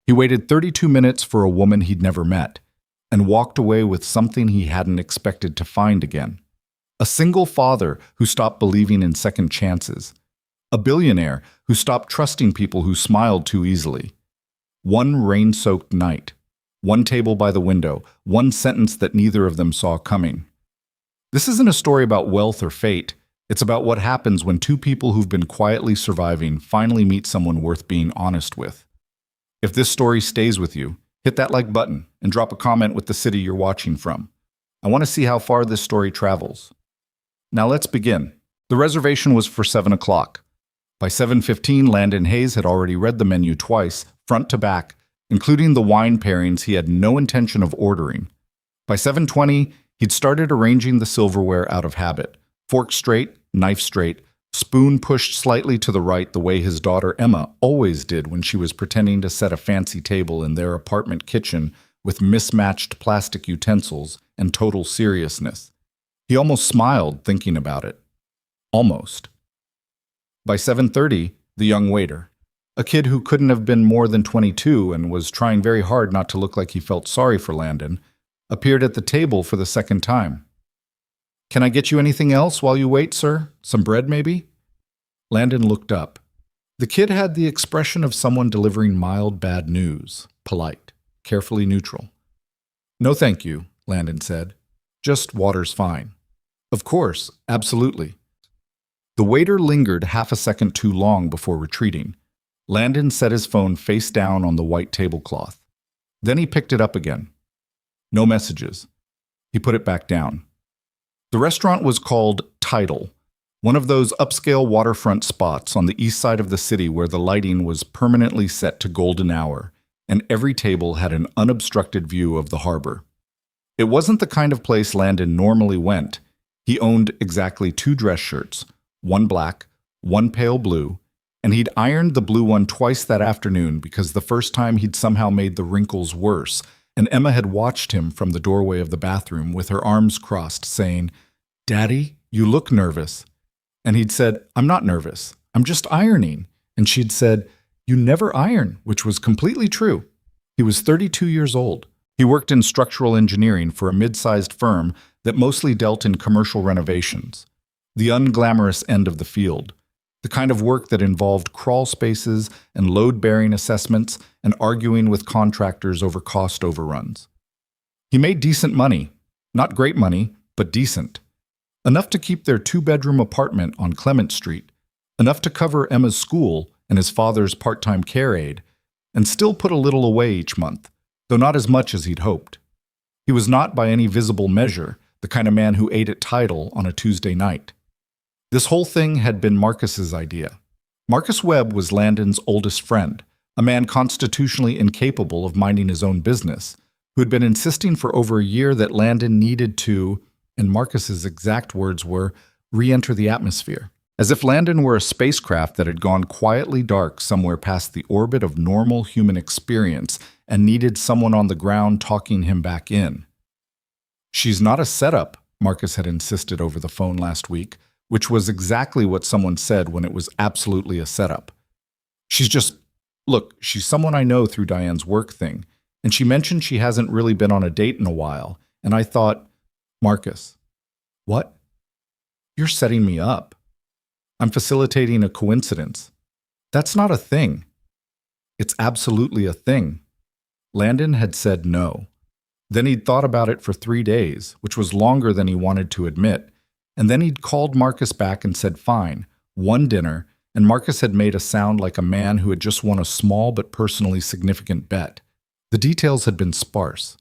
He waited 32 minutes for a woman he'd never met, and walked away with something he hadn't expected to find again. A single father who stopped believing in second chances. A billionaire who stopped trusting people who smiled too easily. One rain-soaked night. One table by the window. One sentence that neither of them saw coming. This isn't a story about wealth or fate. It's about what happens when two people who've been quietly surviving finally meet someone worth being honest with. If this story stays with you, hit that like button and drop a comment with the city you're watching from. I want to see how far this story travels. Now let's begin. The reservation was for 7 o'clock. By 7:15, Landon Hayes had already read the menu twice, front to back, including the wine pairings he had no intention of ordering. By 7:20, he'd started arranging the silverware out of habit. Fork straight, knife straight, spoon pushed slightly to the right the way his daughter Emma always did when she was pretending to set a fancy table in their apartment kitchen with mismatched plastic utensils and total seriousness. He almost smiled thinking about it. Almost. By 7:30, the young waiter, a kid who couldn't have been more than 22 and was trying very hard not to look like he felt sorry for Landon, appeared at the table for the second time. "Can I get you anything else while you wait, sir? Some bread, maybe?" Landon looked up. The kid had the expression of someone delivering mild bad news, polite, carefully neutral. "No, thank you," Landon said. "Just water's fine." "Of course, absolutely." The waiter lingered half a second too long before retreating. Landon set his phone face down on the white tablecloth. Then he picked it up again. No messages. He put it back down. The restaurant was called Tidal, one of those upscale waterfront spots on the east side of the city where the lighting was permanently set to golden hour, and every table had an unobstructed view of the harbor. It wasn't the kind of place Landon normally went. He owned exactly 2 dress shirts, one black, one pale blue, and he'd ironed the blue one twice that afternoon because the first time he'd somehow made the wrinkles worse, and Emma had watched him from the doorway of the bathroom with her arms crossed, saying, "Daddy, you look nervous." And he'd said, "I'm not nervous. I'm just ironing." And she'd said, "You never iron," which was completely true. He was 32 years old. He worked in structural engineering for a mid-sized firm that mostly dealt in commercial renovations, the unglamorous end of the field, the kind of work that involved crawl spaces and load-bearing assessments and arguing with contractors over cost overruns. He made decent money, not great money, but decent. Enough to keep their 2-bedroom apartment on Clement Street, enough to cover Emma's school and his father's part-time care aide, and still put a little away each month, though not as much as he'd hoped. He was not by any visible measure the kind of man who ate at Tidal on a Tuesday night. This whole thing had been Marcus's idea. Marcus Webb was Landon's oldest friend, a man constitutionally incapable of minding his own business, who had been insisting for over a year that Landon needed to, and Marcus's exact words were, re-enter the atmosphere. As if Landon were a spacecraft that had gone quietly dark somewhere past the orbit of normal human experience and needed someone on the ground talking him back in. "She's not a setup," Marcus had insisted over the phone last week, which was exactly what someone said when it was absolutely a setup. She's someone I know through Diane's work thing, and she mentioned she hasn't really been on a date in a while, and I thought, Marcus, what? You're setting me up. I'm facilitating a coincidence. That's not a thing. It's absolutely a thing. Landon had said no. Then he'd thought about it for 3 days, which was longer than he wanted to admit, and then he'd called Marcus back and said fine, one dinner, and Marcus had made a sound like a man who had just won a small but personally significant bet. The details had been sparse.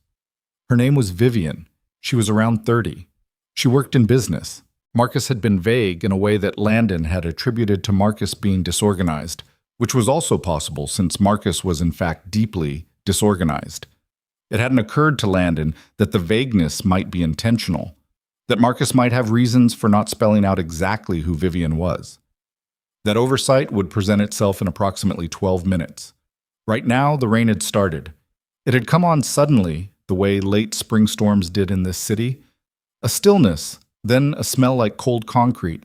Her name was Vivian. She was around 30. She worked in business. Marcus had been vague in a way that Landon had attributed to Marcus being disorganized, which was also possible since Marcus was in fact deeply disorganized. It hadn't occurred to Landon that the vagueness might be intentional, that Marcus might have reasons for not spelling out exactly who Vivian was. That oversight would present itself in approximately 12 minutes. Right now, the rain had started. It had come on suddenly, the way late spring storms did in this city. A stillness, then a smell like cold concrete,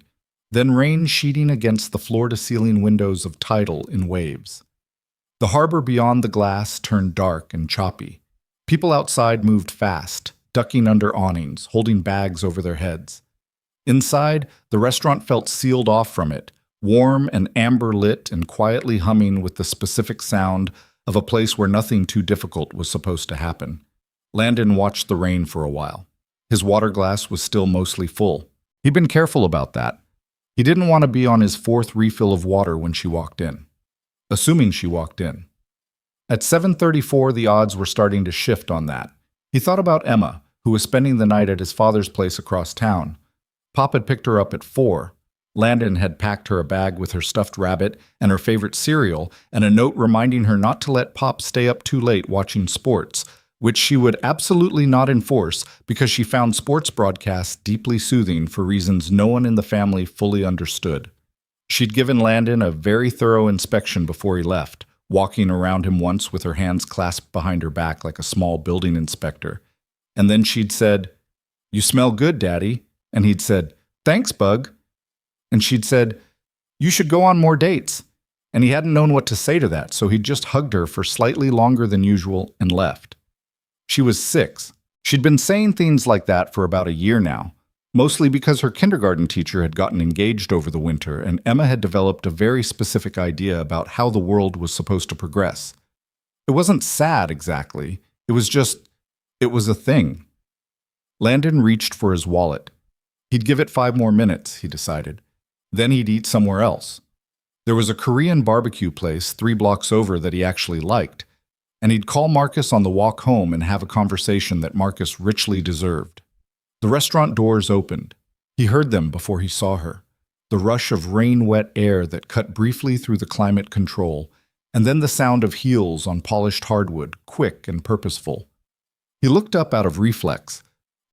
then rain sheeting against the floor-to-ceiling windows of Tidal in waves. The harbor beyond the glass turned dark and choppy. People outside moved fast, ducking under awnings, holding bags over their heads. Inside, the restaurant felt sealed off from it, warm and amber lit and quietly humming with the specific sound of a place where nothing too difficult was supposed to happen. Landon watched the rain for a while. His water glass was still mostly full. He'd been careful about that. He didn't want to be on his fourth refill of water when she walked in. Assuming she walked in. At 7:34, the odds were starting to shift on that. He thought about Emma, who was spending the night at his father's place across town. Pop had picked her up at 4. Landon had packed her a bag with her stuffed rabbit and her favorite cereal and a note reminding her not to let Pop stay up too late watching sports, which she would absolutely not enforce because she found sports broadcasts deeply soothing for reasons no one in the family fully understood. She'd given Landon a very thorough inspection before he left, walking around him once with her hands clasped behind her back like a small building inspector. And then she'd said, "You smell good, Daddy." And he'd said, "Thanks, Bug." And she'd said, "You should go on more dates." And he hadn't known what to say to that, so he'd just hugged her for slightly longer than usual and left. She was 6. She'd been saying things like that for about a year now, mostly because her kindergarten teacher had gotten engaged over the winter and Emma had developed a very specific idea about how the world was supposed to progress. It wasn't sad exactly, it was a thing. Landon reached for his wallet. He'd give it 5 more minutes, he decided. Then he'd eat somewhere else. There was a Korean barbecue place 3 blocks over that he actually liked, and he'd call Marcus on the walk home and have a conversation that Marcus richly deserved. The restaurant doors opened. He heard them before he saw her, the rush of rain-wet air that cut briefly through the climate control, and then the sound of heels on polished hardwood, quick and purposeful. He looked up out of reflex,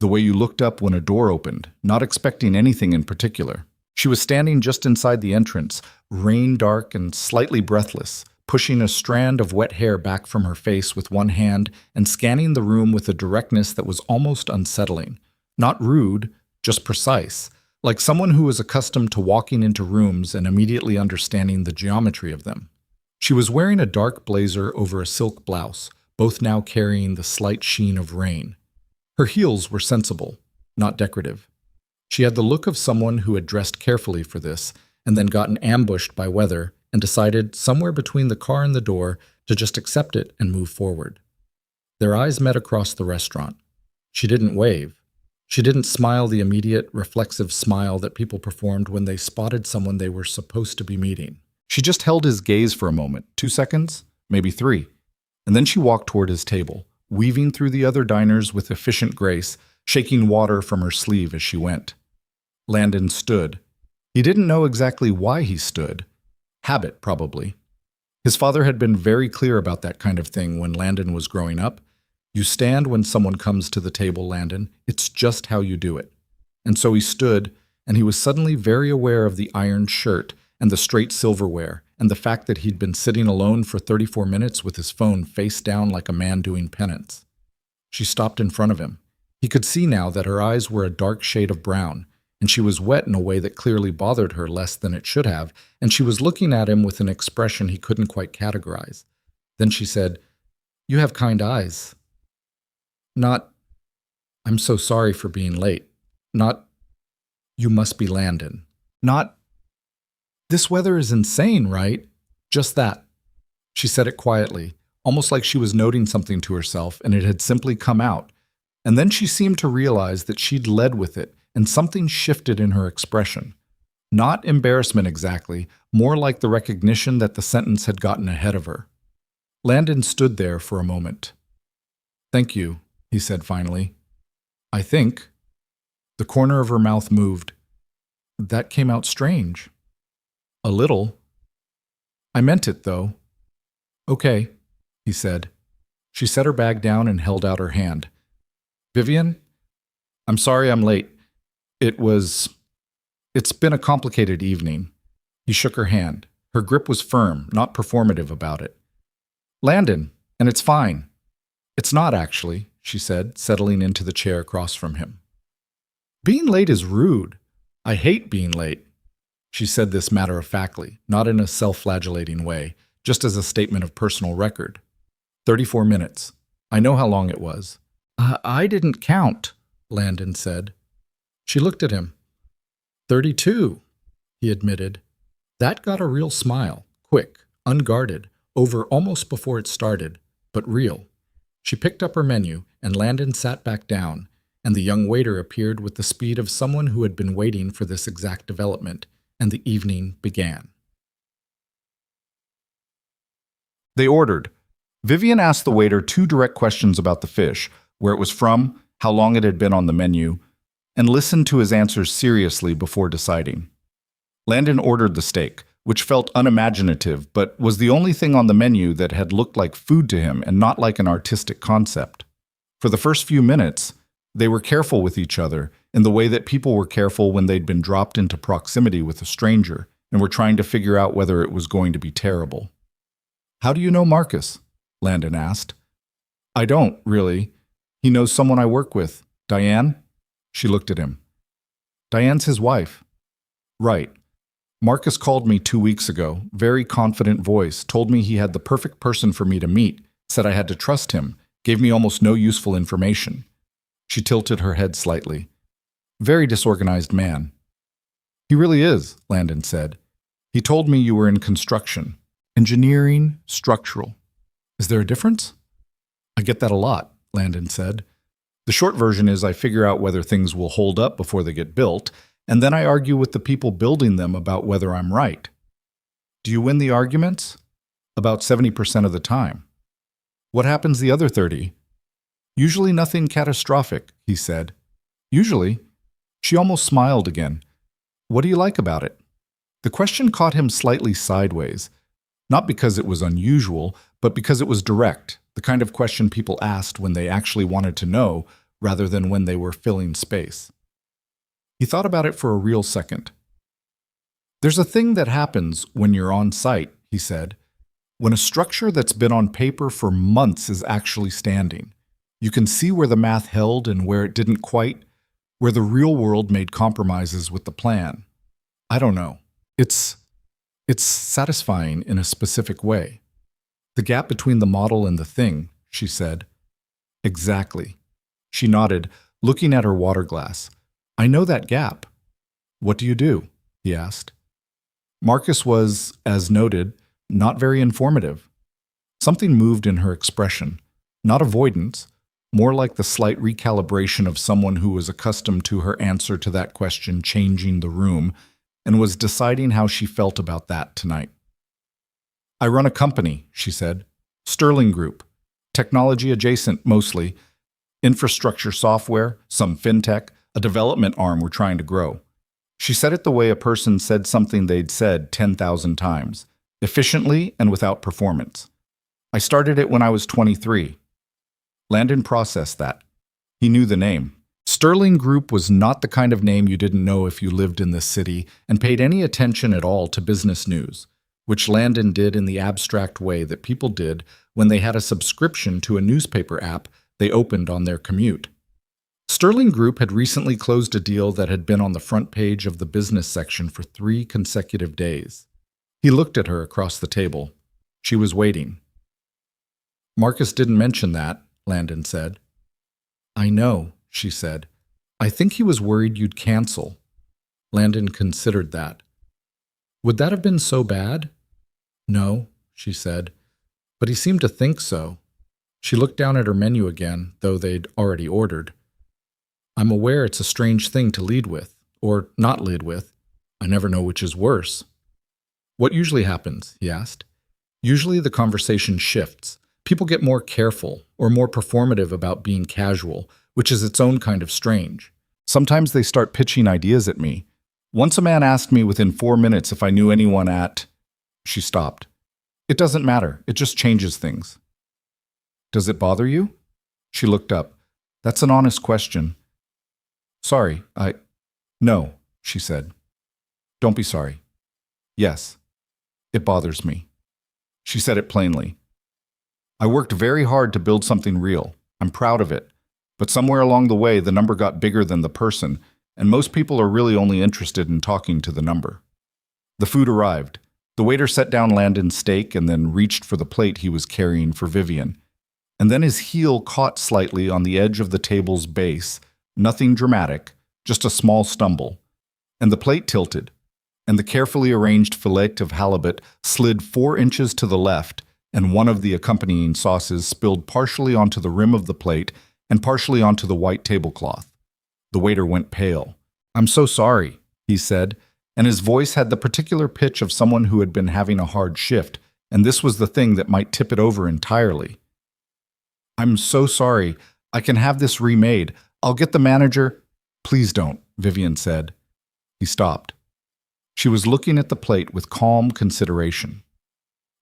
the way you looked up when a door opened, not expecting anything in particular. She was standing just inside the entrance, rain-dark and slightly breathless, pushing a strand of wet hair back from her face with one hand and scanning the room with a directness that was almost unsettling. Not rude, just precise, like someone who was accustomed to walking into rooms and immediately understanding the geometry of them. She was wearing a dark blazer over a silk blouse, both now carrying the slight sheen of rain. Her heels were sensible, not decorative. She had the look of someone who had dressed carefully for this and then gotten ambushed by weather and decided, somewhere between the car and the door, to just accept it and move forward. Their eyes met across the restaurant. She didn't wave. She didn't smile the immediate, reflexive smile that people performed when they spotted someone they were supposed to be meeting. She just held his gaze for a moment, 2 seconds, maybe 3, and then she walked toward his table, weaving through the other diners with efficient grace, shaking water from her sleeve as she went. Landon stood. He didn't know exactly why he stood. Habit, probably. His father had been very clear about that kind of thing when Landon was growing up. You stand when someone comes to the table, Landon. It's just how you do it. And so he stood, and he was suddenly very aware of the ironed shirt and the straight silverware and the fact that he'd been sitting alone for 34 minutes with his phone face down like a man doing penance. She stopped in front of him. He could see now that her eyes were a dark shade of brown, and she was wet in a way that clearly bothered her less than it should have, and she was looking at him with an expression he couldn't quite categorize. Then she said, "You have kind eyes." Not, "I'm so sorry for being late." Not, "You must be Landon." Not, "This weather is insane, right?" Just that. She said it quietly, almost like she was noting something to herself and it had simply come out. And then she seemed to realize that she'd led with it, and something shifted in her expression. Not embarrassment exactly, more like the recognition that the sentence had gotten ahead of her. Landon stood there for a moment. "Thank you," he said finally. "I think." The corner of her mouth moved. "That came out strange." "A little." "I meant it, though." "Okay," he said. She set her bag down and held out her hand. "Vivian, I'm sorry I'm late. It's been a complicated evening." He shook her hand. Her grip was firm, not performative about it. "Landon, and it's fine." "It's not, actually," she said, settling into the chair across from him. "Being late is rude. I hate being late." She said this matter-of-factly, not in a self-flagellating way, just as a statement of personal record. 34 minutes. I know how long it was. I didn't count, Landon said. She looked at him. 32, he admitted. That got a real smile, quick, unguarded, over almost before it started, but real. She picked up her menu, and Landon sat back down, and the young waiter appeared with the speed of someone who had been waiting for this exact development, and the evening began. They ordered. Vivian asked the waiter 2 direct questions about the fish, where it was from, how long it had been on the menu, and listened to his answers seriously before deciding. Landon ordered the steak, which felt unimaginative but was the only thing on the menu that had looked like food to him and not like an artistic concept. For the first few minutes, they were careful with each other in the way that people were careful when they'd been dropped into proximity with a stranger and were trying to figure out whether it was going to be terrible. "How do you know Marcus?" Landon asked. "I don't, really. He knows someone I work with. Diane?" She looked at him. "Diane's his wife." "Right. Marcus called me 2 weeks ago, very confident voice, told me he had the perfect person for me to meet, said I had to trust him, gave me almost no useful information." She tilted her head slightly. "Very disorganized man." "He really is," Landon said. "He told me you were in construction. Engineering, structural. Is there a difference?" "I get that a lot," Landon said. "The short version is I figure out whether things will hold up before they get built, and then I argue with the people building them about whether I'm right." "Do you win the arguments?" "About 70% of the time." "What happens the other 30? "Usually nothing catastrophic," he said. "Usually." She almost smiled again. "What do you like about it?" The question caught him slightly sideways, not because it was unusual, but because it was direct, the kind of question people asked when they actually wanted to know rather than when they were filling space. He thought about it for a real second. "There's a thing that happens when you're on site," he said, "when a structure that's been on paper for months is actually standing. You can see where the math held and where it didn't quite, where the real world made compromises with the plan. I don't know. It's satisfying in a specific way." "The gap between the model and the thing," she said. "Exactly." She nodded, looking at her water glass. "I know that gap." "What do you do?" he asked. Marcus was, as noted, not very informative. Something moved in her expression, not avoidance, more like the slight recalibration of someone who was accustomed to her answer to that question changing the room and was deciding how she felt about that tonight. "I run a company," she said. "Sterling Group. Technology adjacent, mostly. Infrastructure software, some fintech, a development arm we're trying to grow." She said it the way a person said something they'd said 10,000 times, efficiently and without performance. "I started it when I was 23. Landon processed that. He knew the name. Sterling Group was not the kind of name you didn't know if you lived in this city and paid any attention at all to business news, which Landon did in the abstract way that people did when they had a subscription to a newspaper app they opened on their commute. Sterling Group had recently closed a deal that had been on the front page of the business section for 3 consecutive days. He looked at her across the table. She was waiting. "Marcus didn't mention that," Landon said. "I know," she said. "I think he was worried you'd cancel." Landon considered that. "Would that have been so bad?" "No," she said. "But he seemed to think so." She looked down at her menu again, though they'd already ordered. "I'm aware it's a strange thing to lead with, or not lead with. I never know which is worse." "What usually happens?" he asked. "Usually the conversation shifts. People get more careful or more performative about being casual, which is its own kind of strange. Sometimes they start pitching ideas at me. Once a man asked me within 4 minutes if I knew anyone at..." She stopped. "It doesn't matter. It just changes things." "Does it bother you?" She looked up. "That's an honest question." "Sorry, No," she said. "Don't be sorry." "Yes, it bothers me." She said it plainly. "I worked very hard to build something real. I'm proud of it. But somewhere along the way, the number got bigger than the person, and most people are really only interested in talking to the number." The food arrived. The waiter set down Landon's steak and then reached for the plate he was carrying for Vivian. And then his heel caught slightly on the edge of the table's base. Nothing dramatic, just a small stumble. And the plate tilted, and the carefully arranged fillet of halibut slid 4 inches to the left, and one of the accompanying sauces spilled partially onto the rim of the plate and partially onto the white tablecloth. The waiter went pale. "I'm so sorry," he said, and his voice had the particular pitch of someone who had been having a hard shift, and this was the thing that might tip it over entirely. "I'm so sorry. I can have this remade. I'll get the manager—" "Please don't," Vivian said. He stopped. She was looking at the plate with calm consideration.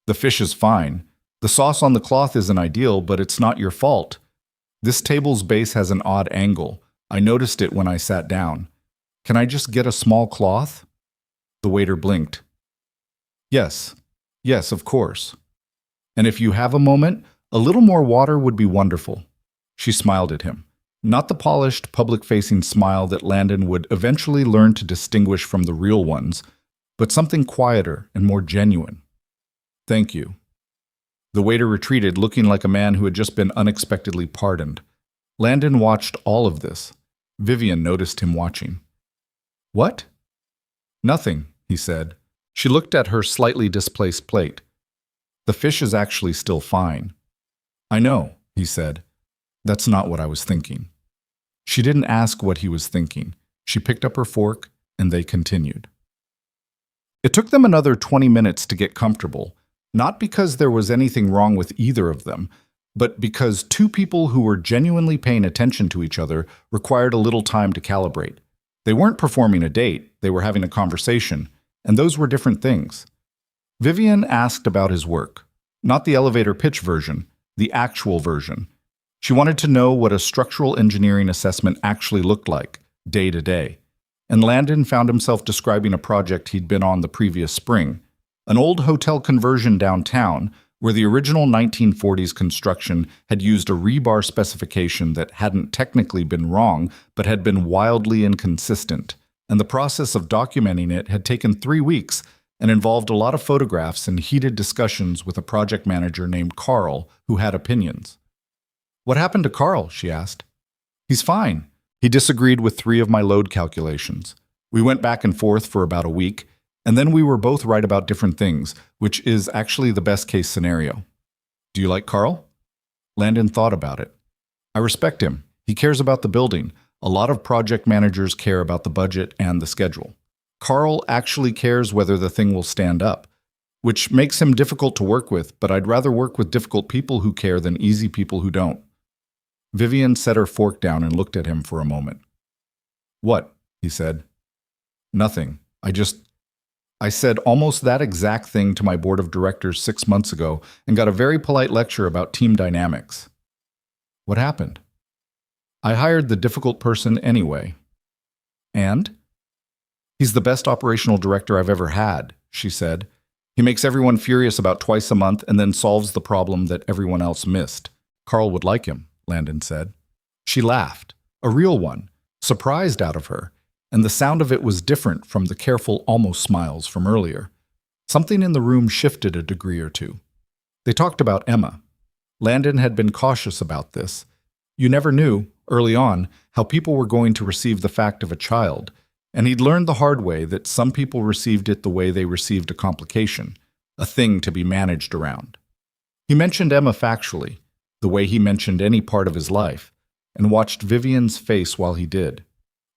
"The fish is fine. The sauce on the cloth isn't ideal, but it's not your fault. This table's base has an odd angle. I noticed it when I sat down. Can I just get a small cloth?" The waiter blinked. Yes, of course. "And if you have a moment, a little more water would be wonderful." She smiled at him. Not the polished, public-facing smile that Landon would eventually learn to distinguish from the real ones, but something quieter and more genuine. "Thank you." The waiter retreated, looking like a man who had just been unexpectedly pardoned. Landon watched all of this. Vivian noticed him watching. "What?" "Nothing," he said. She looked at her slightly displaced plate. "The fish is actually still fine." "I know," he said. "That's not what I was thinking." She didn't ask what he was thinking. She picked up her fork, and they continued. It took them another 20 minutes to get comfortable, not because there was anything wrong with either of them, but because two people who were genuinely paying attention to each other required a little time to calibrate. They weren't performing a date, they were having a conversation, and those were different things. Vivian asked about his work, not the elevator pitch version, the actual version. She wanted to know what a structural engineering assessment actually looked like, day to day. And Landon found himself describing a project he'd been on the previous spring, an old hotel conversion downtown where the original 1940s construction had used a rebar specification that hadn't technically been wrong but had been wildly inconsistent, and the process of documenting it had taken 3 weeks and involved a lot of photographs and heated discussions with a project manager named Carl who had opinions. "What happened to Carl?" she asked. "He's fine. He disagreed with 3 of my load calculations. We went back and forth for about a week, and then we were both right about different things, which is actually the best-case scenario." "Do you like Carl?" Landon thought about it. "I respect him. He cares about the building. A lot of project managers care about the budget and the schedule. Carl actually cares whether the thing will stand up, which makes him difficult to work with, but I'd rather work with difficult people who care than easy people who don't." Vivian set her fork down and looked at him for a moment. "What?" he said. "Nothing. I said almost that exact thing to my board of directors 6 months ago and got a very polite lecture about team dynamics." "What happened?" "I hired the difficult person anyway." "And?" "He's the best operational director I've ever had," she said. "He makes everyone furious about twice a month and then solves the problem that everyone else missed. Carl would like him," Landon said. She laughed, a real one, surprised out of her, and the sound of it was different from the careful almost smiles from earlier. Something in the room shifted a degree or two. They talked about Emma. Landon had been cautious about this. You never knew, early on, how people were going to receive the fact of a child, and he'd learned the hard way that some people received it the way they received a complication, a thing to be managed around. He mentioned Emma factually, the way he mentioned any part of his life, and watched Vivian's face while he did.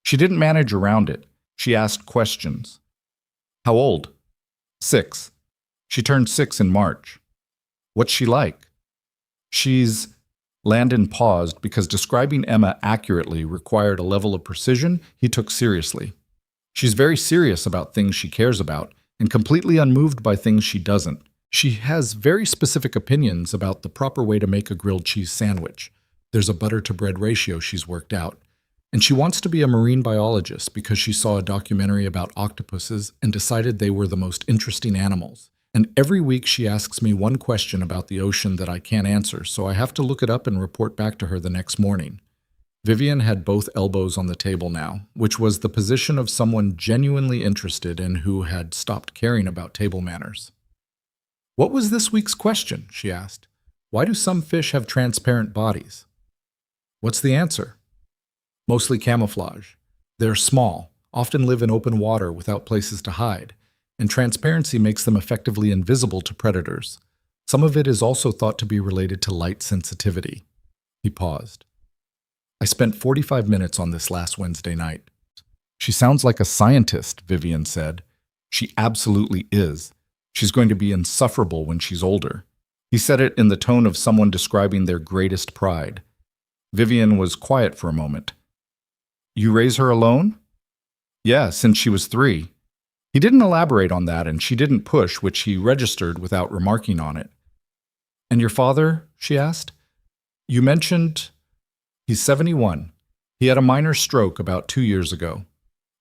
She didn't manage around it. She asked questions. "How old?" "6. She turned 6 in March." "What's she like?" "She's—" Landon paused because describing Emma accurately required a level of precision he took seriously. "She's very serious about things she cares about and completely unmoved by things she doesn't. She has very specific opinions about the proper way to make a grilled cheese sandwich. There's a butter-to-bread ratio she's worked out. And she wants to be a marine biologist because she saw a documentary about octopuses and decided they were the most interesting animals. And every week she asks me one question about the ocean that I can't answer, so I have to look it up and report back to her the next morning." Vivian had both elbows on the table now, which was the position of someone genuinely interested and who had stopped caring about table manners. "What was this week's question?" she asked. "Why do some fish have transparent bodies?" "What's the answer?" "Mostly camouflage. They're small, often live in open water without places to hide, and transparency makes them effectively invisible to predators. Some of it is also thought to be related to light sensitivity." He paused. "I spent 45 minutes on this last Wednesday night." "She sounds like a scientist," Vivian said. "She absolutely is. She's going to be insufferable when she's older." He said it in the tone of someone describing their greatest pride. Vivian was quiet for a moment. "You raise her alone?" "Yeah, since she was 3. He didn't elaborate on that, and she didn't push, which he registered without remarking on it. "And your father?" she asked. "You mentioned—" "He's 71. He had a minor stroke about 2 years ago.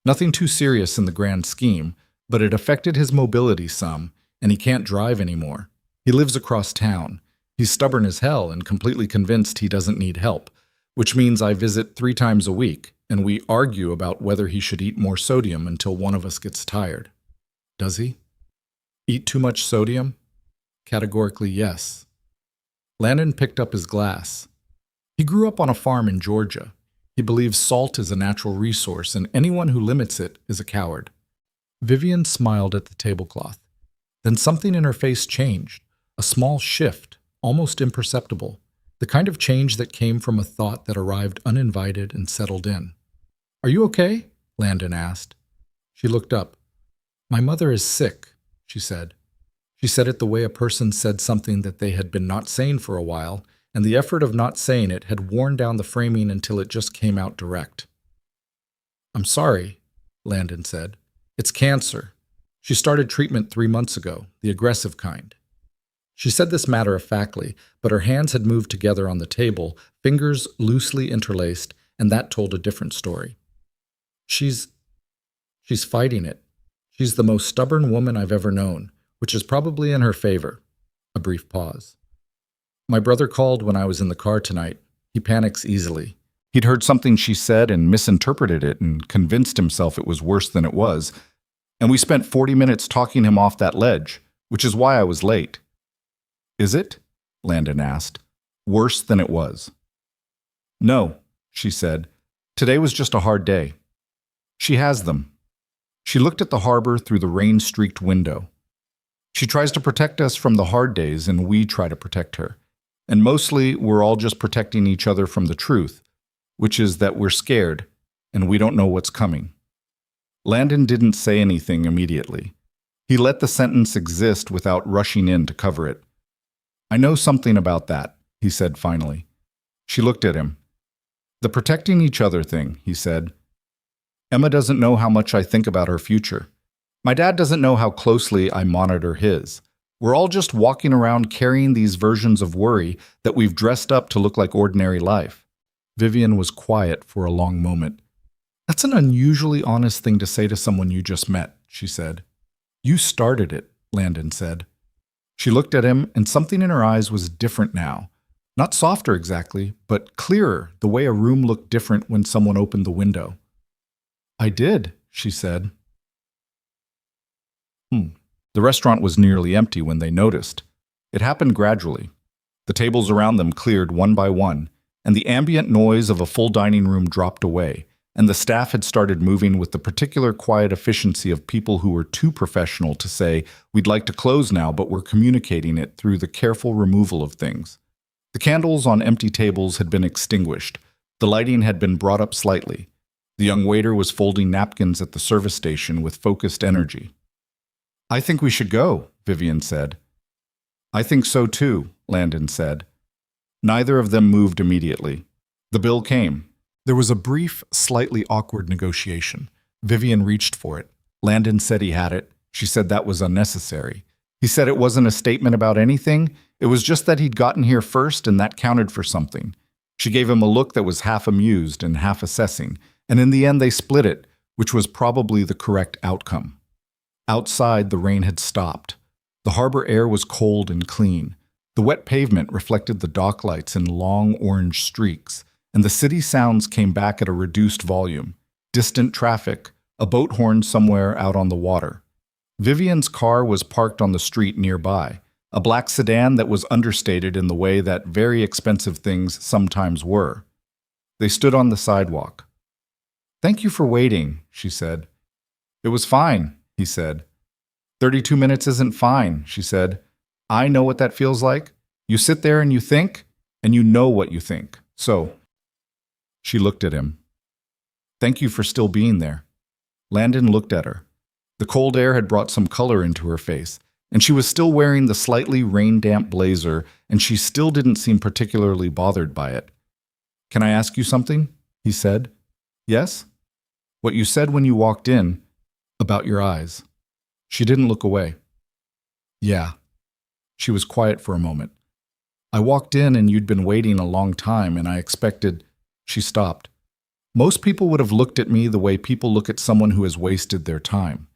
Nothing too serious in the grand scheme, but it affected his mobility some, and he can't drive anymore. He lives across town. He's stubborn as hell and completely convinced he doesn't need help, which means I visit 3 times a week, and we argue about whether he should eat more sodium until one of us gets tired." "Does he?" "Eat too much sodium?" "Categorically, yes." Landon picked up his glass. He grew up on a farm in Georgia. He believes salt is a natural resource, and anyone who limits it is a coward. Vivian smiled at the tablecloth. Then something in her face changed, a small shift, almost imperceptible, the kind of change that came from a thought that arrived uninvited and settled in. "Are you okay?" Landon asked. She looked up. "My mother is sick," she said. She said it the way a person said something that they had been not saying for a while, and the effort of not saying it had worn down the framing until it just came out direct. "I'm sorry," Landon said. "It's cancer. She started treatment 3 months ago, the aggressive kind." She said this matter-of-factly, but her hands had moved together on the table, fingers loosely interlaced, and that told a different story. She's fighting it. She's the most stubborn woman I've ever known, which is probably in her favor." A brief pause. "My brother called when I was in the car tonight. He panics easily. He'd heard something she said and misinterpreted it and convinced himself it was worse than it was, and we spent 40 minutes talking him off that ledge, which is why I was late." "Is it?" Landon asked. "Worse than it was?" "No," she said. "Today was just a hard day. She has them." She looked at the harbor through the rain-streaked window. "She tries to protect us from the hard days, and we try to protect her. And mostly, we're all just protecting each other from the truth, which is that we're scared, and we don't know what's coming." Landon didn't say anything immediately. He let the sentence exist without rushing in to cover it. "I know something about that," he said finally. She looked at him. "The protecting each other thing," he said. "Emma doesn't know how much I think about her future. My dad doesn't know how closely I monitor his. We're all just walking around carrying these versions of worry that we've dressed up to look like ordinary life." Vivian was quiet for a long moment. "That's an unusually honest thing to say to someone you just met," she said. "You started it," Landon said. She looked at him, and something in her eyes was different now. Not softer exactly, but clearer, the way a room looked different when someone opened the window. "I did," she said. The restaurant was nearly empty when they noticed. It happened gradually. The tables around them cleared one by one, and the ambient noise of a full dining room dropped away, and the staff had started moving with the particular quiet efficiency of people who were too professional to say, "We'd like to close now, but we're communicating it through the careful removal of things." The candles on empty tables had been extinguished. The lighting had been brought up slightly. The young waiter was folding napkins at the service station with focused energy. "I think we should go," Vivian said. "I think so too," Landon said. Neither of them moved immediately. The bill came. There was a brief, slightly awkward negotiation. Vivian reached for it. Landon said he had it. She said that was unnecessary. He said it wasn't a statement about anything. It was just that he'd gotten here first, and that counted for something. She gave him a look that was half amused and half assessing, and in the end they split it, which was probably the correct outcome. Outside, the rain had stopped. The harbor air was cold and clean. The wet pavement reflected the dock lights in long orange streaks, and the city sounds came back at a reduced volume. Distant traffic, a boat horn somewhere out on the water. Vivian's car was parked on the street nearby, a black sedan that was understated in the way that very expensive things sometimes were. They stood on the sidewalk. "Thank you for waiting," she said. "It was fine," he said. 32 minutes isn't fine," she said. "I know what that feels like. You sit there and you think, and you know what you think. So," she looked at him. "Thank you for still being there." Landon looked at her. The cold air had brought some color into her face, and she was still wearing the slightly rain-damp blazer, and she still didn't seem particularly bothered by it. "Can I ask you something?" he said. "Yes?" "What you said when you walked in, about your eyes." She didn't look away. "Yeah." She was quiet for a moment. "I walked in and you'd been waiting a long time, and I expected—" She stopped. "Most people would have looked at me the way people look at someone who has wasted their time.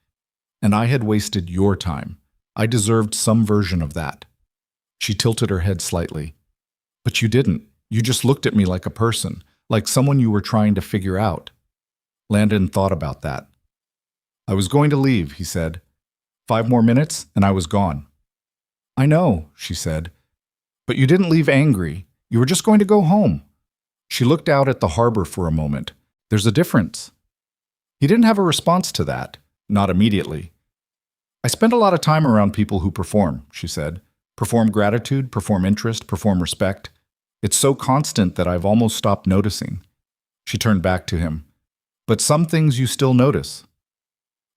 And I had wasted your time. I deserved some version of that." She tilted her head slightly. "But you didn't. You just looked at me like a person, like someone you were trying to figure out." Landon thought about that. "I was going to leave," he said. 5 more minutes, and I was gone." "I know," she said. "But you didn't leave angry. You were just going to go home." She looked out at the harbor for a moment. "There's a difference." He didn't have a response to that, not immediately. "I spend a lot of time around people who perform," she said. "Perform gratitude, perform interest, perform respect. It's so constant that I've almost stopped noticing." She turned back to him. "But some things you still notice."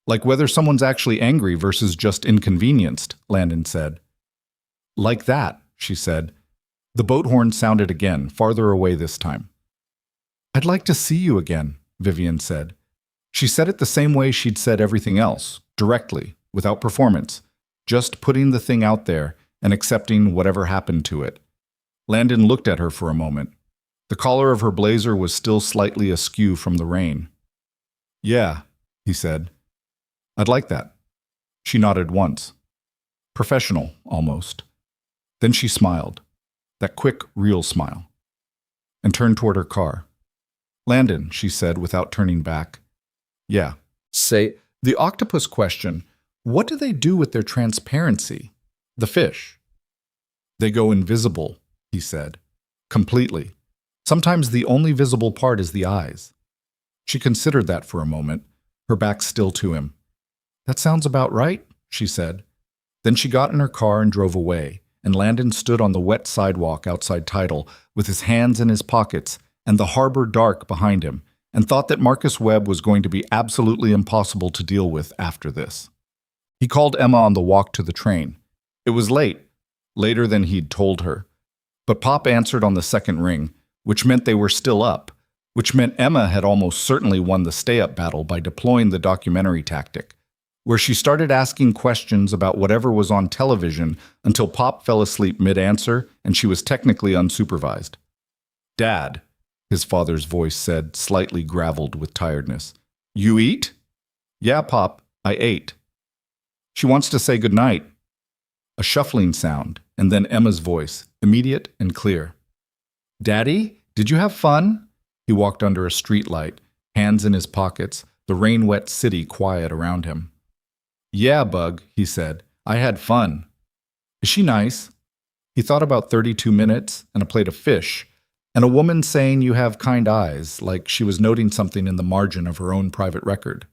"Like whether someone's actually angry versus just inconvenienced," Landon said. "Like that," she said. The boat horn sounded again, farther away this time. "I'd like to see you again," Vivian said. She said it the same way she'd said everything else, directly, without performance, just putting the thing out there and accepting whatever happened to it. Landon looked at her for a moment. The collar of her blazer was still slightly askew from the rain. "Yeah," he said. "I'd like that." She nodded once. Professional, almost. Then she smiled, that quick, real smile, and turned toward her car. "Landon," she said without turning back. "Yeah." "Say, the octopus question, what do they do with their transparency? The fish?" "They go invisible," he said. "Completely. Sometimes the only visible part is the eyes." She considered that for a moment, her back still to him. "That sounds about right," she said. Then she got in her car and drove away, and Landon stood on the wet sidewalk outside Tidal with his hands in his pockets and the harbor dark behind him, and thought that Marcus Webb was going to be absolutely impossible to deal with after this. He called Emma on the walk to the train. It was late, later than he'd told her. But Pop answered on the second ring, which meant they were still up, which meant Emma had almost certainly won the stay-up battle by deploying the documentary tactic, where she started asking questions about whatever was on television until Pop fell asleep mid-answer and she was technically unsupervised. "Dad," his father's voice said, slightly graveled with tiredness. "You eat?" "Yeah, Pop, I ate." "She wants to say goodnight." A shuffling sound, and then Emma's voice, immediate and clear. "Daddy, did you have fun?" He walked under a streetlight, hands in his pockets, the rain-wet city quiet around him. "Yeah, Bug," he said. "I had fun." "Is she nice?" He thought about 32 minutes and a plate of fish, and a woman saying you have kind eyes, like she was noting something in the margin of her own private record.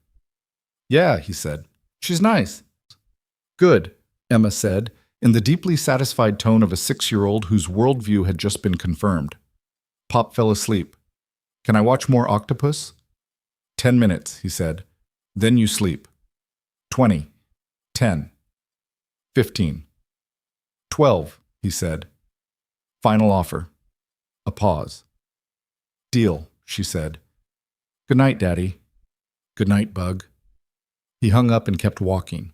"Yeah," he said. "She's nice." "Good," Emma said, in the deeply satisfied tone of a 6-year-old whose worldview had just been confirmed. Pop fell asleep. "Can I watch more octopus?" 10 minutes, he said. "Then you sleep." 20. 10. 15. 12, he said. "Final offer." A pause. "Deal," she said. "Good night, Daddy." "Good night, Bug." He hung up and kept walking.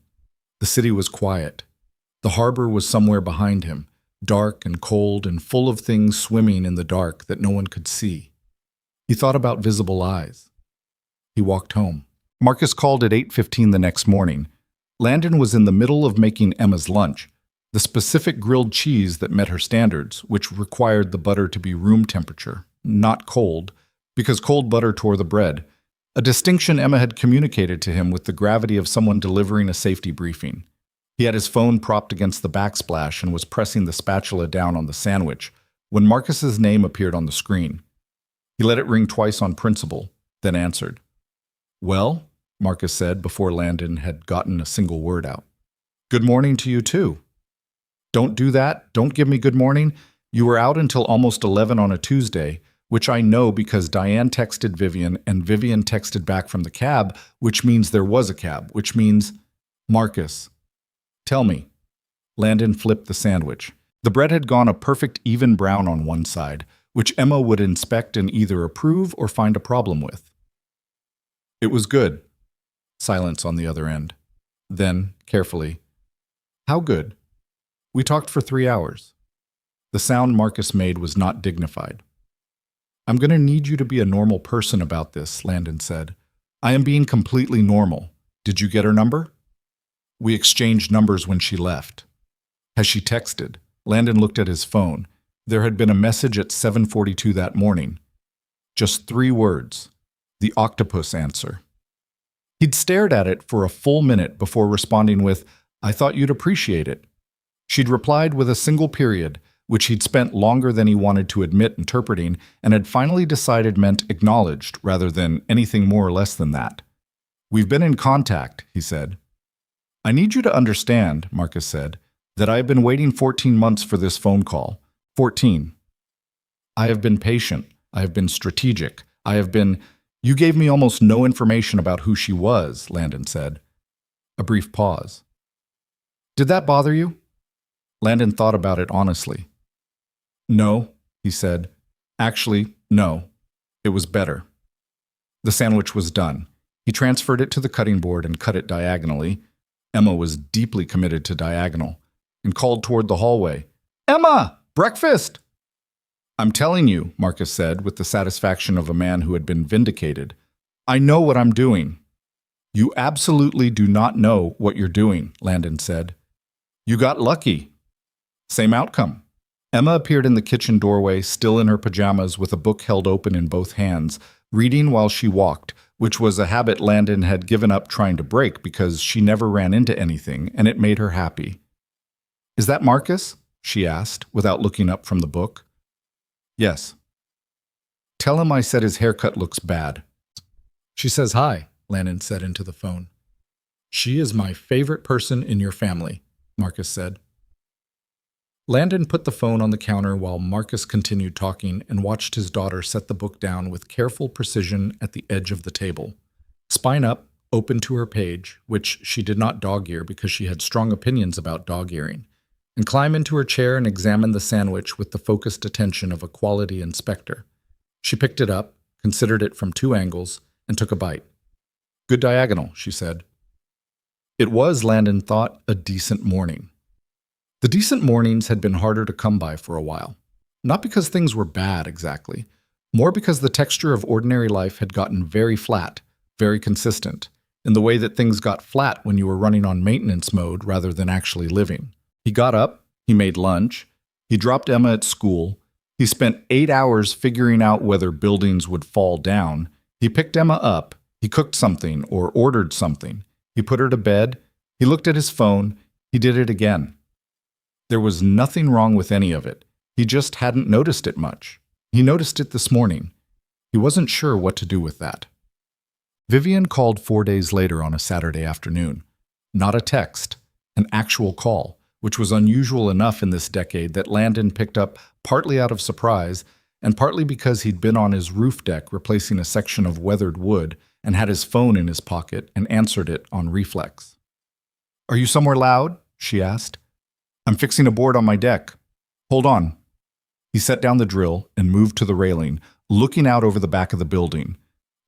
The city was quiet. The harbor was somewhere behind him, dark and cold and full of things swimming in the dark that no one could see. He thought about visible eyes. He walked home. Marcus called at 8:15 the next morning. Landon was in the middle of making Emma's lunch, the specific grilled cheese that met her standards, which required the butter to be room temperature. not cold, because cold butter tore the bread, a distinction Emma had communicated to him with the gravity of someone delivering a safety briefing. He had his phone propped against the backsplash and was pressing the spatula down on the sandwich when Marcus's name appeared on the screen. He let it ring twice on principle, then answered. "Well," Marcus said before Landon had gotten a single word out. "Good morning to you too." "Don't do that. Don't give me good morning. You were out until almost 11 on a Tuesday, which I know because Diane texted Vivian and Vivian texted back from the cab, which means there was a cab, which means—" "Marcus, tell me." Landon flipped the sandwich. The bread had gone a perfect even brown on one side, which Emma would inspect and either approve or find a problem with. "It was good." Silence on the other end. Then, carefully, "How good?" "We talked for 3 hours." The sound Marcus made was not dignified. "I'm going to need you to be a normal person about this," Landon said. "I am being completely normal. Did you get her number?" "We exchanged numbers when she left." "Has she texted?" Landon looked at his phone. There had been a message at 7:42 that morning. Just 3 words. The octopus answer. He'd stared at it for a full minute before responding with, "I thought you'd appreciate it." She'd replied with a single period, which he'd spent longer than he wanted to admit interpreting, and had finally decided meant acknowledged rather than anything more or less than that. "We've been in contact," he said. "I need you to understand," Marcus said, "that I have been waiting 14 months for this phone call. 14. I have been patient. I have been strategic. I have been— You gave me almost no information about who she was," Landon said. A brief pause. "Did that bother you?" Landon thought about it honestly. "No," he said. "Actually, no. It was better." The sandwich was done. He transferred it to the cutting board and cut it diagonally. Emma was deeply committed to diagonal, and called toward the hallway. "Emma! Breakfast!" "I'm telling you," Marcus said, with the satisfaction of a man who had been vindicated. "I know what I'm doing." "You absolutely do not know what you're doing," Landon said. "You got lucky." Same outcome. Emma appeared in the kitchen doorway, still in her pajamas with a book held open in both hands, reading while she walked, which was a habit Landon had given up trying to break because she never ran into anything, and it made her happy. "Is that Marcus?" she asked, without looking up from the book. "Yes." "Tell him I said his haircut looks bad." "She says hi," Landon said into the phone. "She is my favorite person in your family," Marcus said. Landon put the phone on the counter while Marcus continued talking and watched his daughter set the book down with careful precision at the edge of the table. Spine up, open to her page, which she did not dog-ear because she had strong opinions about dog-earing, and climb into her chair and examine the sandwich with the focused attention of a quality inspector. She picked it up, considered it from 2 angles, and took a bite. "Good diagonal," she said. It was, Landon thought, a decent morning. The decent mornings had been harder to come by for a while. Not because things were bad, exactly. More because the texture of ordinary life had gotten very flat, very consistent, in the way that things got flat when you were running on maintenance mode rather than actually living. He got up, he made lunch, he dropped Emma at school, he spent 8 hours figuring out whether buildings would fall down, he picked Emma up, he cooked something or ordered something, he put her to bed, he looked at his phone, he did it again. There was nothing wrong with any of it. He just hadn't noticed it much. He noticed it this morning. He wasn't sure what to do with that. Vivian called 4 days later on a Saturday afternoon. Not a text, an actual call, which was unusual enough in this decade that Landon picked up partly out of surprise and partly because he'd been on his roof deck replacing a section of weathered wood and had his phone in his pocket and answered it on reflex. "Are you somewhere loud?" she asked. "I'm fixing a board on my deck. Hold on." He set down the drill and moved to the railing, looking out over the back of the building.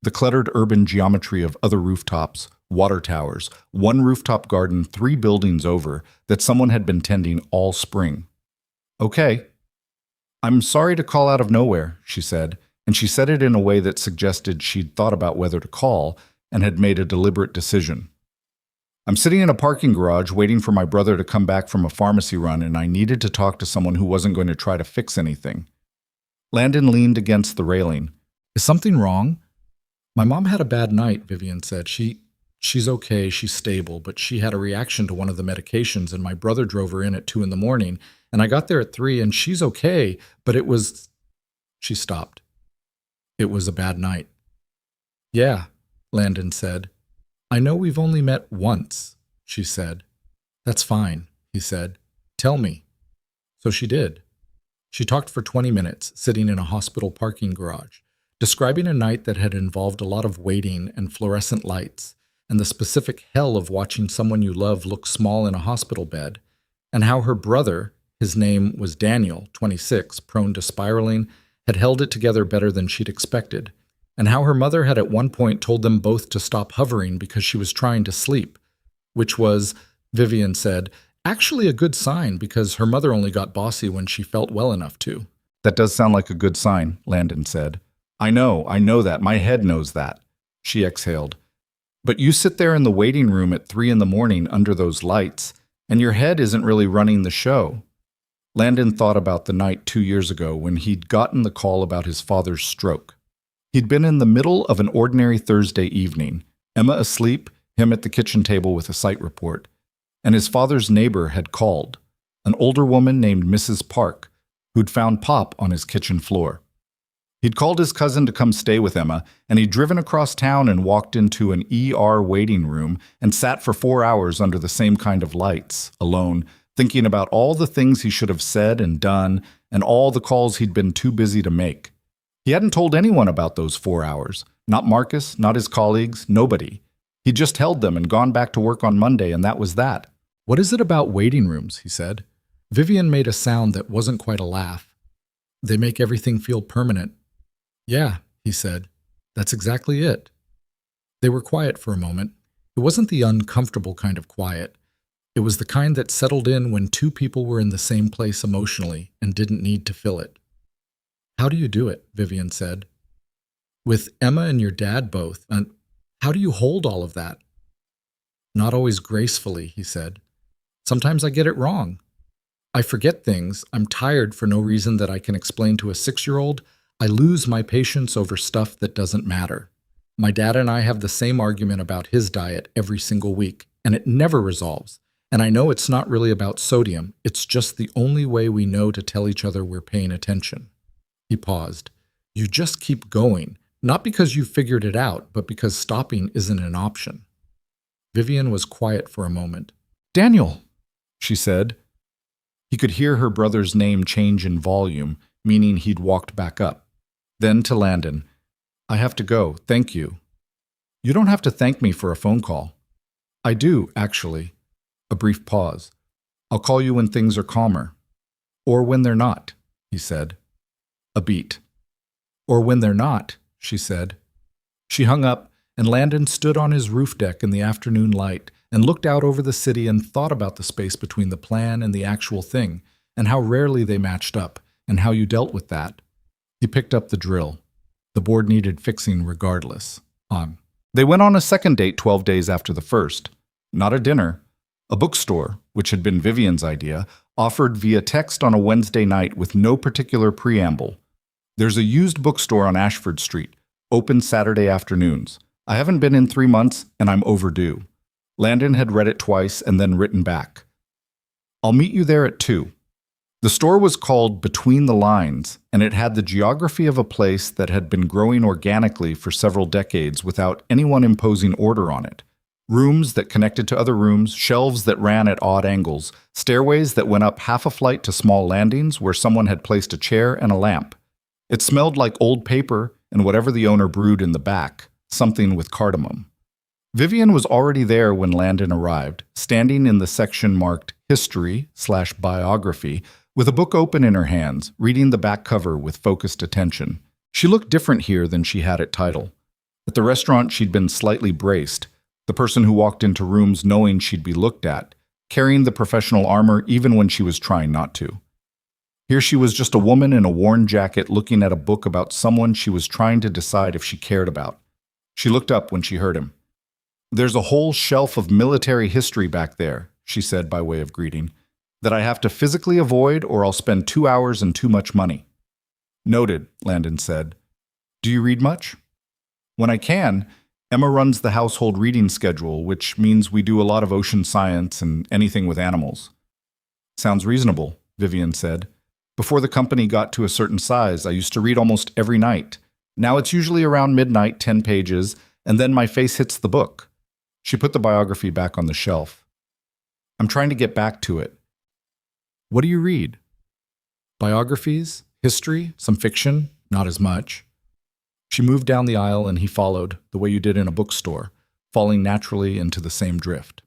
The cluttered urban geometry of other rooftops, water towers, 1 rooftop garden 3 buildings over that someone had been tending all spring. "Okay." "I'm sorry to call out of nowhere," she said, and she said it in a way that suggested she'd thought about whether to call and had made a deliberate decision. "I'm sitting in a parking garage waiting for my brother to come back from a pharmacy run, and I needed to talk to someone who wasn't going to try to fix anything." Landon leaned against the railing. Is something wrong? My mom had a bad night, Vivian said. She's okay, she's stable, but she had a reaction to one of the medications, and my brother drove her in at 2 in the morning, and I got there at 3, and she's okay, but it was... She stopped. It was a bad night. Yeah, Landon said. I know we've only met once, she said. That's fine, he said. Tell me. So she did. She talked for 20 minutes, sitting in a hospital parking garage, describing a night that had involved a lot of waiting and fluorescent lights, and the specific hell of watching someone you love look small in a hospital bed, and how her brother, his name was Daniel, 26, prone to spiraling, had held it together better than she'd expected, and how her mother had at one point told them both to stop hovering because she was trying to sleep, which was, Vivian said, actually a good sign because her mother only got bossy when she felt well enough to. That does sound like a good sign, Landon said. I know that. My head knows that. She exhaled. But you sit there in the waiting room at 3 in the morning under those lights, and your head isn't really running the show. Landon thought about the night 2 years ago when he'd gotten the call about his father's stroke. He'd been in the middle of an ordinary Thursday evening, Emma asleep, him at the kitchen table with a sight report, and his father's neighbor had called, an older woman named Mrs. Park, who'd found Pop on his kitchen floor. He'd called his cousin to come stay with Emma, and he'd driven across town and walked into an ER waiting room and sat for 4 hours under the same kind of lights, alone, thinking about all the things he should have said and done and all the calls he'd been too busy to make. He hadn't told anyone about those 4 hours, not Marcus, not his colleagues, nobody. He'd just held them and gone back to work on Monday, and that was that. What is it about waiting rooms, he said. Vivian made a sound that wasn't quite a laugh. They make everything feel permanent. Yeah, he said. That's exactly it. They were quiet for a moment. It wasn't the uncomfortable kind of quiet. It was the kind that settled in when two people were in the same place emotionally and didn't need to fill it. How do you do it? Vivian said. With Emma and your dad both, and how do you hold all of that? Not always gracefully, he said. Sometimes I get it wrong. I forget things. I'm tired for no reason that I can explain to a 6-year-old. I lose my patience over stuff that doesn't matter. My dad and I have the same argument about his diet every single week, and it never resolves. And I know it's not really about sodium. It's just the only way we know to tell each other we're paying attention. He paused. You just keep going, not because you figured it out, but because stopping isn't an option. Vivian was quiet for a moment. Daniel, she said. He could hear her brother's name change in volume, meaning he'd walked back up. Then to Landon. I have to go, thank you. You don't have to thank me for a phone call. I do, actually. A brief pause. I'll call you when things are calmer. Or when they're not, he said. A beat. Or when they're not, she said. She hung up, and Landon stood on his roof deck in the afternoon light and looked out over the city and thought about the space between the plan and the actual thing, and how rarely they matched up, and how you dealt with that. He picked up the drill. The board needed fixing regardless. On. They went on a second date 12 days after the first. Not a dinner. A bookstore, which had been Vivian's idea, offered via text on a Wednesday night with no particular preamble. There's a used bookstore on Ashford Street, open Saturday afternoons. I haven't been in 3 months, and I'm overdue. Landon had read it twice and then written back. I'll meet you there at 2. The store was called Between the Lines, and it had the geography of a place that had been growing organically for several decades without anyone imposing order on it. Rooms that connected to other rooms, shelves that ran at odd angles, stairways that went up half a flight to small landings where someone had placed a chair and a lamp. It smelled like old paper and whatever the owner brewed in the back, something with cardamom. Vivian was already there when Landon arrived, standing in the section marked History/Biography, with a book open in her hands, reading the back cover with focused attention. She looked different here than she had at Tidal. At the restaurant, she'd been slightly braced, the person who walked into rooms knowing she'd be looked at, carrying the professional armor even when she was trying not to. Here she was just a woman in a worn jacket looking at a book about someone she was trying to decide if she cared about. She looked up when she heard him. There's a whole shelf of military history back there, she said by way of greeting, that I have to physically avoid or I'll spend 2 hours and too much money. Noted, Landon said. Do you read much? When I can, Emma runs the household reading schedule, which means we do a lot of ocean science and anything with animals. Sounds reasonable, Vivian said. Before the company got to a certain size, I used to read almost every night. Now it's usually around midnight, 10 pages, and then my face hits the book. She put the biography back on the shelf. I'm trying to get back to it. What do you read? Biographies, history, some fiction, not as much. She moved down the aisle and he followed, the way you did in a bookstore, falling naturally into the same drift.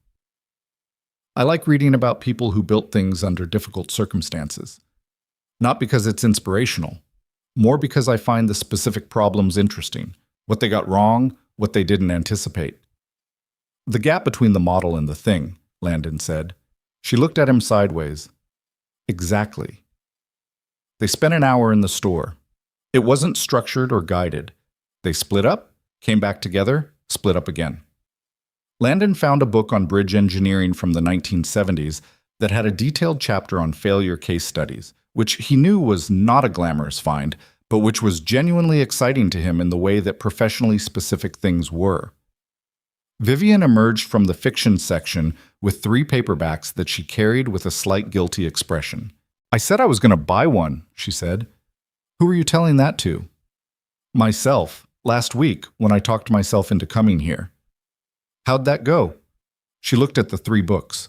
I like reading about people who built things under difficult circumstances. Not because it's inspirational, more because I find the specific problems interesting, what they got wrong, what they didn't anticipate. The gap between the model and the thing, Landon said. She looked at him sideways. Exactly. They spent an hour in the store. It wasn't structured or guided. They split up, came back together, split up again. Landon found a book on bridge engineering from the 1970s that had a detailed chapter on failure case studies, which he knew was not a glamorous find, but which was genuinely exciting to him in the way that professionally specific things were. Vivian emerged from the fiction section with 3 paperbacks that she carried with a slight guilty expression. I said I was going to buy one, she said. Who were you telling that to? Myself, last week, when I talked myself into coming here. How'd that go? She looked at the 3 books.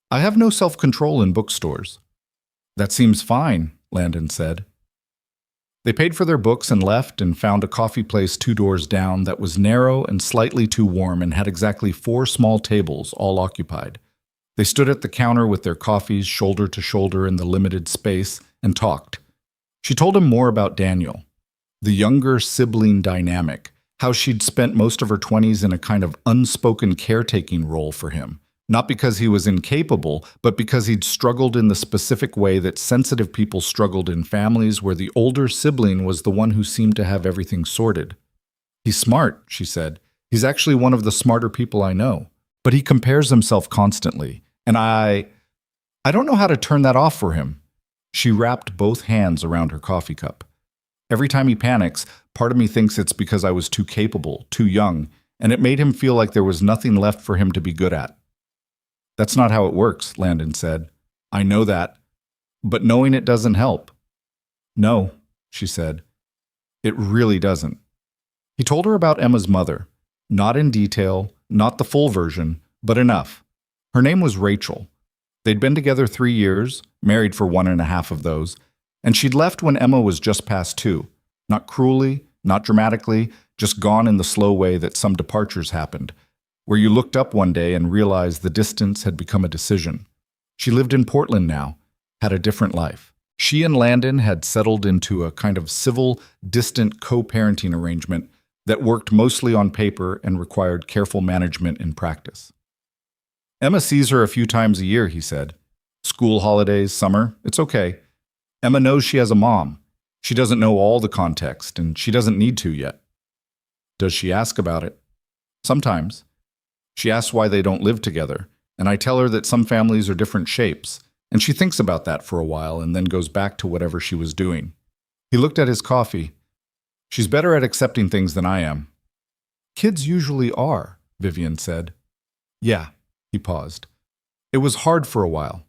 I have no self-control in bookstores. That seems fine, Landon said. They paid for their books and left and found a coffee place 2 doors down that was narrow and slightly too warm and had exactly 4 small tables, all occupied. They stood at the counter with their coffees shoulder to shoulder in the limited space and talked. She told him more about Daniel, the younger sibling dynamic, how she'd spent most of her 20s in a kind of unspoken caretaking role for him, not because he was incapable, but because he'd struggled in the specific way that sensitive people struggled in families where the older sibling was the one who seemed to have everything sorted. He's smart, she said. He's actually one of the smarter people I know. But he compares himself constantly, and I don't know how to turn that off for him. She wrapped both hands around her coffee cup. Every time he panics, part of me thinks it's because I was too capable, too young, and it made him feel like there was nothing left for him to be good at. That's not how it works, Landon said. I know that, but knowing it doesn't help. No, she said. It really doesn't. He told her about Emma's mother, not in detail, not the full version, but enough. Her name was Rachel. They'd been together 3 years, married for 1.5 of those, and she'd left when Emma was just past 2. Not cruelly, not dramatically, just gone in the slow way that some departures happened, where you looked up one day and realized the distance had become a decision. She lived in Portland now, had a different life. She and Landon had settled into a kind of civil, distant co-parenting arrangement that worked mostly on paper and required careful management in practice. Emma sees her a few times a year, he said. School holidays, summer, it's okay. Emma knows she has a mom. She doesn't know all the context, and she doesn't need to yet. Does she ask about it? Sometimes. She asks why they don't live together, and I tell her that some families are different shapes, and she thinks about that for a while and then goes back to whatever she was doing. He looked at his coffee. She's better at accepting things than I am. Kids usually are, Vivian said. Yeah, he paused. It was hard for a while.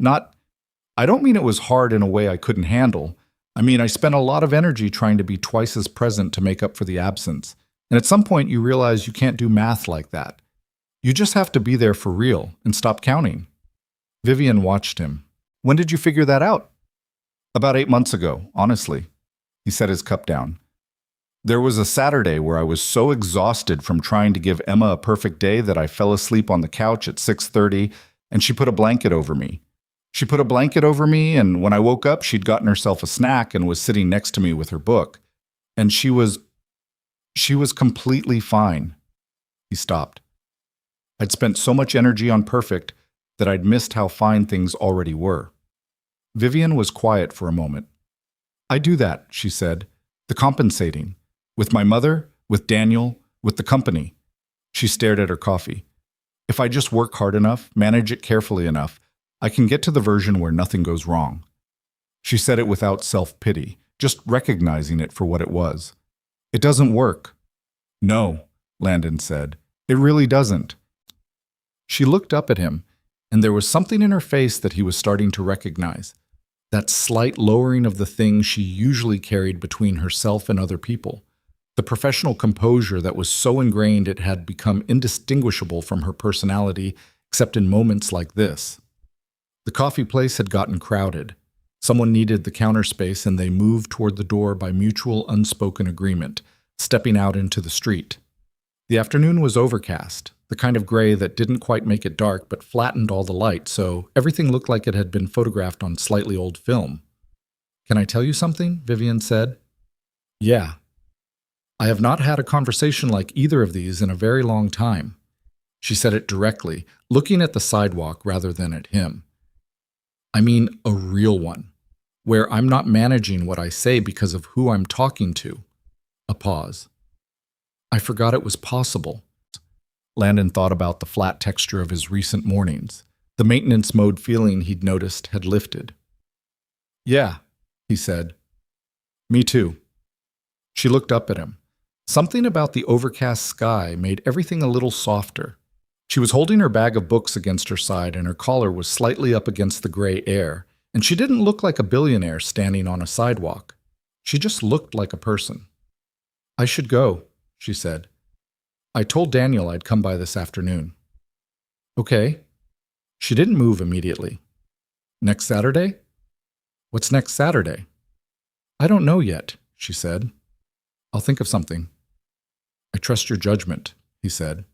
I don't mean it was hard in a way I couldn't handle. I mean, I spent a lot of energy trying to be twice as present to make up for the absence. And at some point you realize you can't do math like that. You just have to be there for real and stop counting. Vivian watched him. When did you figure that out? About 8 months ago, honestly. He set his cup down. There was a Saturday where I was so exhausted from trying to give Emma a perfect day that I fell asleep on the couch at 6:30, and she put a blanket over me. She put a blanket over me, and when I woke up, she'd gotten herself a snack and was sitting next to me with her book. And she was completely fine. He stopped. I'd spent so much energy on perfect that I'd missed how fine things already were. Vivian was quiet for a moment. I do that, she said, the compensating. With my mother, with Daniel, with the company. She stared at her coffee. If I just work hard enough, manage it carefully enough, I can get to the version where nothing goes wrong. She said it without self-pity, just recognizing it for what it was. It doesn't work. No, Landon said. It really doesn't. She looked up at him, and there was something in her face that he was starting to recognize. That slight lowering of the thing she usually carried between herself and other people. The professional composure that was so ingrained it had become indistinguishable from her personality, except in moments like this. The coffee place had gotten crowded. Someone needed the counter space, and they moved toward the door by mutual unspoken agreement, stepping out into the street. The afternoon was overcast, the kind of gray that didn't quite make it dark but flattened all the light, so everything looked like it had been photographed on slightly old film. "Can I tell you something?" Vivian said. "Yeah. I have not had a conversation like either of these in a very long time." She said it directly, looking at the sidewalk rather than at him. "I mean a real one, where I'm not managing what I say because of who I'm talking to." A pause. "I forgot it was possible." Landon thought about the flat texture of his recent mornings. The maintenance mode feeling he'd noticed had lifted. "Yeah," he said. "Me too." She looked up at him. Something about the overcast sky made everything a little softer. She was holding her bag of books against her side, and her collar was slightly up against the gray air, and she didn't look like a billionaire standing on a sidewalk. She just looked like a person. "I should go," she said. "I told Daniel I'd come by this afternoon." "Okay." She didn't move immediately. "Next Saturday?" "What's next Saturday?" "I don't know yet," she said. "I'll think of something." "I trust your judgment," he said.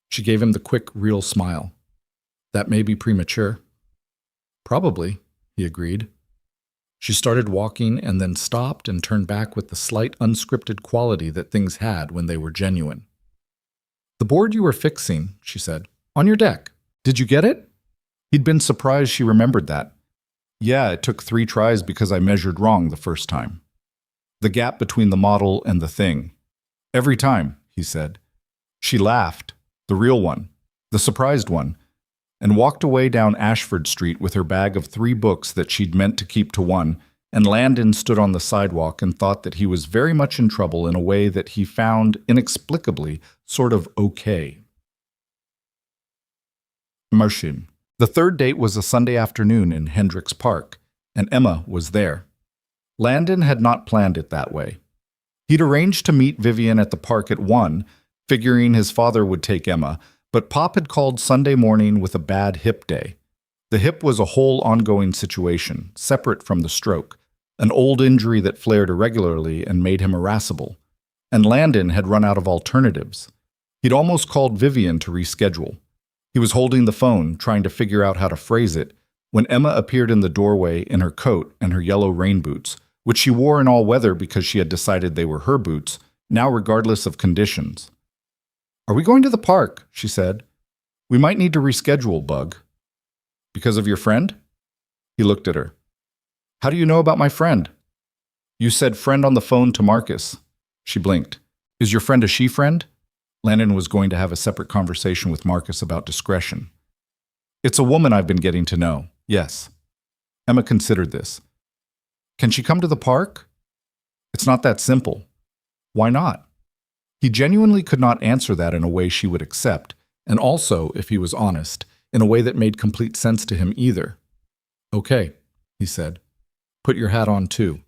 She gave him the quick, real smile. "That may be premature." "Probably," he agreed. She started walking and then stopped and turned back with the slight unscripted quality that things had when they were genuine. "The board you were fixing," she said, "on your deck. Did you get it?" He'd been surprised she remembered that. "Yeah, it took 3 tries because I measured wrong the first time. The gap between the model and the thing. Every time," he said. She laughed, the real one, the surprised one, and walked away down Ashford Street with her bag of 3 books that she'd meant to keep to one, and Landon stood on the sidewalk and thought that he was very much in trouble in a way that he found, inexplicably, sort of okay. Marshim. The third date was a Sunday afternoon in Hendricks Park, and Emma was there. Landon had not planned it that way. He'd arranged to meet Vivian at the park at 1, figuring his father would take Emma, but Pop had called Sunday morning with a bad hip day. The hip was a whole ongoing situation, separate from the stroke, an old injury that flared irregularly and made him irascible. And Landon had run out of alternatives. He'd almost called Vivian to reschedule. He was holding the phone, trying to figure out how to phrase it, when Emma appeared in the doorway in her coat and her yellow rain boots, which she wore in all weather because she had decided they were her boots, now regardless of conditions. "Are we going to the park?" she said. "We might need to reschedule, Bug." "Because of your friend?" He looked at her. "How do you know about my friend?" "You said friend on the phone to Marcus." She blinked. "Is your friend a she-friend?" Landon was going to have a separate conversation with Marcus about discretion. "It's a woman I've been getting to know, yes." Emma considered this. "Can she come to the park?" "It's not that simple." "Why not?" He genuinely could not answer that in a way she would accept, and also, if he was honest, in a way that made complete sense to him either. "Okay," he said. "Put your hat on too."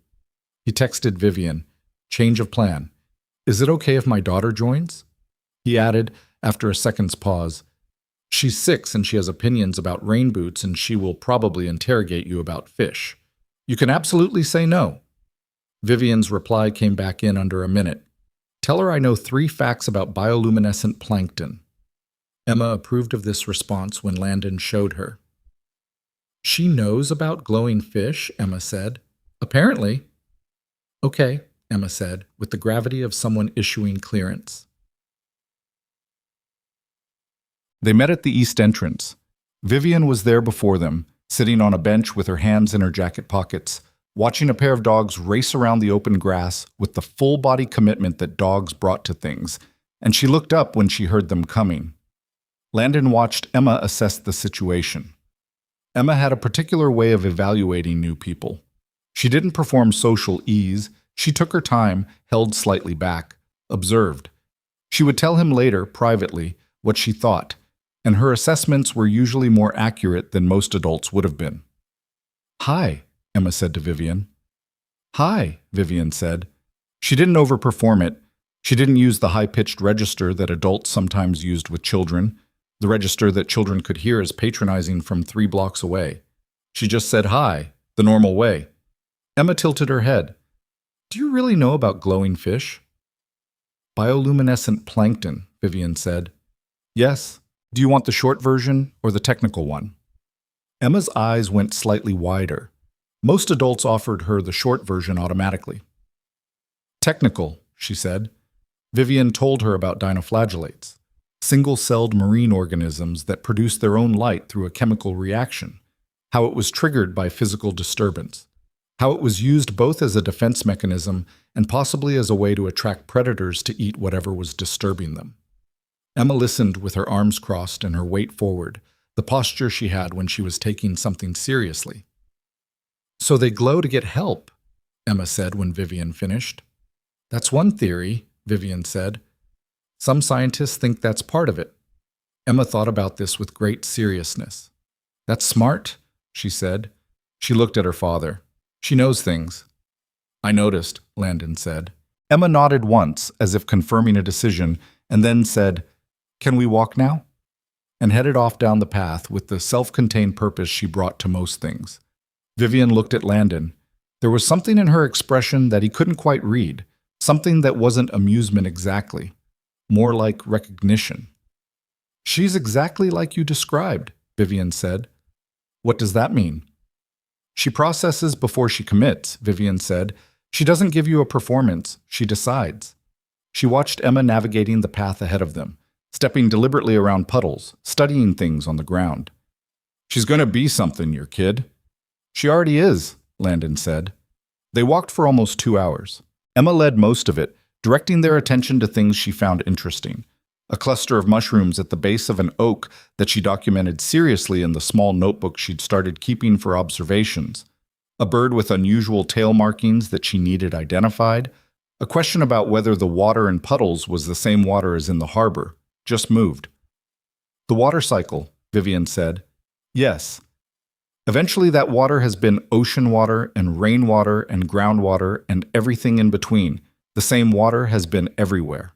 He texted Vivian, "Change of plan. Is it okay if my daughter joins?" He added, after a second's pause, "She's 6 and she has opinions about rain boots and she will probably interrogate you about fish. You can absolutely say no." Vivian's reply came back in under a minute. "Tell her I know 3 facts about bioluminescent plankton." Emma approved of this response when Landon showed her. "She knows about glowing fish," Emma said. "Apparently." "Okay," Emma said, with the gravity of someone issuing clearance. They met at the east entrance. Vivian was there before them, sitting on a bench with her hands in her jacket pockets, watching a pair of dogs race around the open grass with the full-body commitment that dogs brought to things, and she looked up when she heard them coming. Landon watched Emma assess the situation. Emma had a particular way of evaluating new people. She didn't perform social ease. She took her time, held slightly back, observed. She would tell him later, privately, what she thought, and her assessments were usually more accurate than most adults would have been. "Hi," Emma said to Vivian. "Hi," Vivian said. She didn't overperform it. She didn't use the high-pitched register that adults sometimes used with children, the register that children could hear as patronizing from 3 blocks away. She just said hi, the normal way. Emma tilted her head. "Do you really know about glowing fish?" "Bioluminescent plankton," Vivian said. "Yes. Do you want the short version or the technical one?" Emma's eyes went slightly wider. Most adults offered her the short version automatically. "Technical," she said. Vivian told her about dinoflagellates, single-celled marine organisms that produce their own light through a chemical reaction, how it was triggered by physical disturbance, how it was used both as a defense mechanism and possibly as a way to attract predators to eat whatever was disturbing them. Emma listened with her arms crossed and her weight forward, the posture she had when she was taking something seriously. "So they glow to get help," Emma said when Vivian finished. "That's one theory," Vivian said. "Some scientists think that's part of it." Emma thought about this with great seriousness. "That's smart," she said. She looked at her father. "She knows things." "I noticed," Landon said. Emma nodded once, as if confirming a decision, and then said, "Can we walk now?" and headed off down the path with the self-contained purpose she brought to most things. Vivian looked at Landon. There was something in her expression that he couldn't quite read, something that wasn't amusement exactly, more like recognition. "She's exactly like you described," Vivian said. "What does that mean?" "She processes before she commits," Vivian said. "She doesn't give you a performance, she decides." She watched Emma navigating the path ahead of them, stepping deliberately around puddles, studying things on the ground. "She's going to be something, your kid." "She already is," Landon said. They walked for almost 2 hours. Emma led most of it, directing their attention to things she found interesting. A cluster of mushrooms at the base of an oak that she documented seriously in the small notebook she'd started keeping for observations. A bird with unusual tail markings that she needed identified. A question about whether the water in puddles was the same water as in the harbor, just moved. "The water cycle," Vivian said. "Yes. Eventually that water has been ocean water and rainwater and groundwater and everything in between. The same water has been everywhere."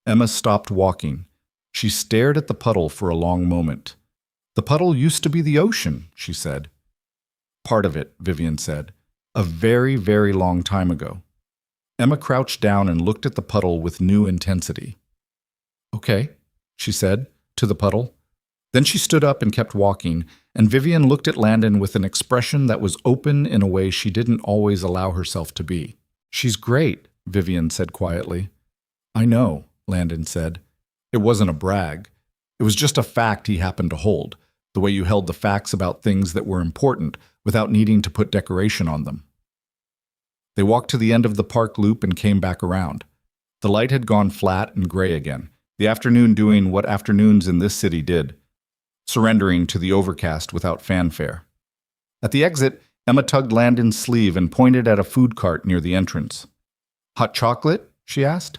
Emma stopped walking. She stared at the puddle for a long moment. "The puddle used to be the ocean," she said. "Part of it," Vivian said. "A very, very long time ago." Emma crouched down and looked at the puddle with new intensity. "Okay," she said, to the puddle. Then she stood up and kept walking, and Vivian looked at Landon with an expression that was open in a way she didn't always allow herself to be. "She's great," Vivian said quietly. "I know," Landon said. It wasn't a brag. It was just a fact he happened to hold, the way you held the facts about things that were important without needing to put decoration on them. They walked to the end of the park loop and came back around. The light had gone flat and gray again, the afternoon doing what afternoons in this city did, surrendering to the overcast without fanfare. At the exit, Emma tugged Landon's sleeve and pointed at a food cart near the entrance. "Hot chocolate?" she asked.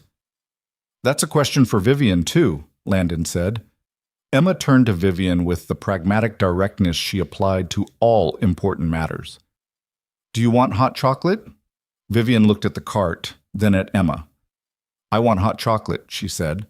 "That's a question for Vivian, too," Landon said. Emma turned to Vivian with the pragmatic directness she applied to all important matters. "Do you want hot chocolate?" Vivian looked at the cart, then at Emma. "I want hot chocolate," she said.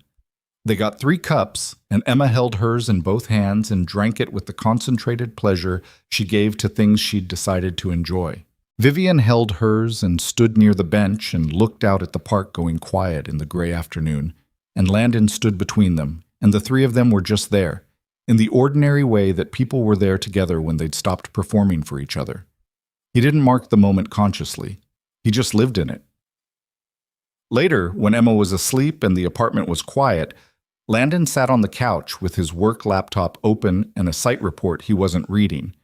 They got 3 cups, and Emma held hers in both hands and drank it with the concentrated pleasure she gave to things she'd decided to enjoy. Vivian held hers and stood near the bench and looked out at the park going quiet in the gray afternoon, and Landon stood between them, and the 3 of them were just there, in the ordinary way that people were there together when they'd stopped performing for each other. He didn't mark the moment consciously. He just lived in it. Later, when Emma was asleep and the apartment was quiet, Landon sat on the couch with his work laptop open and a site report he wasn't reading,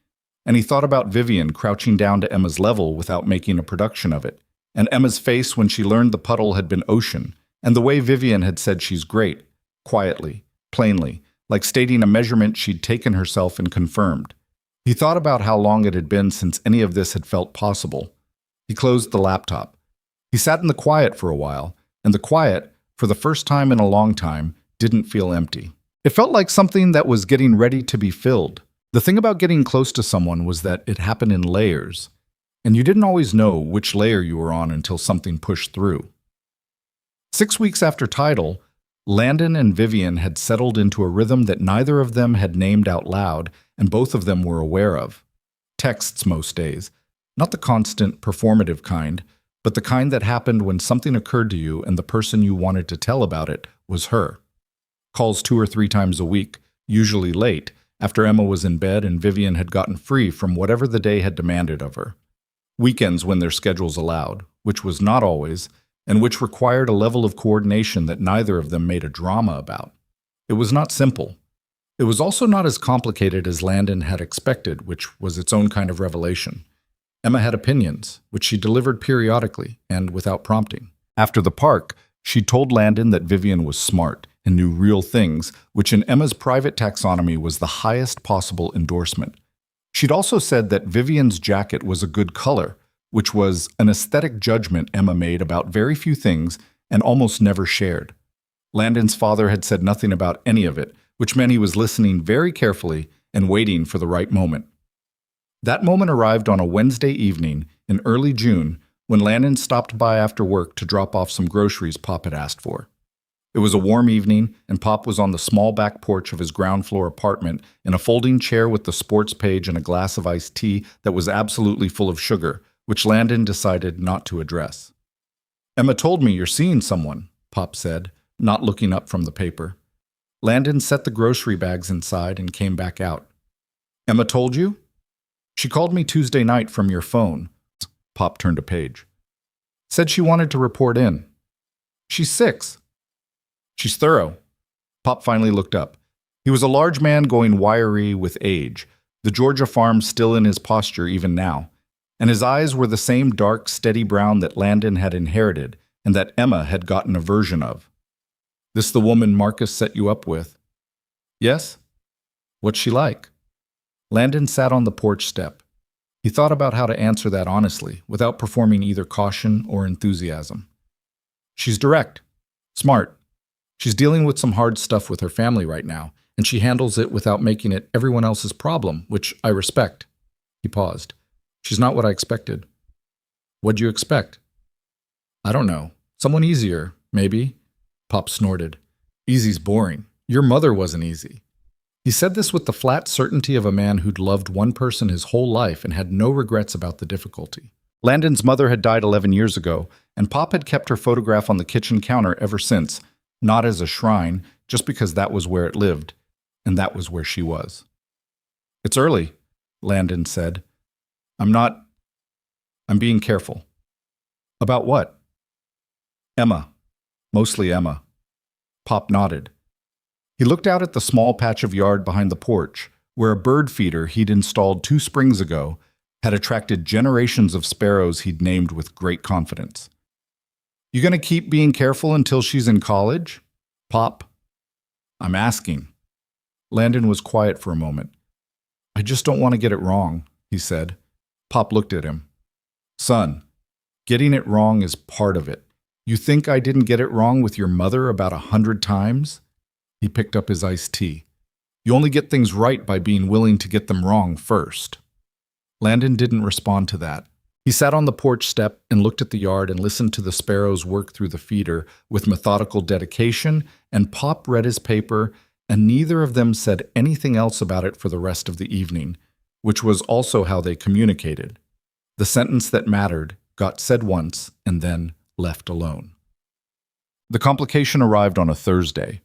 and he thought about Vivian crouching down to Emma's level without making a production of it, and Emma's face when she learned the puddle had been ocean, and the way Vivian had said she's great, quietly, plainly, like stating a measurement she'd taken herself and confirmed. He thought about how long it had been since any of this had felt possible. He closed the laptop. He sat in the quiet for a while, and the quiet, for the first time in a long time, didn't feel empty. It felt like something that was getting ready to be filled. The thing about getting close to someone was that it happened in layers, and you didn't always know which layer you were on until something pushed through. 6 weeks after Tidal, Landon and Vivian had settled into a rhythm that neither of them had named out loud and both of them were aware of. Texts most days, not the constant, performative kind, but the kind that happened when something occurred to you and the person you wanted to tell about it was her. Calls 2 or 3 times a week, usually late, after Emma was in bed and Vivian had gotten free from whatever the day had demanded of her. Weekends when their schedules allowed, which was not always, and which required a level of coordination that neither of them made a drama about. It was not simple. It was also not as complicated as Landon had expected, which was its own kind of revelation. Emma had opinions, which she delivered periodically and without prompting. After the park, she told Landon that Vivian was smart and knew real things, which in Emma's private taxonomy was the highest possible endorsement. She'd also said that Vivian's jacket was a good color, which was an aesthetic judgment Emma made about very few things and almost never shared. Landon's father had said nothing about any of it, which meant he was listening very carefully and waiting for the right moment. That moment arrived on a Wednesday evening in early June when Landon stopped by after work to drop off some groceries Pop had asked for. It was a warm evening, and Pop was on the small back porch of his ground-floor apartment in a folding chair with the sports page and a glass of iced tea that was absolutely full of sugar, which Landon decided not to address. "Emma told me you're seeing someone," Pop said, not looking up from the paper. Landon set the grocery bags inside and came back out. "Emma told you?" "She called me Tuesday night from your phone." Pop turned a page. "Said she wanted to report in." "She's 6. "She's thorough." Pop finally looked up. He was a large man going wiry with age, the Georgia farm still in his posture even now, and his eyes were the same dark, steady brown that Landon had inherited and that Emma had gotten a version of. "This the woman Marcus set you up with?" "Yes." "What's she like?" Landon sat on the porch step. He thought about how to answer that honestly, without performing either caution or enthusiasm. "She's direct. Smart. She's dealing with some hard stuff with her family right now, and she handles it without making it everyone else's problem, which I respect." He paused. "She's not what I expected." "What'd you expect?" "I don't know. Someone easier, maybe." Pop snorted. "Easy's boring. Your mother wasn't easy." He said this with the flat certainty of a man who'd loved one person his whole life and had no regrets about the difficulty. Landon's mother had died 11 years ago, and Pop had kept her photograph on the kitchen counter ever since, not as a shrine, just because that was where it lived, and that was where she was. "It's early," Landon said. I'm being careful." "About what?" "Emma. Mostly Emma." Pop nodded. He looked out at the small patch of yard behind the porch, where a bird feeder he'd installed 2 springs ago had attracted generations of sparrows he'd named with great confidence. "You gonna keep being careful until she's in college?" "Pop, I'm asking." Landon was quiet for a moment. "I just don't want to get it wrong," he said. Pop looked at him. "Son, getting it wrong is part of it. You think I didn't get it wrong with your mother about 100 times?" He picked up his iced tea. "You only get things right by being willing to get them wrong first." Landon didn't respond to that. He sat on the porch step and looked at the yard and listened to the sparrows work through the feeder with methodical dedication, and Pop read his paper, and neither of them said anything else about it for the rest of the evening, which was also how they communicated. The sentence that mattered got said once and then left alone. The complication arrived on a Thursday.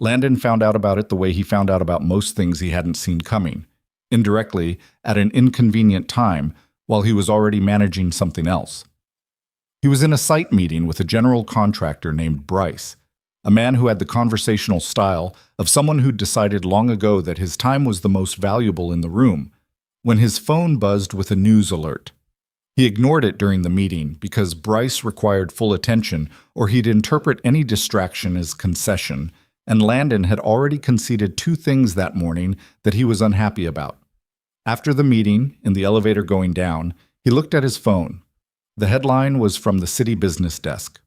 Landon found out about it the way he found out about most things he hadn't seen coming, indirectly, at an inconvenient time, while he was already managing something else. He was in a site meeting with a general contractor named Bryce, a man who had the conversational style of someone who'd decided long ago that his time was the most valuable in the room, when his phone buzzed with a news alert. He ignored it during the meeting because Bryce required full attention or he'd interpret any distraction as concession, and Landon had already conceded 2 things that morning that he was unhappy about. After the meeting, in the elevator going down, he looked at his phone. The headline was from the city business desk.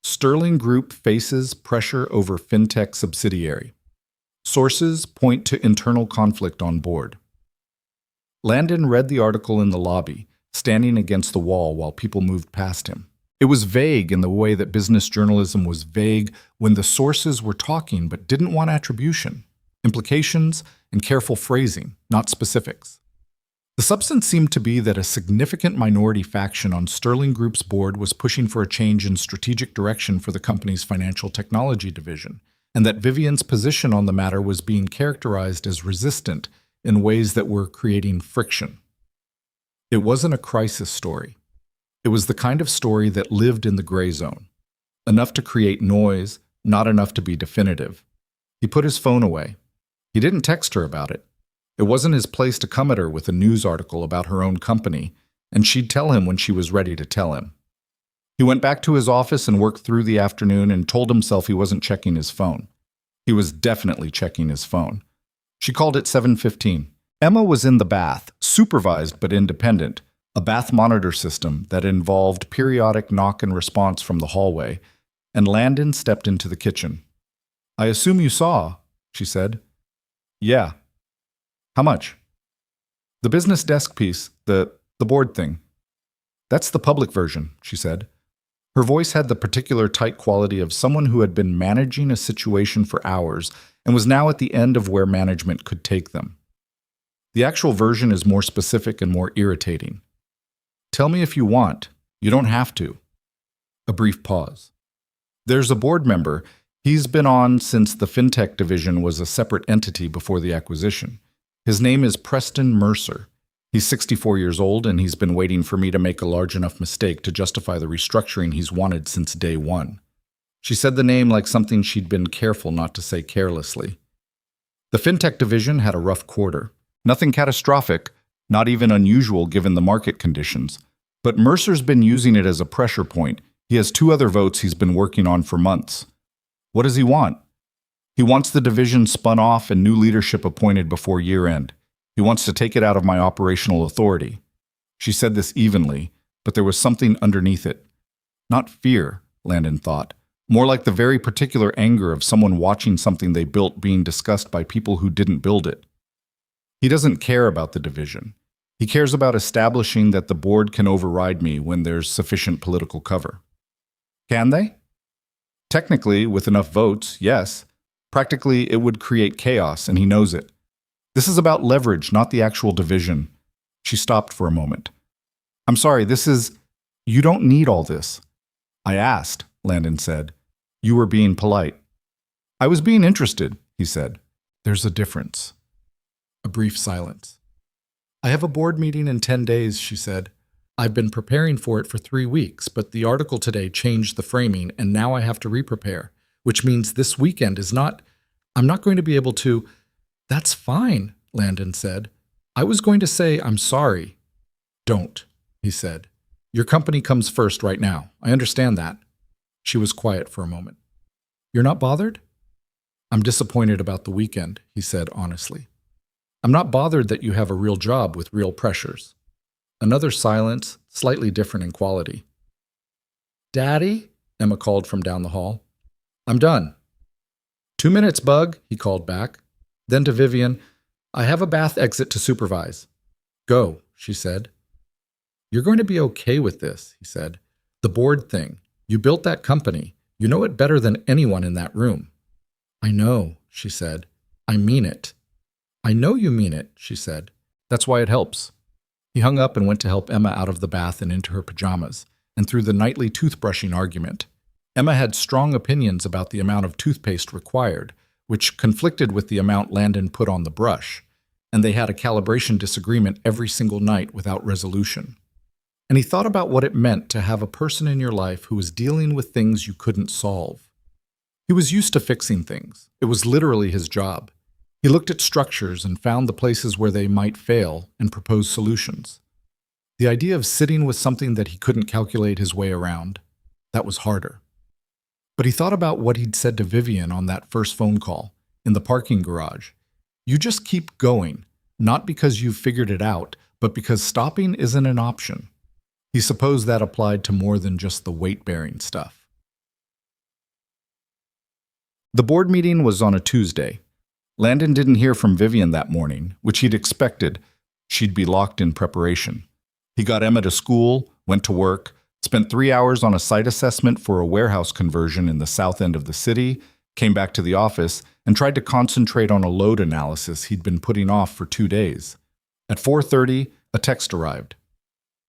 Sterling Group faces pressure over fintech subsidiary. Sources point to internal conflict on board. Landon read the article in the lobby, standing against the wall while people moved past him. It was vague in the way that business journalism was vague when the sources were talking but didn't want attribution, implications, and careful phrasing, not specifics. The substance seemed to be that a significant minority faction on Sterling Group's board was pushing for a change in strategic direction for the company's financial technology division, and that Vivian's position on the matter was being characterized as resistant in ways that were creating friction. It wasn't a crisis story. It was the kind of story that lived in the gray zone, enough to create noise, not enough to be definitive. He put his phone away. He didn't text her about it. It wasn't his place to come at her with a news article about her own company, and she'd tell him when she was ready to tell him. He went back to his office and worked through the afternoon and told himself he wasn't checking his phone. He was definitely checking his phone. She called at 7:15. Emma was in the bath, supervised but independent, a bath monitor system that involved periodic knock and response from the hallway, and Landon stepped into the kitchen. "I assume you saw," she said. "Yeah." "How much?" "The business desk piece, the board thing." "That's the public version," she said. Her voice had the particular tight quality of someone who had been managing a situation for hours and was now at the end of where management could take them. "The actual version is more specific and more irritating. Tell me if you want. You don't have to." A brief pause. "There's a board member. He's been on since the fintech division was a separate entity before the acquisition. His name is Preston Mercer. He's 64 years old, and he's been waiting for me to make a large enough mistake to justify the restructuring he's wanted since day one." She said the name like something she'd been careful not to say carelessly. The fintech division had a rough quarter. Nothing catastrophic, not even unusual given the market conditions. But Mercer's been using it as a pressure point. He has 2 other votes he's been working on for months. What does he want? He wants the division spun off and new leadership appointed before year-end. He wants to take it out of my operational authority. She said this evenly, but there was something underneath it. Not fear, Landon thought. More like the very particular anger of someone watching something they built being discussed by people who didn't build it. He doesn't care about the division. He cares about establishing that the board can override me when there's sufficient political cover. Can they? Technically, with enough votes, yes. Practically, it would create chaos, and he knows it. This is about leverage, not the actual division. She stopped for a moment. "I'm sorry, you don't need all this." "I asked," Landon said. "You were being polite." "I was being interested," he said. "There's a difference." A brief silence. "I have a board meeting in 10 days, she said. "I've been preparing for it for 3 weeks, but the article today changed the framing, and now I have to re-prepare, which means this weekend I'm not going to be able to—" "That's fine," Landon said. "I was going to say I'm sorry." "Don't," he said. "Your company comes first right now. I understand that." She was quiet for a moment. "You're not bothered?" "I'm disappointed about the weekend," he said honestly. "I'm not bothered that you have a real job with real pressures." Another silence, slightly different in quality. "Daddy?" Emma called from down the hall. "I'm done." "2 minutes, Bug," he called back. Then to Vivian, "I have a bath exit to supervise." "Go," she said. "You're going to be okay with this," he said. "The board thing. You built that company. You know it better than anyone in that room." "I know," she said. "I mean it." "I know you mean it," she said. "That's why it helps." He hung up and went to help Emma out of the bath and into her pajamas, and through the nightly toothbrushing argument. Emma had strong opinions about the amount of toothpaste required, which conflicted with the amount Landon put on the brush, and they had a calibration disagreement every single night without resolution. And he thought about what it meant to have a person in your life who was dealing with things you couldn't solve. He was used to fixing things. It was literally his job. He looked at structures and found the places where they might fail and proposed solutions. The idea of sitting with something that he couldn't calculate his way around, that was harder. But he thought about what he'd said to Vivian on that first phone call, in the parking garage. You just keep going. not because you've figured it out, but because stopping isn't an option. He supposed that applied to more than just the weight-bearing stuff. The board meeting was on a Tuesday. Landon didn't hear from Vivian that morning, which he'd expected. She'd be locked in preparation. He got Emma to school, went to work, spent 3 hours on a site assessment for a warehouse conversion in the south end of the city, came back to the office, and tried to concentrate on a load analysis he'd been putting off for 2 days. At 4:30, a text arrived.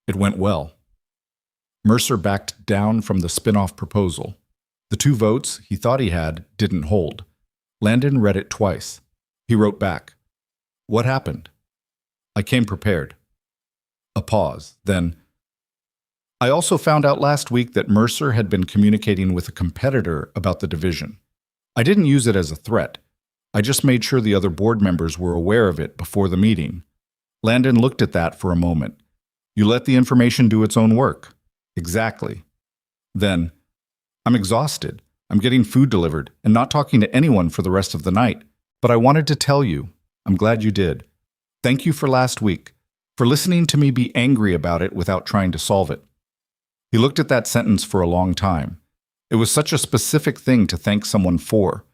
It went well. Mercer backed down from the spin-off proposal. The 2 votes he thought he had didn't hold. Landon read it twice. He wrote back, "What happened?" "I came prepared." A pause, then, "I also found out last week that Mercer had been communicating with a competitor about the division. I didn't use it as a threat. I just made sure the other board members were aware of it before the meeting." Landon looked at that for a moment. "You let the information do its own work." "Exactly." Then, "I'm exhausted. I'm getting food delivered and not talking to anyone for the rest of the night. But I wanted to tell you. I'm glad you did. Thank you for last week, for listening to me be angry about it without trying to solve it." He looked at that sentence for a long time. It was such a specific thing to thank someone for.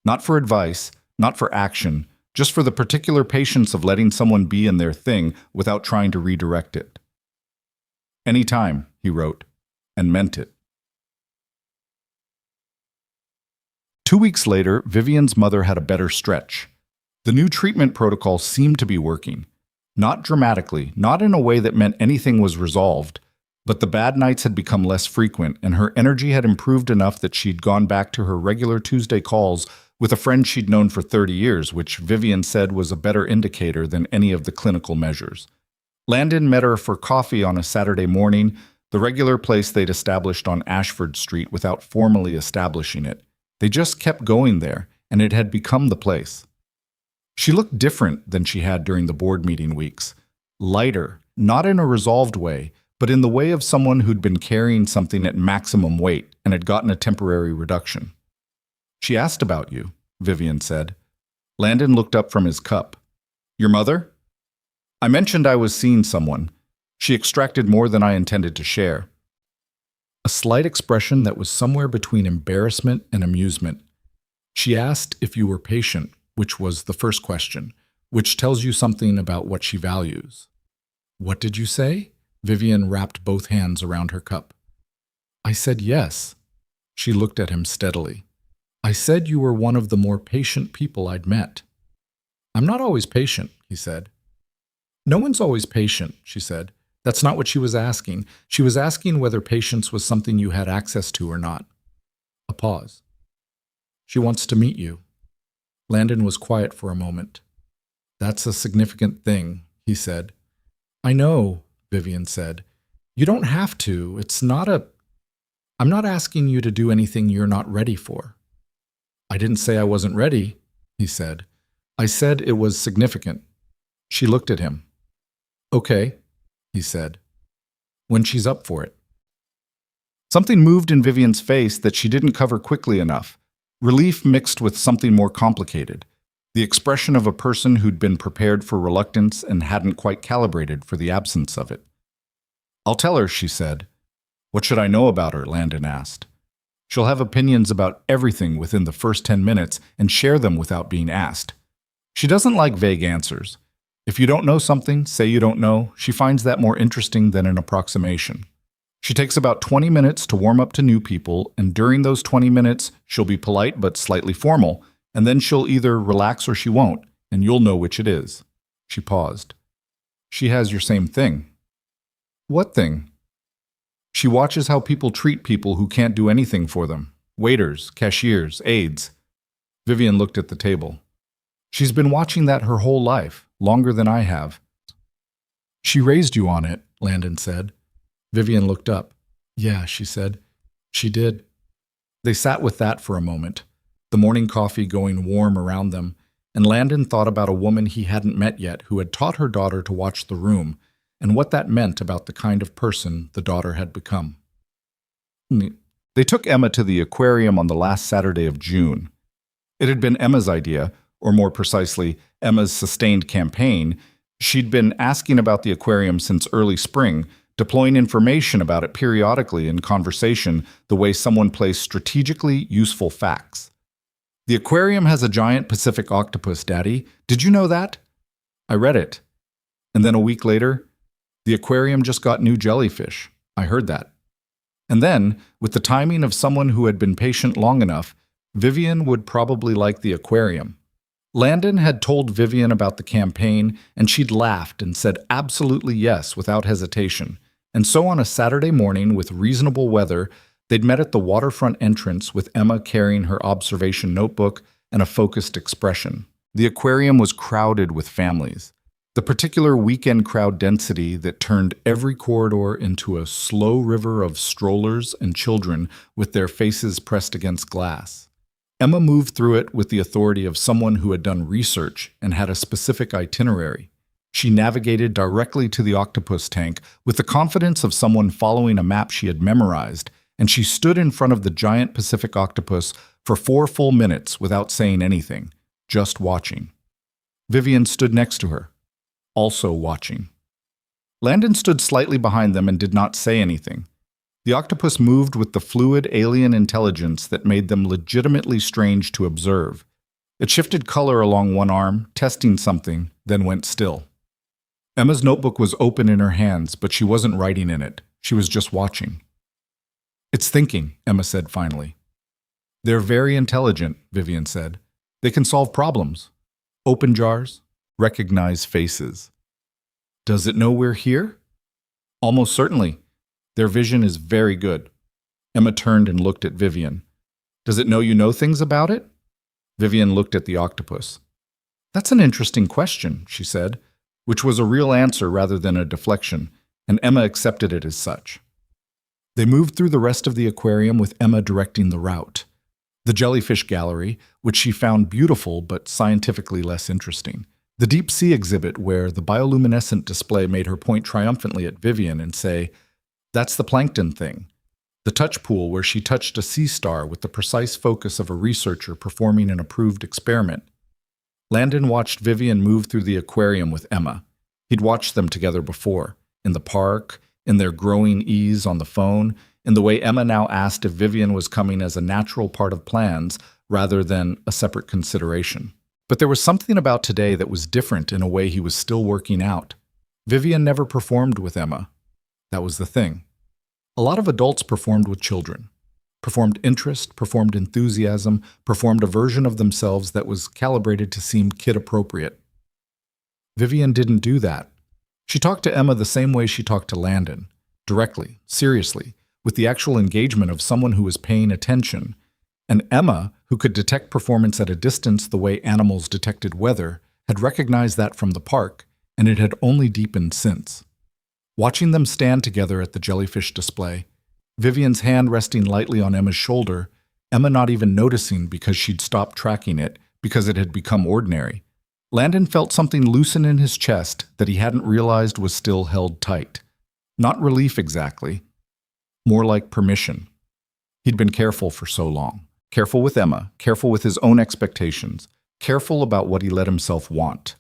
Not for advice, not for action, just for the particular patience of letting someone be in their thing without trying to redirect it. "Anytime," he wrote, and meant it. 2 weeks later, Vivian's mother had a better stretch. The new treatment protocol seemed to be working. Not dramatically, not in a way that meant anything was resolved, but the bad nights had become less frequent, and her energy had improved enough that she'd gone back to her regular Tuesday calls with a friend she'd known for 30 years, which Vivian said was a better indicator than any of the clinical measures. Landon met her for coffee on a Saturday morning, the regular place they'd established on Ashford Street without formally establishing it. They just kept going there, and it had become the place. She looked different than she had during the board meeting weeks. Lighter, not in a resolved way, but in the way of someone who'd been carrying something at maximum weight and had gotten a temporary reduction. "She asked about you," Vivian said. Landon looked up from his cup. "Your mother?" "I mentioned I was seeing someone. She extracted more than I intended to share." A slight expression that was somewhere between embarrassment and amusement. "She asked if you were patient," which was the first question, which tells you something about what she values. "What did you say?" Vivian wrapped both hands around her cup. "I said yes." She looked at him steadily. "I said you were one of the more patient people I'd met." "I'm not always patient," he said. "No one's always patient," she said. "That's not what she was asking. She was asking whether patience was something you had access to or not." A pause. "She wants to meet you." Landon was quiet for a moment. "That's a significant thing," he said. "I know," Vivian said. "You don't have to. I'm not asking you to do anything you're not ready for." "I didn't say I wasn't ready," he said. "I said it was significant." She looked at him. "Okay," he said. "When she's up for it." Something moved in Vivian's face that she didn't cover quickly enough. Relief mixed with something more complicated. The expression of a person who'd been prepared for reluctance and hadn't quite calibrated for the absence of it. "I'll tell her," she said. "What should I know about her?" Landon asked. "She'll have opinions about everything within the first 10 minutes and share them without being asked. She doesn't like vague answers. If you don't know something, say you don't know. She finds that more interesting than an approximation. She takes about 20 minutes to warm up to new people, and during those 20 minutes, she'll be polite but slightly formal, and then she'll either relax or she won't, and you'll know which it is." She paused. "She has your same thing." "What thing?" "She watches how people treat people who can't do anything for them. Waiters, cashiers, aides." Vivian looked at the table. "She's been watching that her whole life, longer than I have." "She raised you on it," Landon said. Vivian looked up. "Yeah," she said. "She did." They sat with that for a moment, the morning coffee going warm around them, and Landon thought about a woman he hadn't met yet who had taught her daughter to watch the room, and what that meant about the kind of person the daughter had become. They took Emma to the aquarium on the last Saturday of June. It had been Emma's idea, or more precisely, Emma's sustained campaign, she'd been asking about the aquarium since early spring, deploying information about it periodically in conversation the way someone plays strategically useful facts. The aquarium has a giant Pacific octopus, Daddy. Did you know that? I read it. And then a week later, the aquarium just got new jellyfish. I heard that. And then, with the timing of someone who had been patient long enough, Vivian would probably like the aquarium. Landon had told Vivian about the campaign, and she'd laughed and said absolutely yes without hesitation. And so on a Saturday morning with reasonable weather, they'd met at the waterfront entrance with Emma carrying her observation notebook and a focused expression. The aquarium was crowded with families. The particular weekend crowd density that turned every corridor into a slow river of strollers and children with their faces pressed against glass. Emma moved through it with the authority of someone who had done research and had a specific itinerary. She navigated directly to the octopus tank with the confidence of someone following a map she had memorized, and she stood in front of the giant Pacific octopus for 4 full minutes without saying anything, just watching. Vivian stood next to her, also watching. Landon stood slightly behind them and did not say anything. The octopus moved with the fluid alien intelligence that made them legitimately strange to observe. It shifted color along one arm, testing something, then went still. Emma's notebook was open in her hands, but she wasn't writing in it. She was just watching. It's thinking, Emma said finally. They're very intelligent, Vivian said. They can solve problems. Open jars, recognize faces. Does it know we're here? Almost certainly. Their vision is very good. Emma turned and looked at Vivian. Does it know you know things about it? Vivian looked at the octopus. That's an interesting question, she said, which was a real answer rather than a deflection, and Emma accepted it as such. They moved through the rest of the aquarium with Emma directing the route. The jellyfish gallery, which she found beautiful but scientifically less interesting. The deep sea exhibit where the bioluminescent display made her point triumphantly at Vivian and say, "That's the plankton thing." The touch pool where she touched a sea star with the precise focus of a researcher performing an approved experiment. Landon watched Vivian move through the aquarium with Emma. He'd watched them together before, in the park, in their growing ease on the phone, in the way Emma now asked if Vivian was coming as a natural part of plans rather than a separate consideration. But there was something about today that was different in a way he was still working out. Vivian never performed with Emma. That was the thing. A lot of adults performed with children. Performed interest, performed enthusiasm, performed a version of themselves that was calibrated to seem kid-appropriate. Vivian didn't do that. She talked to Emma the same way she talked to Landon, directly, seriously, with the actual engagement of someone who was paying attention. And Emma, who could detect performance at a distance the way animals detected weather, had recognized that from the park, and it had only deepened since. Watching them stand together at the jellyfish display, Vivian's hand resting lightly on Emma's shoulder, Emma not even noticing because she'd stopped tracking it, because it had become ordinary. Landon felt something loosen in his chest that he hadn't realized was still held tight. Not relief exactly, more like permission. He'd been careful for so long. Careful with Emma, careful with his own expectations, careful about what he let himself want.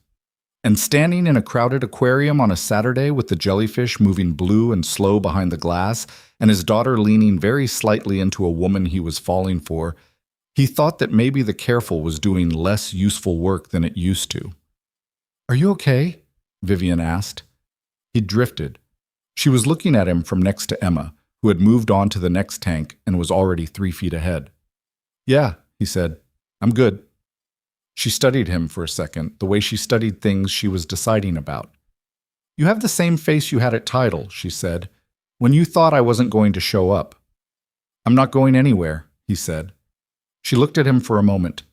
And standing in a crowded aquarium on a Saturday with the jellyfish moving blue and slow behind the glass and his daughter leaning very slightly into a woman he was falling for, he thought that maybe the careful was doing less useful work than it used to. "Are you okay?" Vivian asked. He drifted. She was looking at him from next to Emma, who had moved on to the next tank and was already 3 feet ahead. "Yeah," he said. "I'm good." She studied him for a second, the way she studied things she was deciding about. "You have the same face you had at Tidal," she said, "when you thought I wasn't going to show up." "I'm not going anywhere," he said. She looked at him for a moment.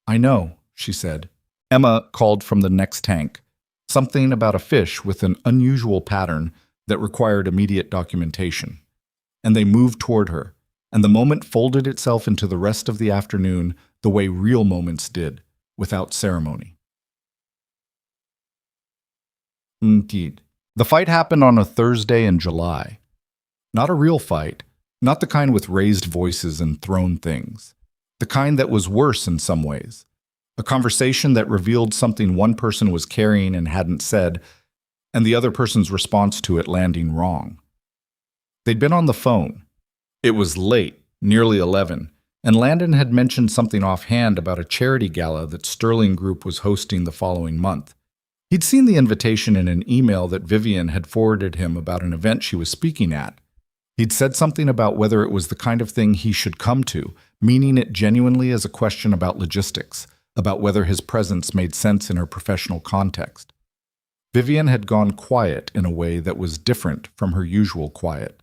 "I know," she said. Emma called from the next tank, something about a fish with an unusual pattern that required immediate documentation. And they moved toward her, and the moment folded itself into the rest of the afternoon the way real moments did, without ceremony. Indeed. The fight happened on a Thursday in July. Not a real fight, not the kind with raised voices and thrown things. The kind that was worse in some ways. A conversation that revealed something one person was carrying and hadn't said, and the other person's response to it landing wrong. They'd been on the phone. It was late, nearly 11, and Landon had mentioned something offhand about a charity gala that Sterling Group was hosting the following month. He'd seen the invitation in an email that Vivian had forwarded him about an event she was speaking at. He'd said something about whether it was the kind of thing he should come to, meaning it genuinely as a question about logistics, about whether his presence made sense in her professional context. Vivian had gone quiet in a way that was different from her usual quiet.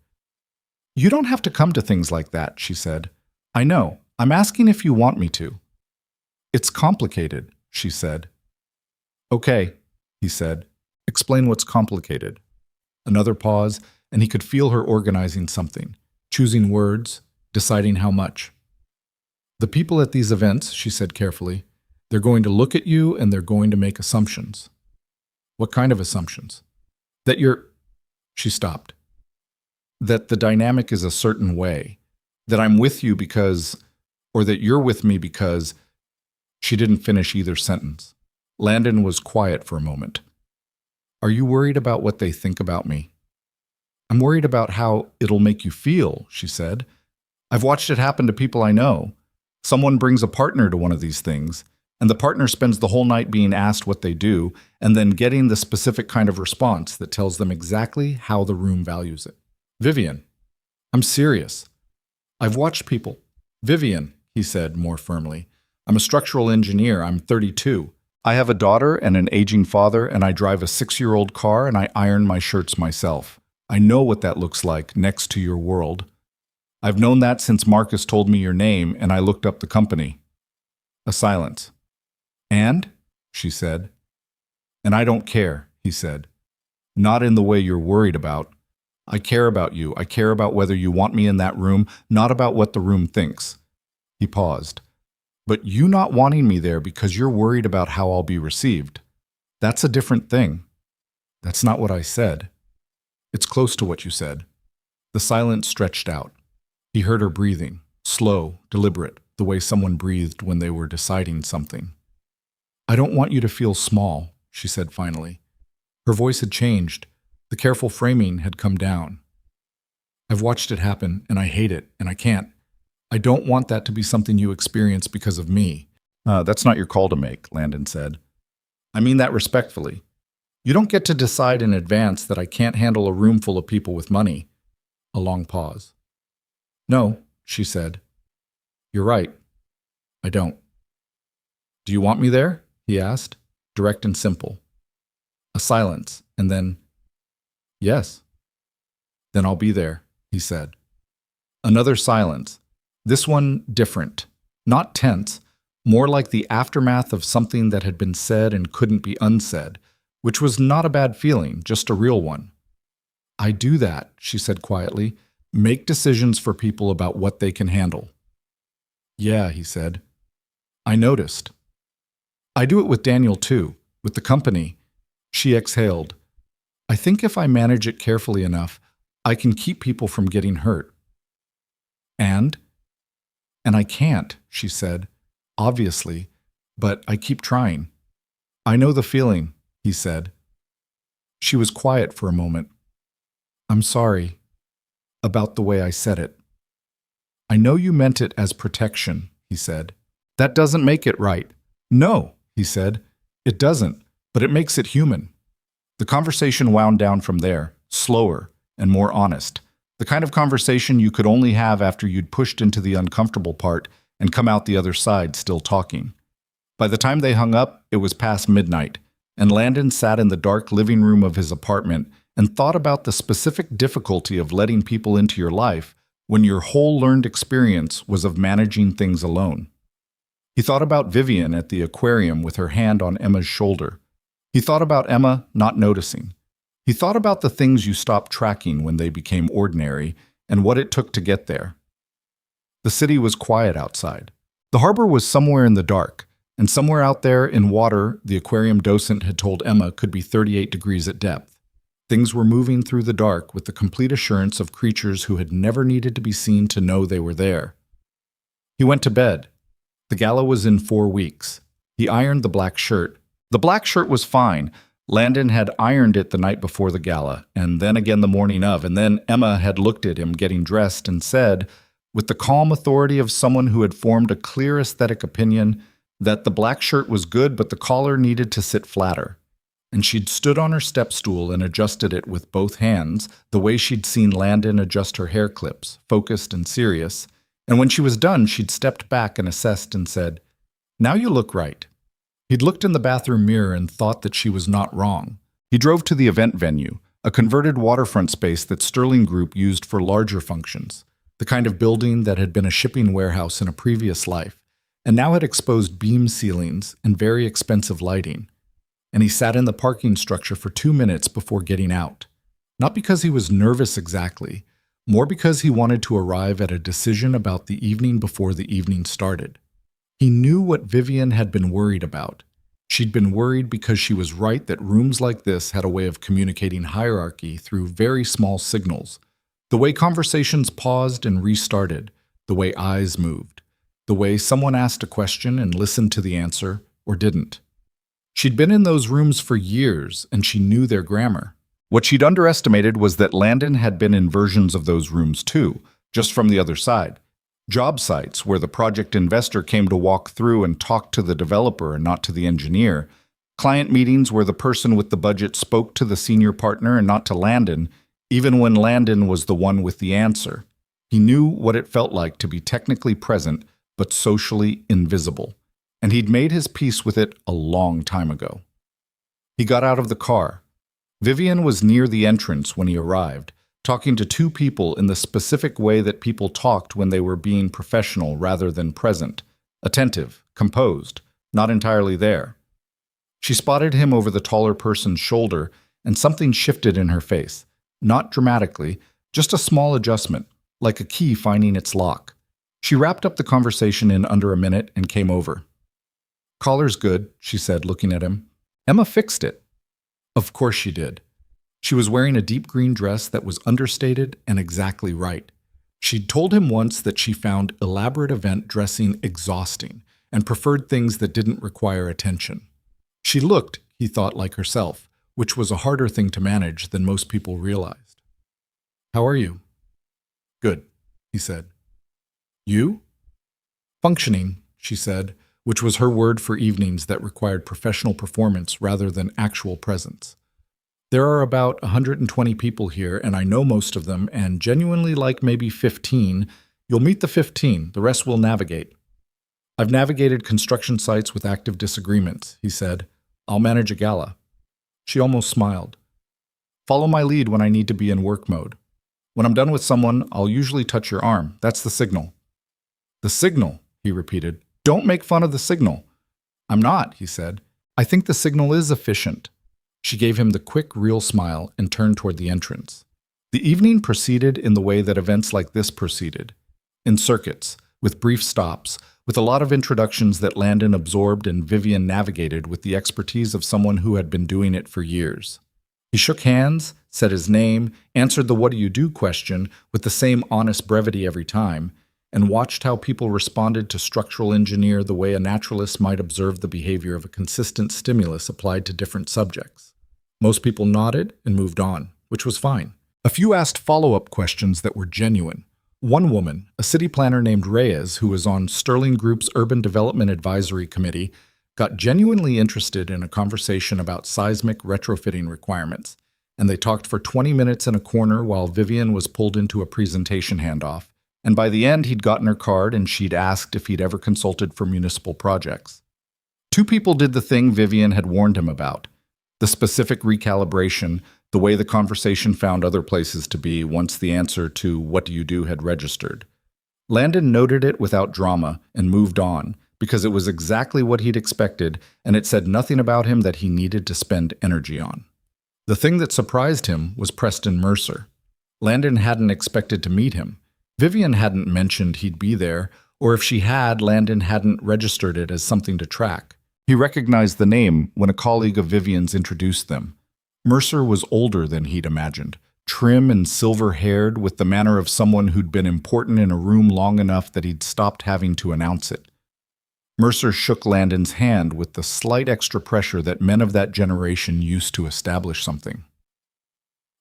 "You don't have to come to things like that," she said. "I know. I'm asking if you want me to." "It's complicated," she said. "Okay," he said. "Explain what's complicated." Another pause, and he could feel her organizing something, choosing words, deciding how much. "The people at these events," she said carefully, "they're going to look at you and they're going to make assumptions." "What kind of assumptions?" "That you're—" She stopped. "That the dynamic is a certain way. That I'm with you because, or that you're with me because—" She didn't finish either sentence. Landon was quiet for a moment. "Are you worried about what they think about me?" "I'm worried about how it'll make you feel," she said. "I've watched it happen to people I know. Someone brings a partner to one of these things, and the partner spends the whole night being asked what they do, and then getting the specific kind of response that tells them exactly how the room values it." "Vivian, I'm serious. I've watched people." "Vivian," he said more firmly, "I'm a structural engineer. I'm 32. I have a daughter and an aging father, and I drive a 6-year-old car, and I iron my shirts myself. I know what that looks like next to your world. I've known that since Marcus told me your name, and I looked up the company." A silence. "And?" she said. "And I don't care," he said. "Not in the way you're worried about. I care about you. I care about whether you want me in that room, not about what the room thinks." He paused. "But you not wanting me there because you're worried about how I'll be received. That's a different thing." "That's not what I said." "It's close to what you said." The silence stretched out. He heard her breathing, slow, deliberate, the way someone breathed when they were deciding something. "I don't want you to feel small," she said finally. Her voice had changed. The careful framing had come down. "I've watched it happen, and I hate it, and I can't. I don't want that to be something you experience because of me." That's not your call to make," Landon said. "I mean that respectfully. You don't get to decide in advance that I can't handle a room full of people with money." A long pause. "No," she said. "You're right. I don't." "Do you want me there?" he asked, direct and simple. A silence, and then, "Yes." "Then I'll be there," he said. Another silence. This one different. Not tense, more like the aftermath of something that had been said and couldn't be unsaid, which was not a bad feeling, just a real one. "I do that," she said quietly. "Make decisions for people about what they can handle." "Yeah," he said. "I noticed. I do it with Daniel too, with the company." She exhaled. "I think if I manage it carefully enough, I can keep people from getting hurt." "And I can't," she said, "obviously, but I keep trying." "I know the feeling," he said. She was quiet for a moment. "I'm sorry about the way I said it." "I know you meant it as protection," he said. "That doesn't make it right." "No," he said. "It doesn't, but it makes it human." The conversation wound down from there, slower and more honest. The kind of conversation you could only have after you'd pushed into the uncomfortable part and come out the other side still talking. By the time they hung up, it was past midnight, and Landon sat in the dark living room of his apartment and thought about the specific difficulty of letting people into your life when your whole learned experience was of managing things alone. He thought about Vivian at the aquarium with her hand on Emma's shoulder. He thought about Emma not noticing. He thought about the things you stopped tracking when they became ordinary and what it took to get there. The city was quiet outside. The harbor was somewhere in the dark, and somewhere out there in water the aquarium docent had told Emma could be 38 degrees at depth. Things were moving through the dark with the complete assurance of creatures who had never needed to be seen to know they were there. He went to bed. The gala was in 4 weeks. He ironed the black shirt. The black shirt was fine. Landon had ironed it the night before the gala, and then again the morning of, and then Emma had looked at him getting dressed and said, with the calm authority of someone who had formed a clear aesthetic opinion, that the black shirt was good, but the collar needed to sit flatter. And she'd stood on her step stool and adjusted it with both hands, the way she'd seen Landon adjust her hair clips, focused and serious. And when she was done, she'd stepped back and assessed and said, "Now you look right." He'd looked in the bathroom mirror and thought that she was not wrong. He drove to the event venue, a converted waterfront space that Sterling Group used for larger functions, the kind of building that had been a shipping warehouse in a previous life, and now had exposed beam ceilings and very expensive lighting. And he sat in the parking structure for 2 minutes before getting out. Not because he was nervous exactly, more because he wanted to arrive at a decision about the evening before the evening started. He knew what Vivian had been worried about. She'd been worried because she was right that rooms like this had a way of communicating hierarchy through very small signals. The way conversations paused and restarted, the way eyes moved, the way someone asked a question and listened to the answer or didn't. She'd been in those rooms for years, and she knew their grammar. What she'd underestimated was that Landon had been in versions of those rooms too, just from the other side. Job sites where the project investor came to walk through and talk to the developer and not to the engineer. Client meetings where the person with the budget spoke to the senior partner and not to Landon, even when Landon was the one with the answer. He knew what it felt like to be technically present, but socially invisible. And he'd made his peace with it a long time ago. He got out of the car. Vivian was near the entrance when he arrived, talking to two people in the specific way that people talked when they were being professional rather than present, attentive, composed, not entirely there. She spotted him over the taller person's shoulder, and something shifted in her face. Not dramatically, just a small adjustment, like a key finding its lock. She wrapped up the conversation in under a minute and came over. "Collar's good," she said, looking at him. "Emma fixed it." Of course she did. She was wearing a deep green dress that was understated and exactly right. She'd told him once that she found elaborate event dressing exhausting and preferred things that didn't require attention. She looked, he thought, like herself, which was a harder thing to manage than most people realized. "How are you?" "Good," he said. "You?" "Functioning," she said, which was her word for evenings that required professional performance rather than actual presence. "There are about 120 people here, and I know most of them, and genuinely like maybe 15. You'll meet the 15, the rest will navigate." "I've navigated construction sites with active disagreements," he said. "I'll manage a gala." She almost smiled. "Follow my lead when I need to be in work mode. When I'm done with someone, I'll usually touch your arm. That's the signal." "The signal," he repeated. "Don't make fun of the signal." "I'm not," he said. "I think the signal is efficient." She gave him the quick, real smile and turned toward the entrance. The evening proceeded in the way that events like this proceeded, in circuits, with brief stops, with a lot of introductions that Landon absorbed and Vivian navigated with the expertise of someone who had been doing it for years. He shook hands, said his name, answered the "what do you do" question with the same honest brevity every time, and watched how people responded to structural engineer the way a naturalist might observe the behavior of a consistent stimulus applied to different subjects. Most people nodded and moved on, which was fine. A few asked follow-up questions that were genuine. One woman, a city planner named Reyes, who was on Sterling Group's Urban Development Advisory Committee, got genuinely interested in a conversation about seismic retrofitting requirements, and they talked for 20 minutes in a corner while Vivian was pulled into a presentation handoff. And by the end, he'd gotten her card and she'd asked if he'd ever consulted for municipal projects. Two people did the thing Vivian had warned him about, the specific recalibration, the way the conversation found other places to be once the answer to "what do you do" had registered. Landon noted it without drama and moved on, because it was exactly what he'd expected, and it said nothing about him that he needed to spend energy on. The thing that surprised him was Preston Mercer. Landon hadn't expected to meet him. Vivian hadn't mentioned he'd be there, or if she had, Landon hadn't registered it as something to track. He recognized the name when a colleague of Vivian's introduced them. Mercer was older than he'd imagined, trim and silver-haired, with the manner of someone who'd been important in a room long enough that he'd stopped having to announce it. Mercer shook Landon's hand with the slight extra pressure that men of that generation used to establish something.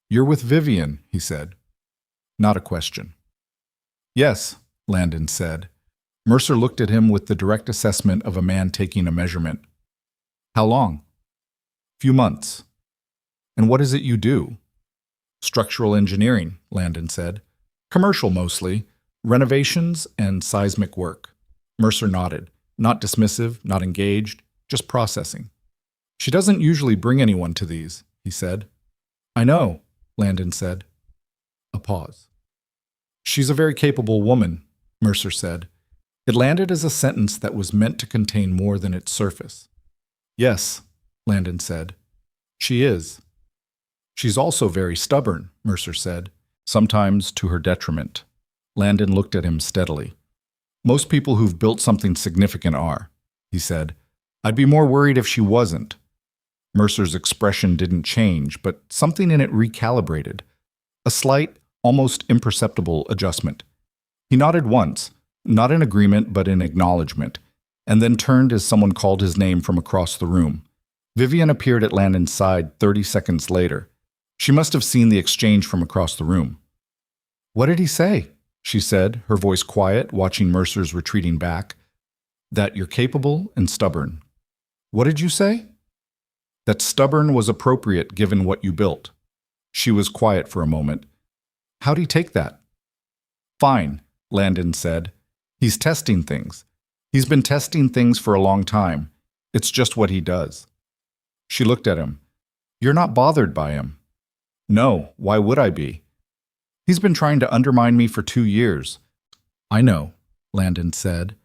"You're with Vivian," he said. Not a question. "Yes," Landon said. Mercer looked at him with the direct assessment of a man taking a measurement. "How long?" "Few months." "And what is it you do?" "Structural engineering," Landon said. "Commercial mostly, renovations and seismic work." Mercer nodded. Not dismissive, not engaged, just processing. "She doesn't usually bring anyone to these," he said. "I know," Landon said. A pause. "She's a very capable woman," Mercer said. It landed as a sentence that was meant to contain more than its surface. "Yes," Landon said. "She is." "She's also very stubborn," Mercer said, sometimes to her detriment. Landon looked at him steadily. "Most people who've built something significant are," he said. "I'd be more worried if she wasn't." Mercer's expression didn't change, but something in it recalibrated. A slight, almost imperceptible adjustment. He nodded once, not in agreement but in acknowledgement, and then turned as someone called his name from across the room. Vivian appeared at Landon's side 30 seconds later. She must have seen the exchange from across the room. "What did he say?" she said, her voice quiet, watching Mercer's retreating back. "That you're capable and stubborn." "What did you say?" "That stubborn was appropriate given what you built." She was quiet for a moment. "How'd he take that?" "Fine," Landon said. "He's testing things. He's been testing things for a long time. It's just what he does." She looked at him. "You're not bothered by him." "No, why would I be?" "He's been trying to undermine me for 2 years." "I know," Landon said.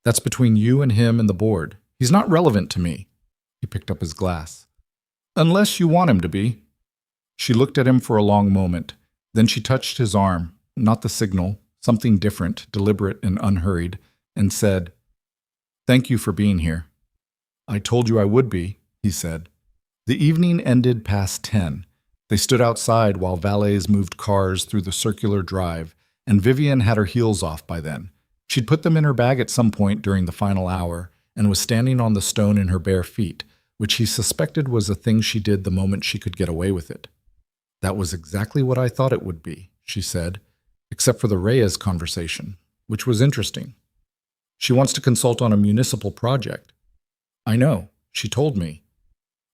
"That's between you and him and the board. He's not relevant to me." He picked up his glass. "Unless you want him to be." She looked at him for a long moment. Then she touched his arm, not the signal, something different, deliberate and unhurried, and said, "Thank you for being here." "I told you I would be," he said. The evening ended past 10. They stood outside while valets moved cars through the circular drive, and Vivian had her heels off by then. She'd put them in her bag at some point during the final hour and was standing on the stone in her bare feet, which he suspected was a thing she did the moment she could get away with it. "That was exactly what I thought it would be," she said, except for the Reyes conversation, which was interesting. "She wants to consult on a municipal project." "I know. She told me."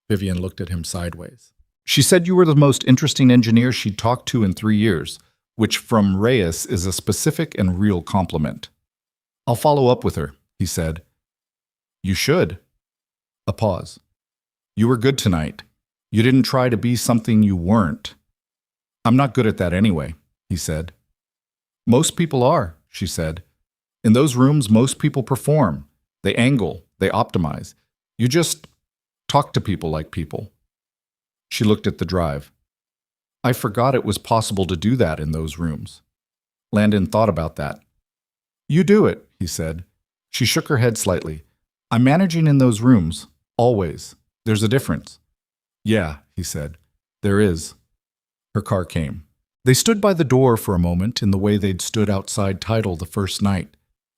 Vivian looked at him sideways. "She said you were the most interesting engineer she'd talked to in 3 years, which from Reyes is a specific and real compliment." "I'll follow up with her," he said. "You should." A pause. "You were good tonight. You didn't try to be something you weren't." "I'm not good at that anyway," he said. "Most people are," she said. "In those rooms, most people perform. They angle, they optimize. You just talk to people like people." She looked at the drive. "I forgot it was possible to do that in those rooms." Landon thought about that. "You do it," he said. She shook her head slightly. "I'm managing in those rooms, always. There's a difference." "Yeah," he said. "There is." Her car came. They stood by the door for a moment in the way they'd stood outside Tidal the first night.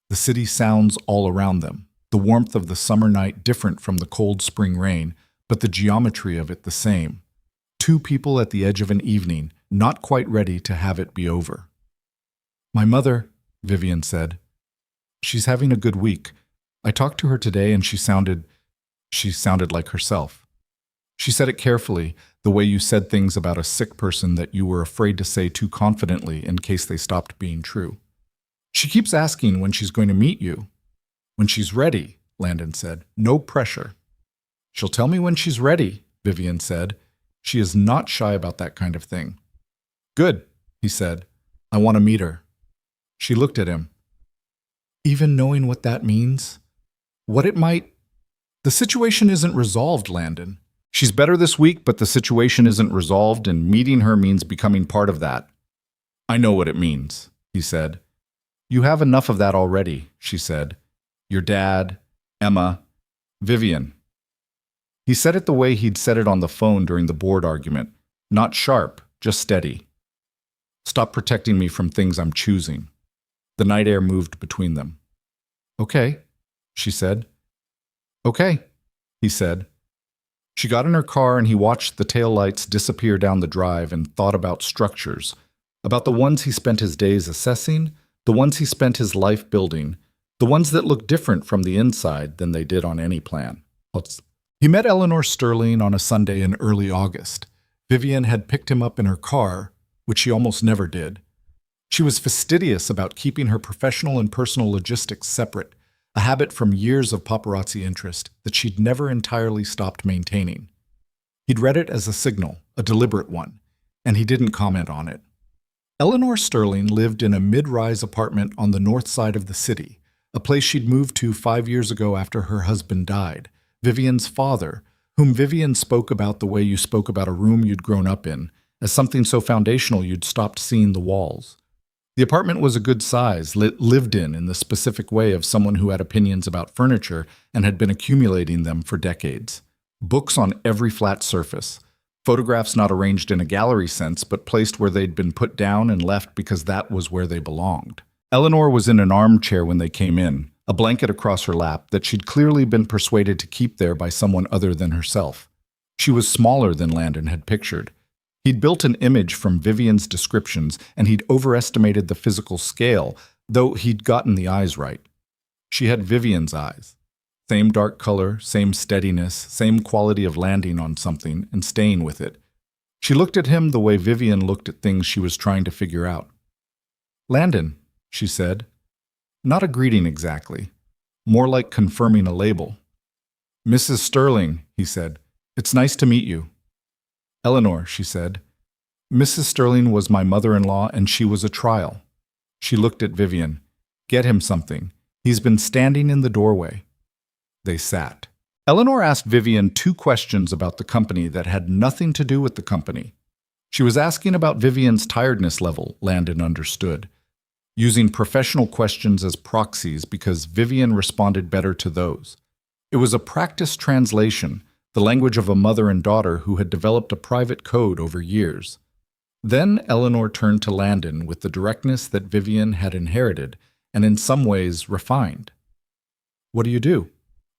The city sounds all around them, the warmth of the summer night different from the cold spring rain, but the geometry of it the same. 2 people at the edge of an evening, not quite ready to have it be over. "My mother," Vivian said. "She's having a good week. I talked to her today and she sounded like herself." She said it carefully, the way you said things about a sick person that you were afraid to say too confidently in case they stopped being true. "She keeps asking when she's going to meet you." "When she's ready," Landon said. "No pressure." "She'll tell me when she's ready," Vivian said. She is not shy about that kind of thing. "Good," he said. "I want to meet her." She looked at him. "Even knowing what that means? What it might—" "The situation isn't resolved, Landon. She's better this week, but the situation isn't resolved, and meeting her means becoming part of that." "I know what it means," he said. "You have enough of that already," she said. "Your dad, Emma, Vivian." He said it the way he'd said it on the phone during the board argument. Not sharp, just steady. "Stop protecting me from things I'm choosing." The night air moved between them. "Okay." she said. Okay, he said. She got in her car and he watched the taillights disappear down the drive and thought about structures, about the ones he spent his days assessing, the ones he spent his life building, the ones that looked different from the inside than they did on any plan. He met Eleanor Sterling on a Sunday in early August. Vivian had picked him up in her car, which she almost never did. She was fastidious about keeping her professional and personal logistics separate, a habit from years of paparazzi interest that she'd never entirely stopped maintaining. He'd read it as a signal, a deliberate one, and he didn't comment on it. Eleanor Sterling lived in a mid-rise apartment on the north side of the city, a place she'd moved to 5 years ago after her husband died, Vivian's father, whom Vivian spoke about the way you spoke about a room you'd grown up in, as something so foundational you'd stopped seeing the walls. The apartment was a good size, lived in the specific way of someone who had opinions about furniture and had been accumulating them for decades. Books on every flat surface, photographs not arranged in a gallery sense but placed where they'd been put down and left because that was where they belonged. Eleanor was in an armchair when they came in, a blanket across her lap that she'd clearly been persuaded to keep there by someone other than herself. She was smaller than Landon had pictured. He'd built an image from Vivian's descriptions, and he'd overestimated the physical scale, though he'd gotten the eyes right. She had Vivian's eyes. Same dark color, same steadiness, same quality of landing on something and staying with it. She looked at him the way Vivian looked at things she was trying to figure out. "Landon," she said. Not a greeting exactly. More like confirming a label. "Mrs. Sterling," he said. "It's nice to meet you." "Eleanor," she said. "Mrs. Sterling was my mother-in-law and she was a trial." She looked at Vivian. "Get him something. He's been standing in the doorway." They sat. Eleanor asked Vivian 2 questions about the company that had nothing to do with the company. She was asking about Vivian's tiredness level, Landon understood, using professional questions as proxies because Vivian responded better to those. It was a practice translation, the language of a mother and daughter who had developed a private code over years. Then Eleanor turned to Landon with the directness that Vivian had inherited and in some ways refined. "What do you do?"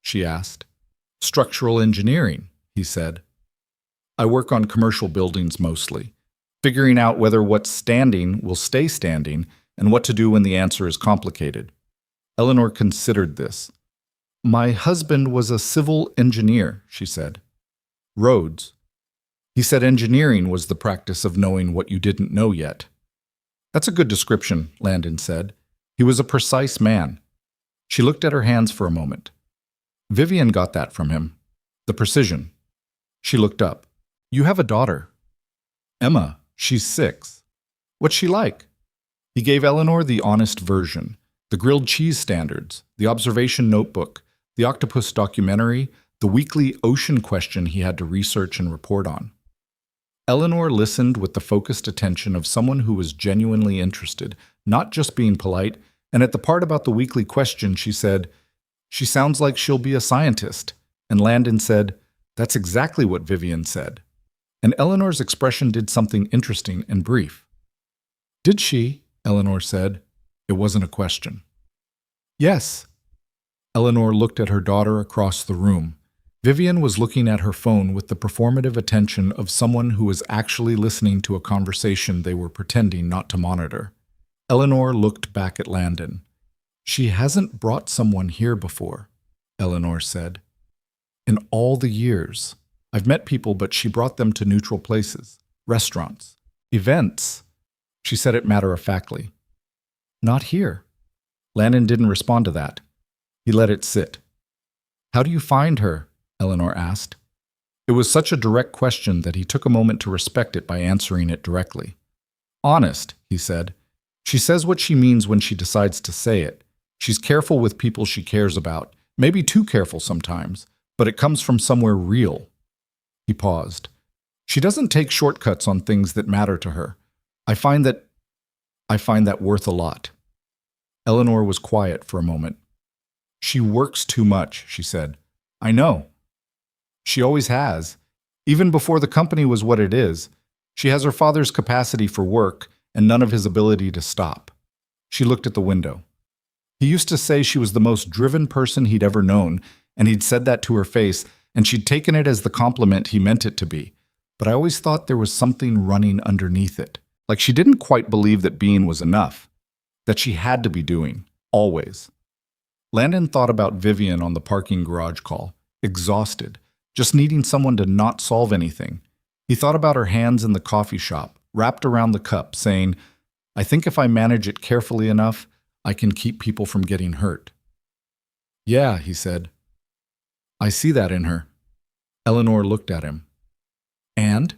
she asked. "Structural engineering," he said. "I work on commercial buildings mostly, figuring out whether what's standing will stay standing and what to do when the answer is complicated." Eleanor considered this. "My husband was a civil engineer," she said. "Roads." He said engineering was the practice of knowing what you didn't know yet. "That's a good description," Landon said. He was a precise man. She looked at her hands for a moment. Vivian got that from him. The precision. She looked up. "You have a daughter." "Emma. She's 6. What's she like?" He gave Eleanor the honest version, the grilled cheese standards, the observation notebook, the octopus documentary, the weekly ocean question he had to research and report on. Eleanor listened with the focused attention of someone who was genuinely interested, not just being polite, and at the part about the weekly question she said, "She sounds like she'll be a scientist," and Landon said, "That's exactly what Vivian said." And Eleanor's expression did something interesting and brief. "Did she?" Eleanor said. It wasn't a question. "Yes." Eleanor looked at her daughter across the room. Vivian was looking at her phone with the performative attention of someone who was actually listening to a conversation they were pretending not to monitor. Eleanor looked back at Landon. "She hasn't brought someone here before," Eleanor said. "In all the years. I've met people, but she brought them to neutral places, restaurants, events." She said it matter-of-factly. "Not here." Landon didn't respond to that. He let it sit. "How do you find her?" Eleanor asked. It was such a direct question that he took a moment to respect it by answering it directly. "Honest," he said. "She says what she means when she decides to say it. She's careful with people she cares about, maybe too careful sometimes, but it comes from somewhere real." He paused. "She doesn't take shortcuts on things that matter to her. I find that worth a lot." Eleanor was quiet for a moment. "She works too much," she said. "I know. She always has. Even before the company was what it is, she has her father's capacity for work and none of his ability to stop." She looked at the window. He used to say she was the most driven person he'd ever known, and he'd said that to her face, and she'd taken it as the compliment he meant it to be. But I always thought there was something running underneath it. Like she didn't quite believe that being was enough, that she had to be doing, always. Landon thought about Vivian on the parking garage call, exhausted, just needing someone to not solve anything. He thought about her hands in the coffee shop, wrapped around the cup, saying, I think if I manage it carefully enough, I can keep people from getting hurt. Yeah, he said. I see that in her. Eleanor looked at him. And?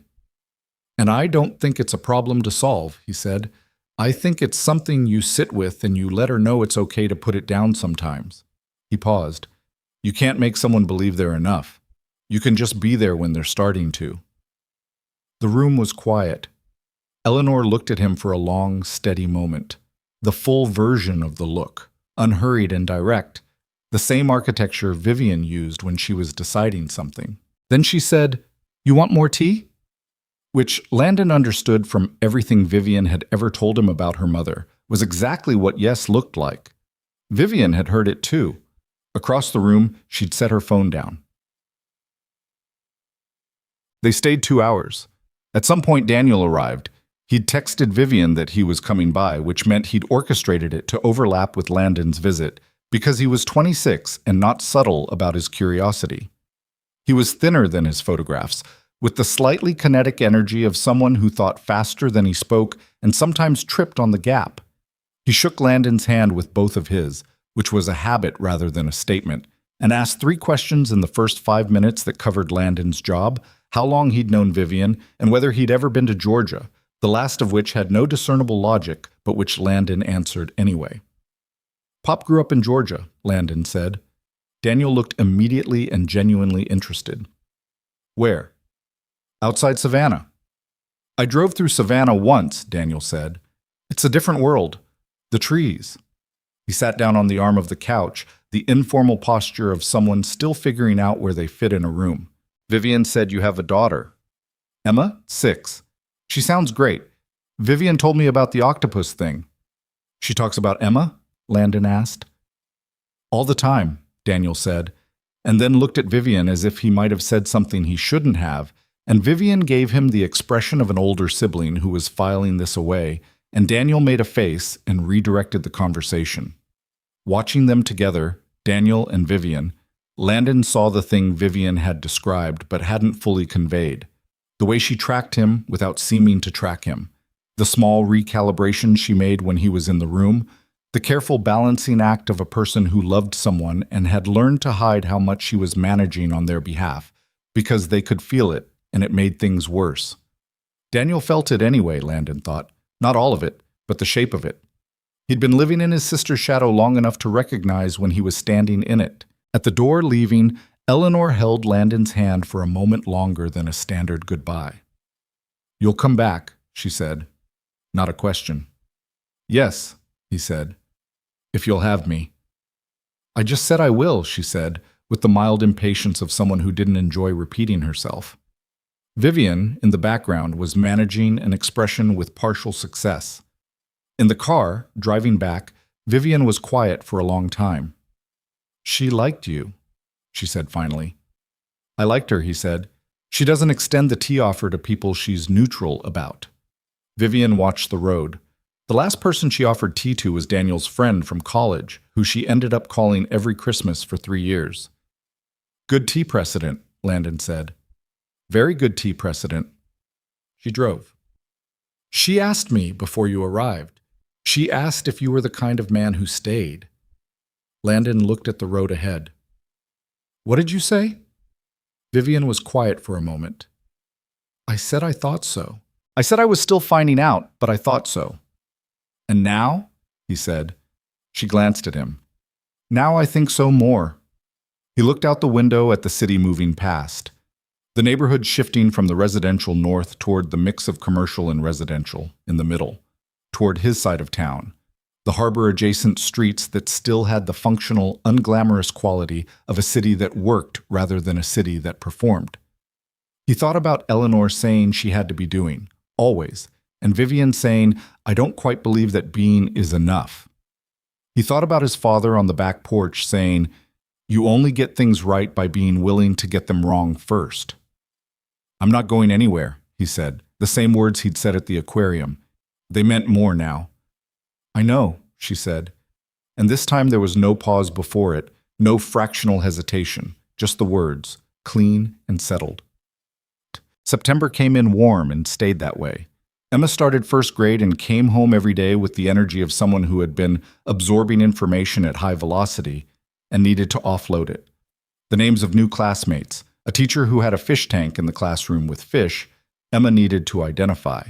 And I don't think it's a problem to solve, he said. I think it's something you sit with and you let her know it's okay to put it down sometimes. He paused. You can't make someone believe they're enough. You can just be there when they're starting to. The room was quiet. Eleanor looked at him for a long, steady moment. The full version of the look, unhurried and direct, the same architecture Vivian used when she was deciding something. Then she said, You want more tea? Which Landon understood from everything Vivian had ever told him about her mother was exactly what yes looked like. Vivian had heard it too. Across the room, she'd set her phone down. They stayed 2 hours. At some point, Daniel arrived. He'd texted Vivian that he was coming by, which meant he'd orchestrated it to overlap with Landon's visit, because he was 26 and not subtle about his curiosity. He was thinner than his photographs, with the slightly kinetic energy of someone who thought faster than he spoke and sometimes tripped on the gap. He shook Landon's hand with both of his, which was a habit rather than a statement, and asked 3 questions in the first 5 minutes that covered Landon's job, how long he'd known Vivian, and whether he'd ever been to Georgia, the last of which had no discernible logic, but which Landon answered anyway. Pop grew up in Georgia, Landon said. Daniel looked immediately and genuinely interested. Where? Outside Savannah. I drove through Savannah once, Daniel said. It's a different world. The trees. He sat down on the arm of the couch, the informal posture of someone still figuring out where they fit in a room. Vivian said you have a daughter. Emma, 6. She sounds great. Vivian told me about the octopus thing. She talks about Emma? Landon asked. All the time, Daniel said, and then looked at Vivian as if he might have said something he shouldn't have, and Vivian gave him the expression of an older sibling who was filing this away, and Daniel made a face and redirected the conversation. Watching them together, Daniel and Vivian, Landon saw the thing Vivian had described but hadn't fully conveyed. The way she tracked him without seeming to track him. The small recalibration she made when he was in the room. The careful balancing act of a person who loved someone and had learned to hide how much she was managing on their behalf, because they could feel it, and it made things worse. Daniel felt it anyway, Landon thought. Not all of it, but the shape of it. He'd been living in his sister's shadow long enough to recognize when he was standing in it. At the door leaving, Eleanor held Landon's hand for a moment longer than a standard goodbye. You'll come back, she said. Not a question. Yes, he said. If you'll have me. I just said I will, she said, with the mild impatience of someone who didn't enjoy repeating herself. Vivian, in the background, was managing an expression with partial success. In the car, driving back, Vivian was quiet for a long time. She liked you, she said finally. I liked her, he said. She doesn't extend the tea offer to people she's neutral about. Vivian watched the road. The last person she offered tea to was Daniel's friend from college, who she ended up calling every Christmas for 3 years. Good tea precedent, Landon said. Very good tea precedent. She drove. She asked me before you arrived. She asked if you were the kind of man who stayed. Landon looked at the road ahead. What did you say? Vivian was quiet for a moment. I said I thought so. I said I was still finding out, but I thought so. And now? He said. She glanced at him. Now I think so more. He looked out the window at the city moving past. The neighborhood shifting from the residential north toward the mix of commercial and residential in the middle, toward his side of town, the harbor-adjacent streets that still had the functional, unglamorous quality of a city that worked rather than a city that performed. He thought about Eleanor saying she had to be doing, always, and Vivian saying, I don't quite believe that being is enough. He thought about his father on the back porch saying, "You only get things right by being willing to get them wrong first." "I'm not going anywhere," he said, the same words he'd said at the aquarium. They meant more now. "I know," she said. And this time there was no pause before it, no fractional hesitation, just the words, clean and settled. September came in warm and stayed that way. Emma started first grade and came home every day with the energy of someone who had been absorbing information at high velocity and needed to offload it. The names of new classmates, a teacher who had a fish tank in the classroom with fish, Emma needed to identify.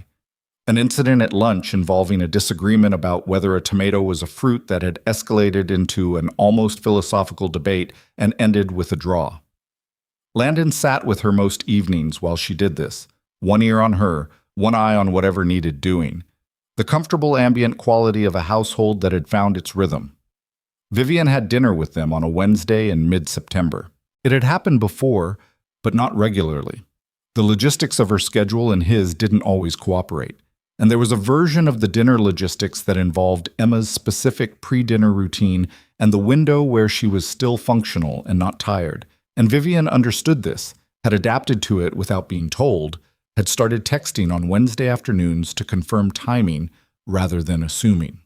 An incident at lunch involving a disagreement about whether a tomato was a fruit that had escalated into an almost philosophical debate and ended with a draw. Landon sat with her most evenings while she did this, one ear on her, one eye on whatever needed doing. The comfortable ambient quality of a household that had found its rhythm. Vivian had dinner with them on a Wednesday in mid-September. It had happened before, but not regularly. The logistics of her schedule and his didn't always cooperate, and there was a version of the dinner logistics that involved Emma's specific pre-dinner routine and the window where she was still functional and not tired. And Vivian understood this, had adapted to it without being told, had started texting on Wednesday afternoons to confirm timing rather than assuming.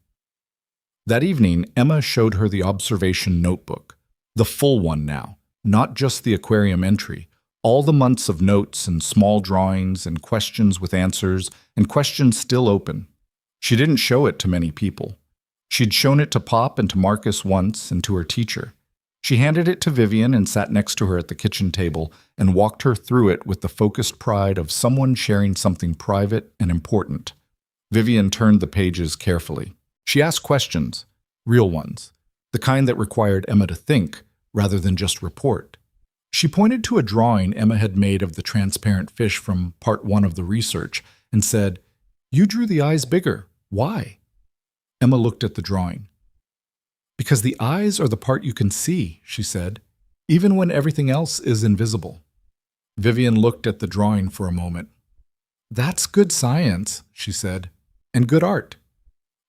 That evening, Emma showed her the observation notebook, the full one now, not just the aquarium entry, all the months of notes and small drawings and questions with answers and questions still open. She didn't show it to many people. She'd shown it to Pop and to Marcus once and to her teacher. She handed it to Vivian and sat next to her at the kitchen table and walked her through it with the focused pride of someone sharing something private and important. Vivian turned the pages carefully. She asked questions, real ones, the kind that required Emma to think rather than just report. She pointed to a drawing Emma had made of the transparent fish from part 1 of the research and said, "You drew the eyes bigger. Why?" Emma looked at the drawing. "Because the eyes are the part you can see," she said, "even when everything else is invisible." Vivian looked at the drawing for a moment. "That's good science," she said, "and good art."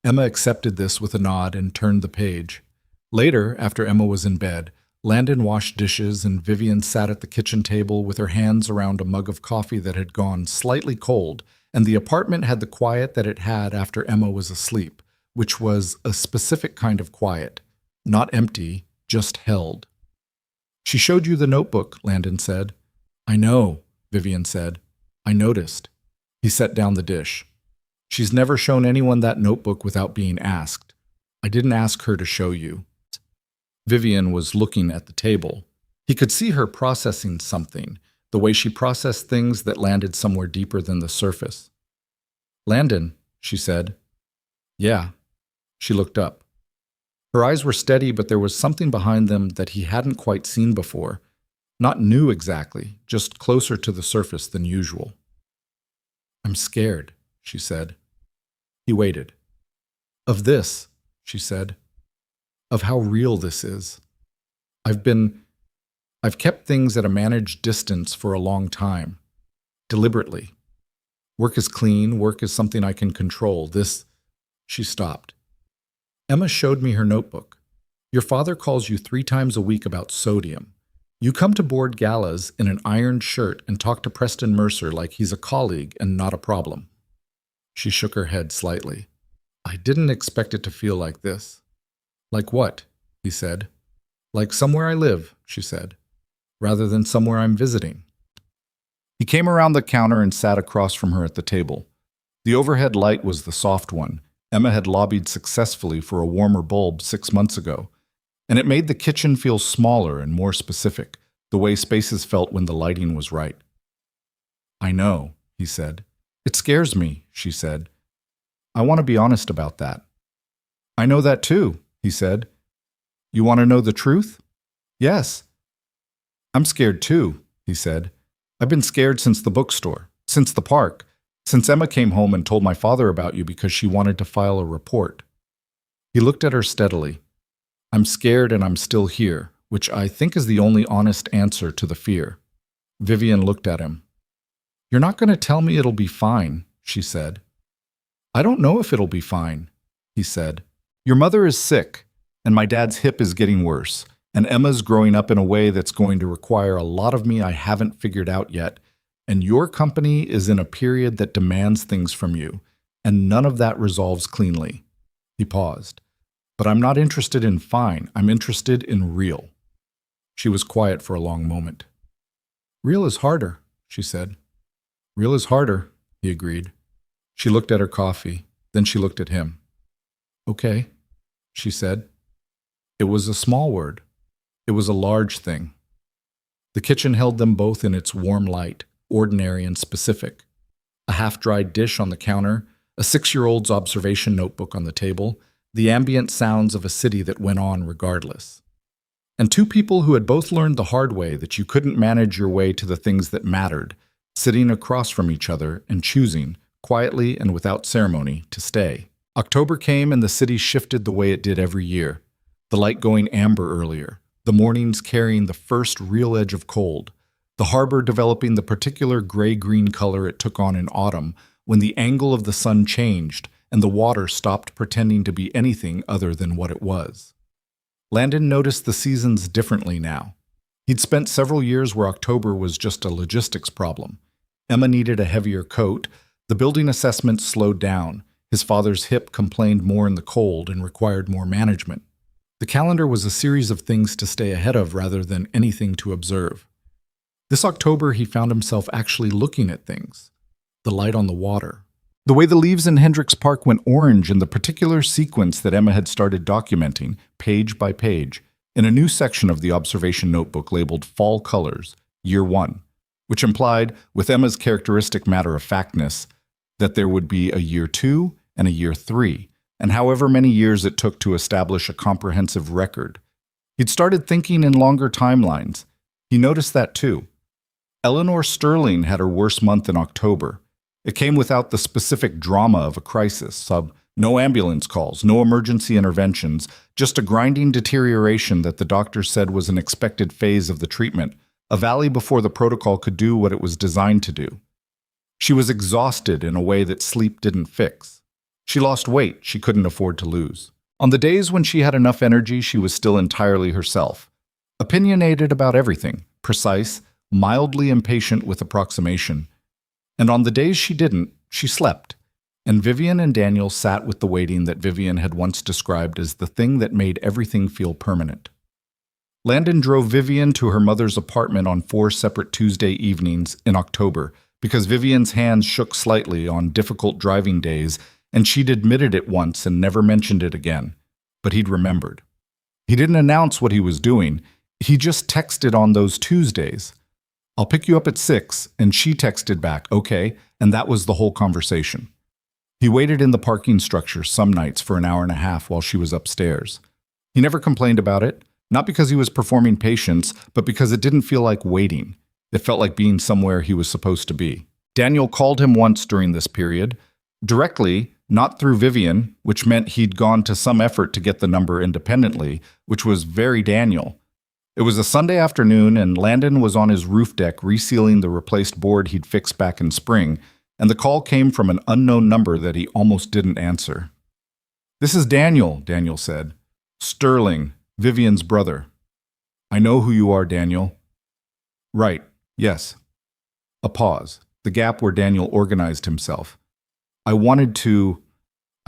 Emma accepted this with a nod and turned the page. Later, after Emma was in bed, Landon washed dishes and Vivian sat at the kitchen table with her hands around a mug of coffee that had gone slightly cold, and the apartment had the quiet that it had after Emma was asleep, which was a specific kind of quiet, not empty, just held. "She showed you the notebook," Landon said. "I know," Vivian said. "I noticed." He set down the dish. "She's never shown anyone that notebook without being asked. I didn't ask her to show you." Vivian was looking at the table. He could see her processing something, the way she processed things that landed somewhere deeper than the surface. "Landon," she said. "Yeah." She looked up. Her eyes were steady, but there was something behind them that he hadn't quite seen before. Not new exactly, just closer to the surface than usual. "I'm scared," she said. He waited. "Of this," she said. "Of how real this is. I've kept things at a managed distance for a long time. Deliberately. Work is clean, work is something I can control. This..." She stopped. "Emma showed me her notebook. Your father calls you 3 times a week about sodium. You come to board galas in an ironed shirt and talk to Preston Mercer like he's a colleague and not a problem." She shook her head slightly. "I didn't expect it to feel like this." "Like what?" he said. "Like somewhere I live," she said, "rather than somewhere I'm visiting." He came around the counter and sat across from her at the table. The overhead light was the soft one. Emma had lobbied successfully for a warmer bulb 6 months ago, and it made the kitchen feel smaller and more specific, the way spaces felt when the lighting was right. "I know," he said. "It scares me," she said. "I want to be honest about that." "I know that too," he said. "You want to know the truth?" "Yes." "I'm scared too," he said. "I've been scared since the bookstore, since the park, since Emma came home and told my father about you because she wanted to file a report." He looked at her steadily. "I'm scared and I'm still here, which I think is the only honest answer to the fear." Vivian looked at him. "You're not going to tell me it'll be fine," she said. "I don't know if it'll be fine," he said. "Your mother is sick. And my dad's hip is getting worse. And Emma's growing up in a way that's going to require a lot of me I haven't figured out yet. And your company is in a period that demands things from you. And none of that resolves cleanly. He paused. But I'm not interested in fine. I'm interested in real. She was quiet for a long moment. Real is harder, she said. Real is harder, he agreed. She looked at her coffee. Then she looked at him. Okay, she said. It was a small word. It was a large thing. The kitchen held them both in its warm light, ordinary and specific. A half-dried dish on the counter, a 6-year-old's observation notebook on the table, the ambient sounds of a city that went on regardless. And two people who had both learned the hard way that you couldn't manage your way to the things that mattered, sitting across from each other and choosing, quietly and without ceremony, to stay. October came and the city shifted the way it did every year. The light going amber earlier, the mornings carrying the first real edge of cold, the harbor developing the particular gray-green color it took on in autumn when the angle of the sun changed and the water stopped pretending to be anything other than what it was. Landon noticed the seasons differently now. He'd spent several years where October was just a logistics problem. Emma needed a heavier coat, the building assessment slowed down, his father's hip complained more in the cold and required more management. The calendar was a series of things to stay ahead of rather than anything to observe. This October, he found himself actually looking at things. The light on the water. The way the leaves in Hendricks Park went orange in the particular sequence that Emma had started documenting, page by page, in a new section of the observation notebook labeled Fall Colors, Year 1, which implied, with Emma's characteristic matter-of-factness, that there would be a Year 2 and a Year 3, and however many years it took to establish a comprehensive record. He'd started thinking in longer timelines. He noticed that too. Eleanor Sterling had her worst month in October. It came without the specific drama of a crisis, no ambulance calls, no emergency interventions, just a grinding deterioration that the doctor said was an expected phase of the treatment, a valley before the protocol could do what it was designed to do. She was exhausted in a way that sleep didn't fix. She lost weight she couldn't afford to lose. On the days when she had enough energy, she was still entirely herself. Opinionated about everything, precise, mildly impatient with approximation. And on the days she didn't, she slept. And Vivian and Daniel sat with the waiting that Vivian had once described as the thing that made everything feel permanent. Landon drove Vivian to her mother's apartment on 4 separate Tuesday evenings in October because Vivian's hands shook slightly on difficult driving days, and she'd admitted it once and never mentioned it again. But he'd remembered. He didn't announce what he was doing. He just texted on those Tuesdays. I'll pick you up at 6, and she texted back, okay, and that was the whole conversation. He waited in the parking structure some nights for an hour and a half while she was upstairs. He never complained about it, not because he was performing patience, but because it didn't feel like waiting. It felt like being somewhere he was supposed to be. Daniel called him once during this period, directly, not through Vivian, which meant he'd gone to some effort to get the number independently, which was very Daniel. It was a Sunday afternoon, and Landon was on his roof deck resealing the replaced board he'd fixed back in spring, and the call came from an unknown number that he almost didn't answer. "This is Daniel," Daniel said. "Sterling, Vivian's brother." "I know who you are, Daniel." "Right, yes." A pause, the gap where Daniel organized himself. I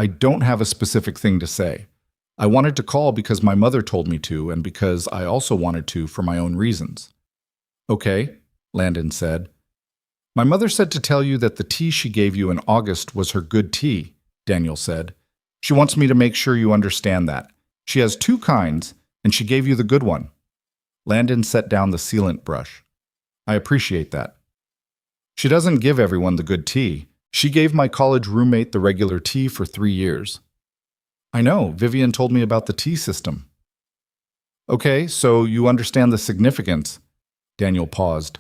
don't have a specific thing to say. I wanted to call because my mother told me to, and because I also wanted to for my own reasons." "Okay," Landon said. "My mother said to tell you that the tea she gave you in August was her good tea," Daniel said. "She wants me to make sure you understand that. She has 2 kinds, and she gave you the good one." Landon set down the sealant brush. "I appreciate that." "She doesn't give everyone the good tea. She gave my college roommate the regular tea for 3 years." "I know, Vivian told me about the tea system." "Okay, so you understand the significance." Daniel paused.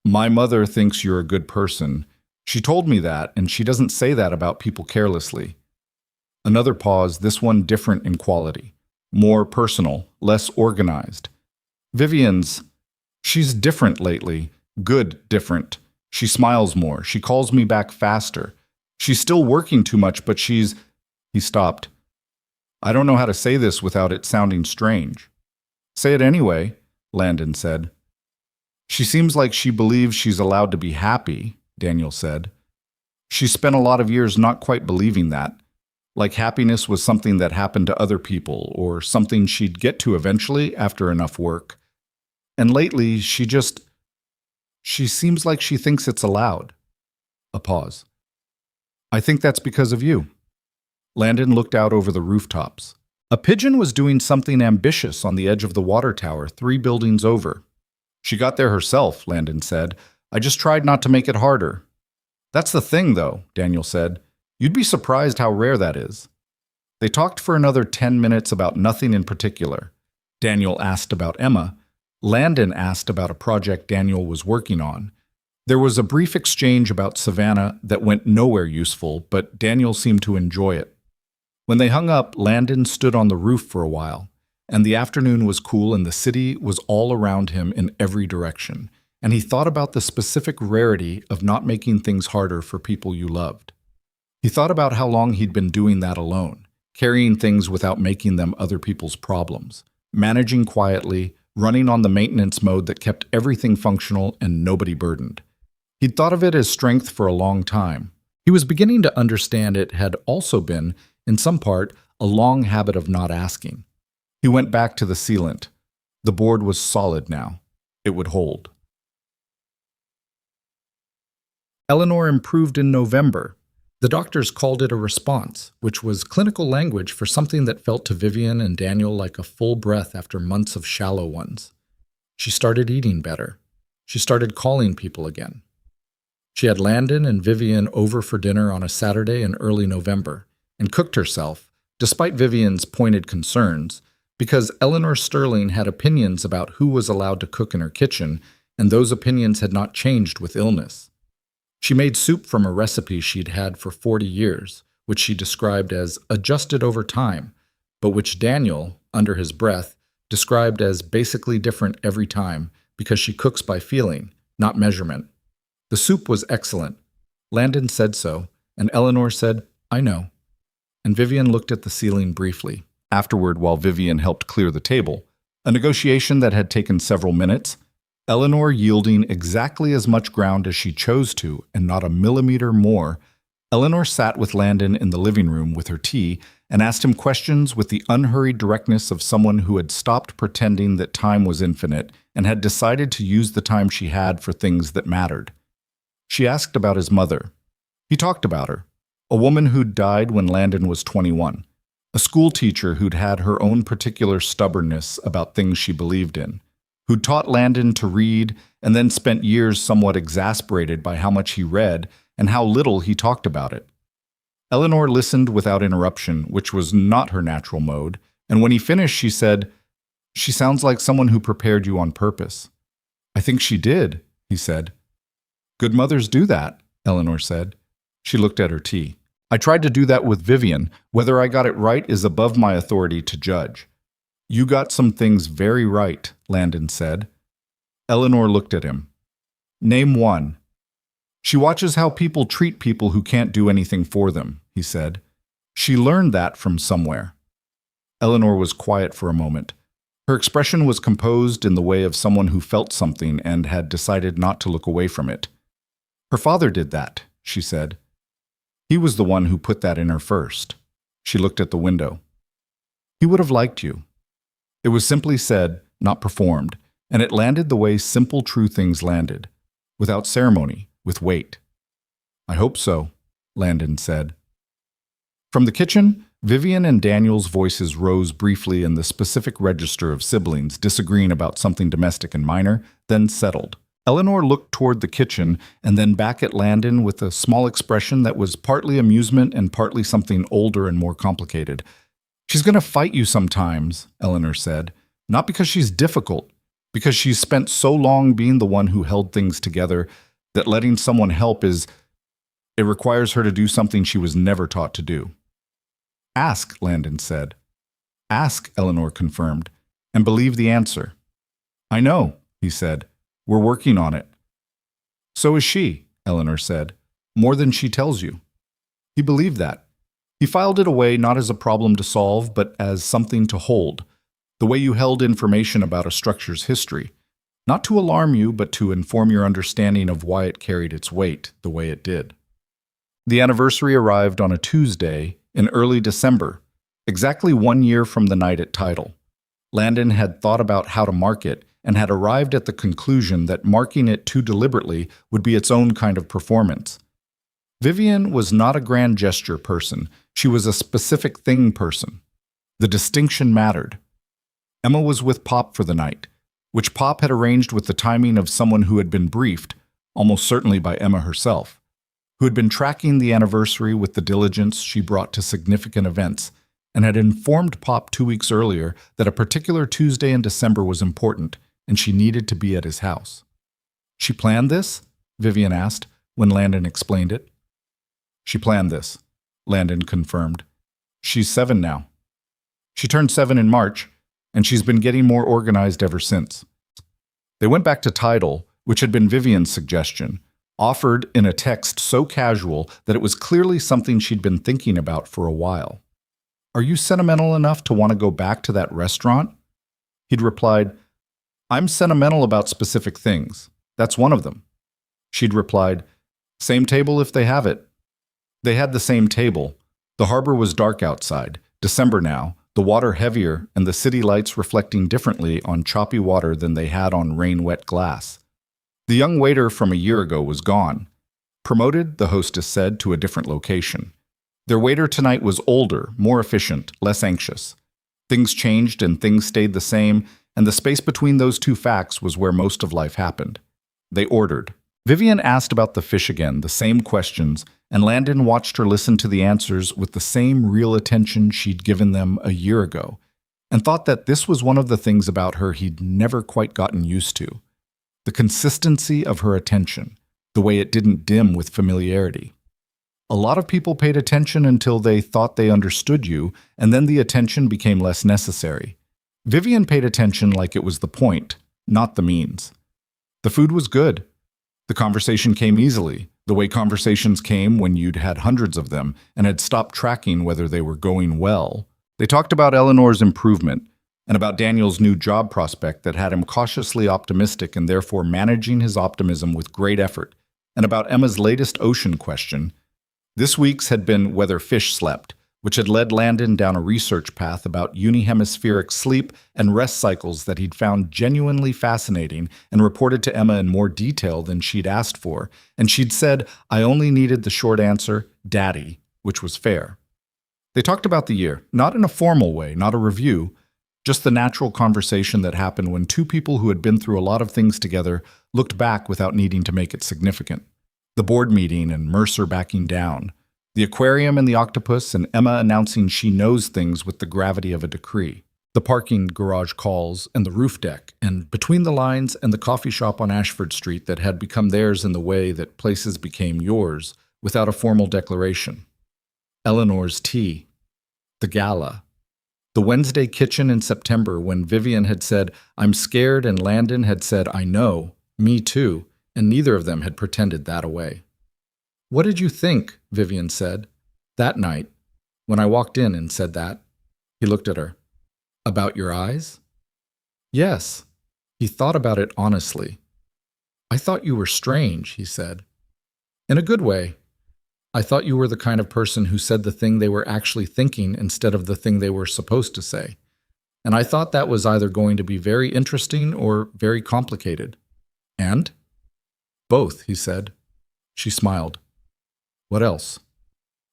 "My mother thinks you're a good person. She told me that, and she doesn't say that about people carelessly." Another pause, this one different in quality. More personal, less organized. She's different lately. Good different. She smiles more. She calls me back faster. She's still working too much, but He stopped. I don't know how to say this without it sounding strange. Say it anyway, Landon said. She seems like she believes she's allowed to be happy, Daniel said. She spent a lot of years not quite believing that, like happiness was something that happened to other people or something she'd get to eventually after enough work. And lately, she seems like she thinks it's allowed. A pause. I think that's because of you. Landon looked out over the rooftops. A pigeon was doing something ambitious on the edge of the water tower 3 buildings over. She got there herself, Landon said. I just tried not to make it harder. That's the thing, though, Daniel said. You'd be surprised how rare that is. They talked for another 10 minutes about nothing in particular. Daniel asked about Emma. Landon asked about a project Daniel was working on. There was a brief exchange about Savannah that went nowhere useful, but Daniel seemed to enjoy it. When they hung up, Landon stood on the roof for a while, and the afternoon was cool and the city was all around him in every direction, and he thought about the specific rarity of not making things harder for people you loved. He thought about how long he'd been doing that alone, carrying things without making them other people's problems, managing quietly, running on the maintenance mode that kept everything functional and nobody burdened. He'd thought of it as strength for a long time. He was beginning to understand it had also been, in some part, a long habit of not asking. He went back to the sealant. The board was solid now. It would hold. Eleanor improved in November. The doctors called it a response, which was clinical language for something that felt to Vivian and Daniel like a full breath after months of shallow ones. She started eating better. She started calling people again. She had Landon and Vivian over for dinner on a Saturday in early November and cooked herself, despite Vivian's pointed concerns, because Eleanor Sterling had opinions about who was allowed to cook in her kitchen, and those opinions had not changed with illness. She made soup from a recipe she'd had for 40 years, which she described as adjusted over time, but which Daniel, under his breath, described as basically different every time because she cooks by feeling, not measurement. The soup was excellent. Landon said so, and Eleanor said, I know. And Vivian looked at the ceiling briefly. Afterward, while Vivian helped clear the table, a negotiation that had taken several minutes, Eleanor yielding exactly as much ground as she chose to, and not a millimeter more, Eleanor sat with Landon in the living room with her tea and asked him questions with the unhurried directness of someone who had stopped pretending that time was infinite and had decided to use the time she had for things that mattered. She asked about his mother. He talked about her, a woman who'd died when Landon was 21, a school teacher who'd had her own particular stubbornness about things she believed in, who'd taught Landon to read and then spent years somewhat exasperated by how much he read and how little he talked about it. Eleanor listened without interruption, which was not her natural mode, and when he finished, she said, She sounds like someone who prepared you on purpose. I think she did, he said. Good mothers do that, Eleanor said. She looked at her tea. I tried to do that with Vivian. Whether I got it right is above my authority to judge. You got some things very right, Landon said. Eleanor looked at him. Name one. She watches how people treat people who can't do anything for them, he said. She learned that from somewhere. Eleanor was quiet for a moment. Her expression was composed in the way of someone who felt something and had decided not to look away from it. Her father did that, she said. He was the one who put that in her first. She looked at the window. He would have liked you. It was simply said, not performed, and it landed the way simple, true things landed, without ceremony, with weight. I hope so, Landon said. From the kitchen, Vivian and Daniel's voices rose briefly in the specific register of siblings disagreeing about something domestic and minor, then settled. Eleanor looked toward the kitchen and then back at Landon with a small expression that was partly amusement and partly something older and more complicated. She's going to fight you sometimes, Eleanor said, not because she's difficult, because she's spent so long being the one who held things together that letting someone help it requires her to do something she was never taught to do. Ask, Landon said. Ask, Eleanor confirmed, and believe the answer. I know, he said. We're working on it. So is she, Eleanor said. More than she tells you. He believed that. He filed it away not as a problem to solve, but as something to hold, the way you held information about a structure's history, not to alarm you, but to inform your understanding of why it carried its weight the way it did. The anniversary arrived on a Tuesday in early December, exactly 1 year from the night at Tidal. Landon had thought about how to mark it and had arrived at the conclusion that marking it too deliberately would be its own kind of performance. Vivian was not a grand gesture person. She was a specific thing person. The distinction mattered. Emma was with Pop for the night, which Pop had arranged with the timing of someone who had been briefed, almost certainly by Emma herself, who had been tracking the anniversary with the diligence she brought to significant events, and had informed Pop 2 weeks earlier that a particular Tuesday in December was important, and she needed to be at his house. "She planned this?" Vivian asked, when Landon explained it. "She planned this," Landon confirmed. "She's 7 now. She turned 7 in March, and she's been getting more organized ever since." They went back to Tidal, which had been Vivian's suggestion, offered in a text so casual that it was clearly something she'd been thinking about for a while. "Are you sentimental enough to want to go back to that restaurant?" He'd replied, "I'm sentimental about specific things. That's one of them." She'd replied, "Same table if they have it." They had the same table. The harbor was dark outside, December now, the water heavier and the city lights reflecting differently on choppy water than they had on rain-wet glass. The young waiter from a year ago was gone. Promoted, the hostess said, to a different location. Their waiter tonight was older, more efficient, less anxious. Things changed and things stayed the same, and the space between those two facts was where most of life happened. They ordered. Vivian asked about the fish again, the same questions, and Landon watched her listen to the answers with the same real attention she'd given them a year ago, and thought that this was one of the things about her he'd never quite gotten used to. The consistency of her attention, the way it didn't dim with familiarity. A lot of people paid attention until they thought they understood you, and then the attention became less necessary. Vivian paid attention like it was the point, not the means. The food was good. The conversation came easily, the way conversations came when you'd had hundreds of them and had stopped tracking whether they were going well. They talked about Eleanor's improvement and about Daniel's new job prospect that had him cautiously optimistic and therefore managing his optimism with great effort, and about Emma's latest ocean question. This week's had been whether fish slept, which had led Landon down a research path about unihemispheric sleep and rest cycles that he'd found genuinely fascinating and reported to Emma in more detail than she'd asked for, and she'd said, "I only needed the short answer, Daddy," which was fair. They talked about the year, not in a formal way, not a review, just the natural conversation that happened when two people who had been through a lot of things together looked back without needing to make it significant. The board meeting and Mercer backing down. The aquarium and the octopus, and Emma announcing she knows things with the gravity of a decree. The parking garage calls and the roof deck, and between the lines and the coffee shop on Ashford Street that had become theirs in the way that places became yours without a formal declaration. Eleanor's tea. The gala. The Wednesday kitchen in September when Vivian had said, "I'm scared," and Landon had said, "I know, me too," and neither of them had pretended that away. "What did you think?" Vivian said. "That night, when I walked in and said that." He looked at her. "About your eyes?" "Yes." He thought about it honestly. "I thought you were strange," he said. "In a good way. I thought you were the kind of person who said the thing they were actually thinking instead of the thing they were supposed to say. And I thought that was either going to be very interesting or very complicated." "And?" "Both," he said. She smiled. "What else?"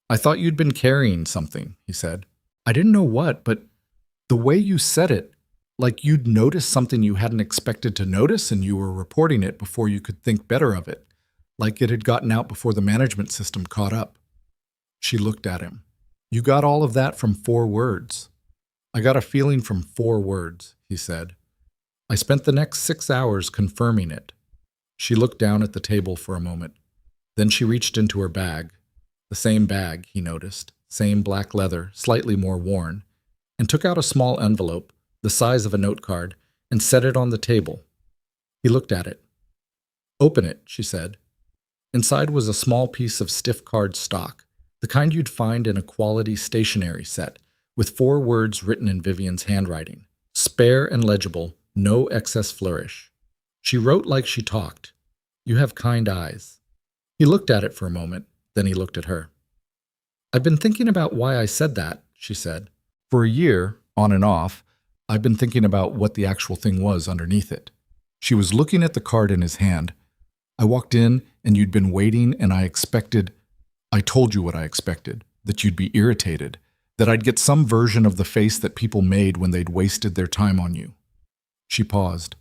"I thought you'd been carrying something," he said. "I didn't know what, but the way you said it, like you'd noticed something you hadn't expected to notice and you were reporting it before you could think better of it, like it had gotten out before the management system caught up." She looked at him. "You got all of that from 4 words." "I got a feeling from 4 words," he said. "I spent the next 6 hours confirming it." She looked down at the table for a moment. Then she reached into her bag, the same bag, he noticed, same black leather, slightly more worn, and took out a small envelope, the size of a note card, and set it on the table. He looked at it. "Open it," she said. Inside was a small piece of stiff card stock, The kind you'd find in a quality stationery set, with 4 words written in Vivian's handwriting. Spare and legible, no excess flourish. She wrote like she talked. You have kind eyes. He looked at it for a moment, then he looked at her. I've been thinking about why I said that, she said. For a year, on and off, I've been thinking about what the actual thing was underneath it. She was looking at the card in his hand. I walked in and you'd been waiting and I told you what I expected, that you'd be irritated, that I'd get some version of the face that people made when they'd wasted their time on you. She paused.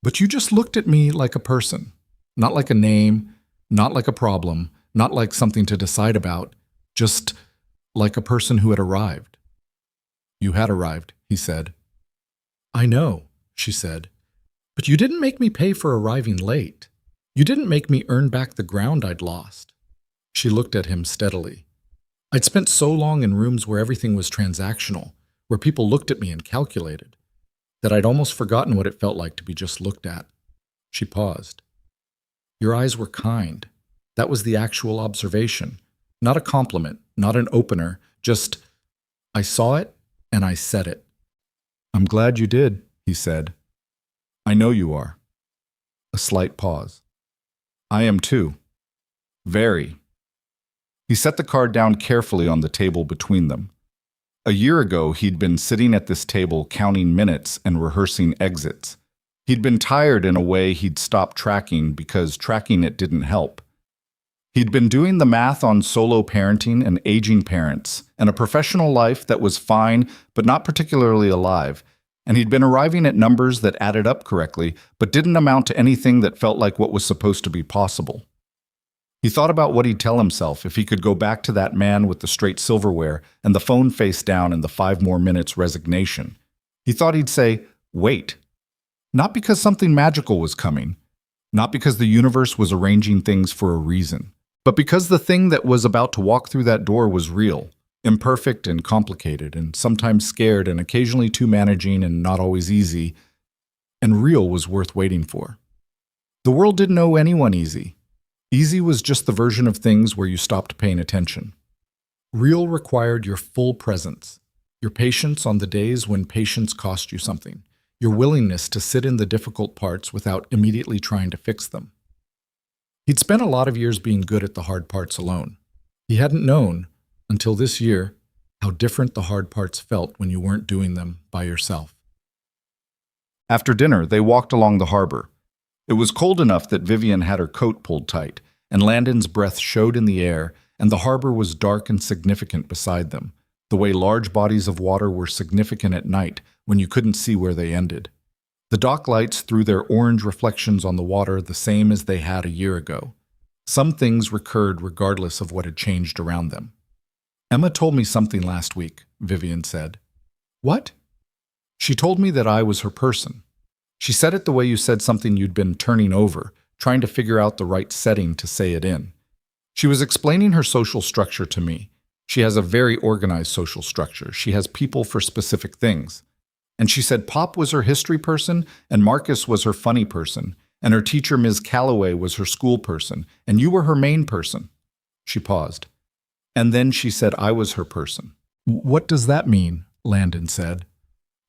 But you just looked at me like a person, not like a name, not like a problem, not like something to decide about, just like a person who had arrived. You had arrived, he said. I know, she said, but you didn't make me pay for arriving late. You didn't make me earn back the ground I'd lost. She looked at him steadily. I'd spent so long in rooms where everything was transactional, where people looked at me and calculated, that I'd almost forgotten what it felt like to be just looked at. She paused. Your eyes were kind. That was the actual observation. Not a compliment, not an opener, just, I saw it and I said it. I'm glad you did, he said. I know you are. A slight pause. I am too. Very. He set the card down carefully on the table between them. A year ago, he'd been sitting at this table counting minutes and rehearsing exits. He'd been tired in a way he'd stopped tracking because tracking it didn't help. He'd been doing the math on solo parenting and aging parents, and a professional life that was fine but not particularly alive, and he'd been arriving at numbers that added up correctly but didn't amount to anything that felt like what was supposed to be possible. He thought about what he'd tell himself if he could go back to that man with the straight silverware and the phone face down and the 5 more minutes resignation. He thought he'd say, wait. Not because something magical was coming, not because the universe was arranging things for a reason, but because the thing that was about to walk through that door was real, imperfect and complicated, and sometimes scared and occasionally too managing and not always easy, and real was worth waiting for. The world didn't owe anyone easy. Easy was just the version of things where you stopped paying attention. Real required your full presence, your patience on the days when patience cost you something, your willingness to sit in the difficult parts without immediately trying to fix them. He'd spent a lot of years being good at the hard parts alone. He hadn't known, until this year, how different the hard parts felt when you weren't doing them by yourself. After dinner, they walked along the harbor. It was cold enough that Vivian had her coat pulled tight, and Landon's breath showed in the air, and the harbor was dark and significant beside them, the way large bodies of water were significant at night when you couldn't see where they ended. The dock lights threw their orange reflections on the water the same as they had a year ago. Some things recurred regardless of what had changed around them. Emma told me something last week, Vivian said. What? She told me that I was her person. She said it the way you said something you'd been turning over, trying to figure out the right setting to say it in. She was explaining her social structure to me. She has a very organized social structure. She has people for specific things. And she said Pop was her history person, and Marcus was her funny person, and her teacher, Ms. Calloway, was her school person, and you were her main person. She paused. And then she said I was her person. What does that mean? Landon said.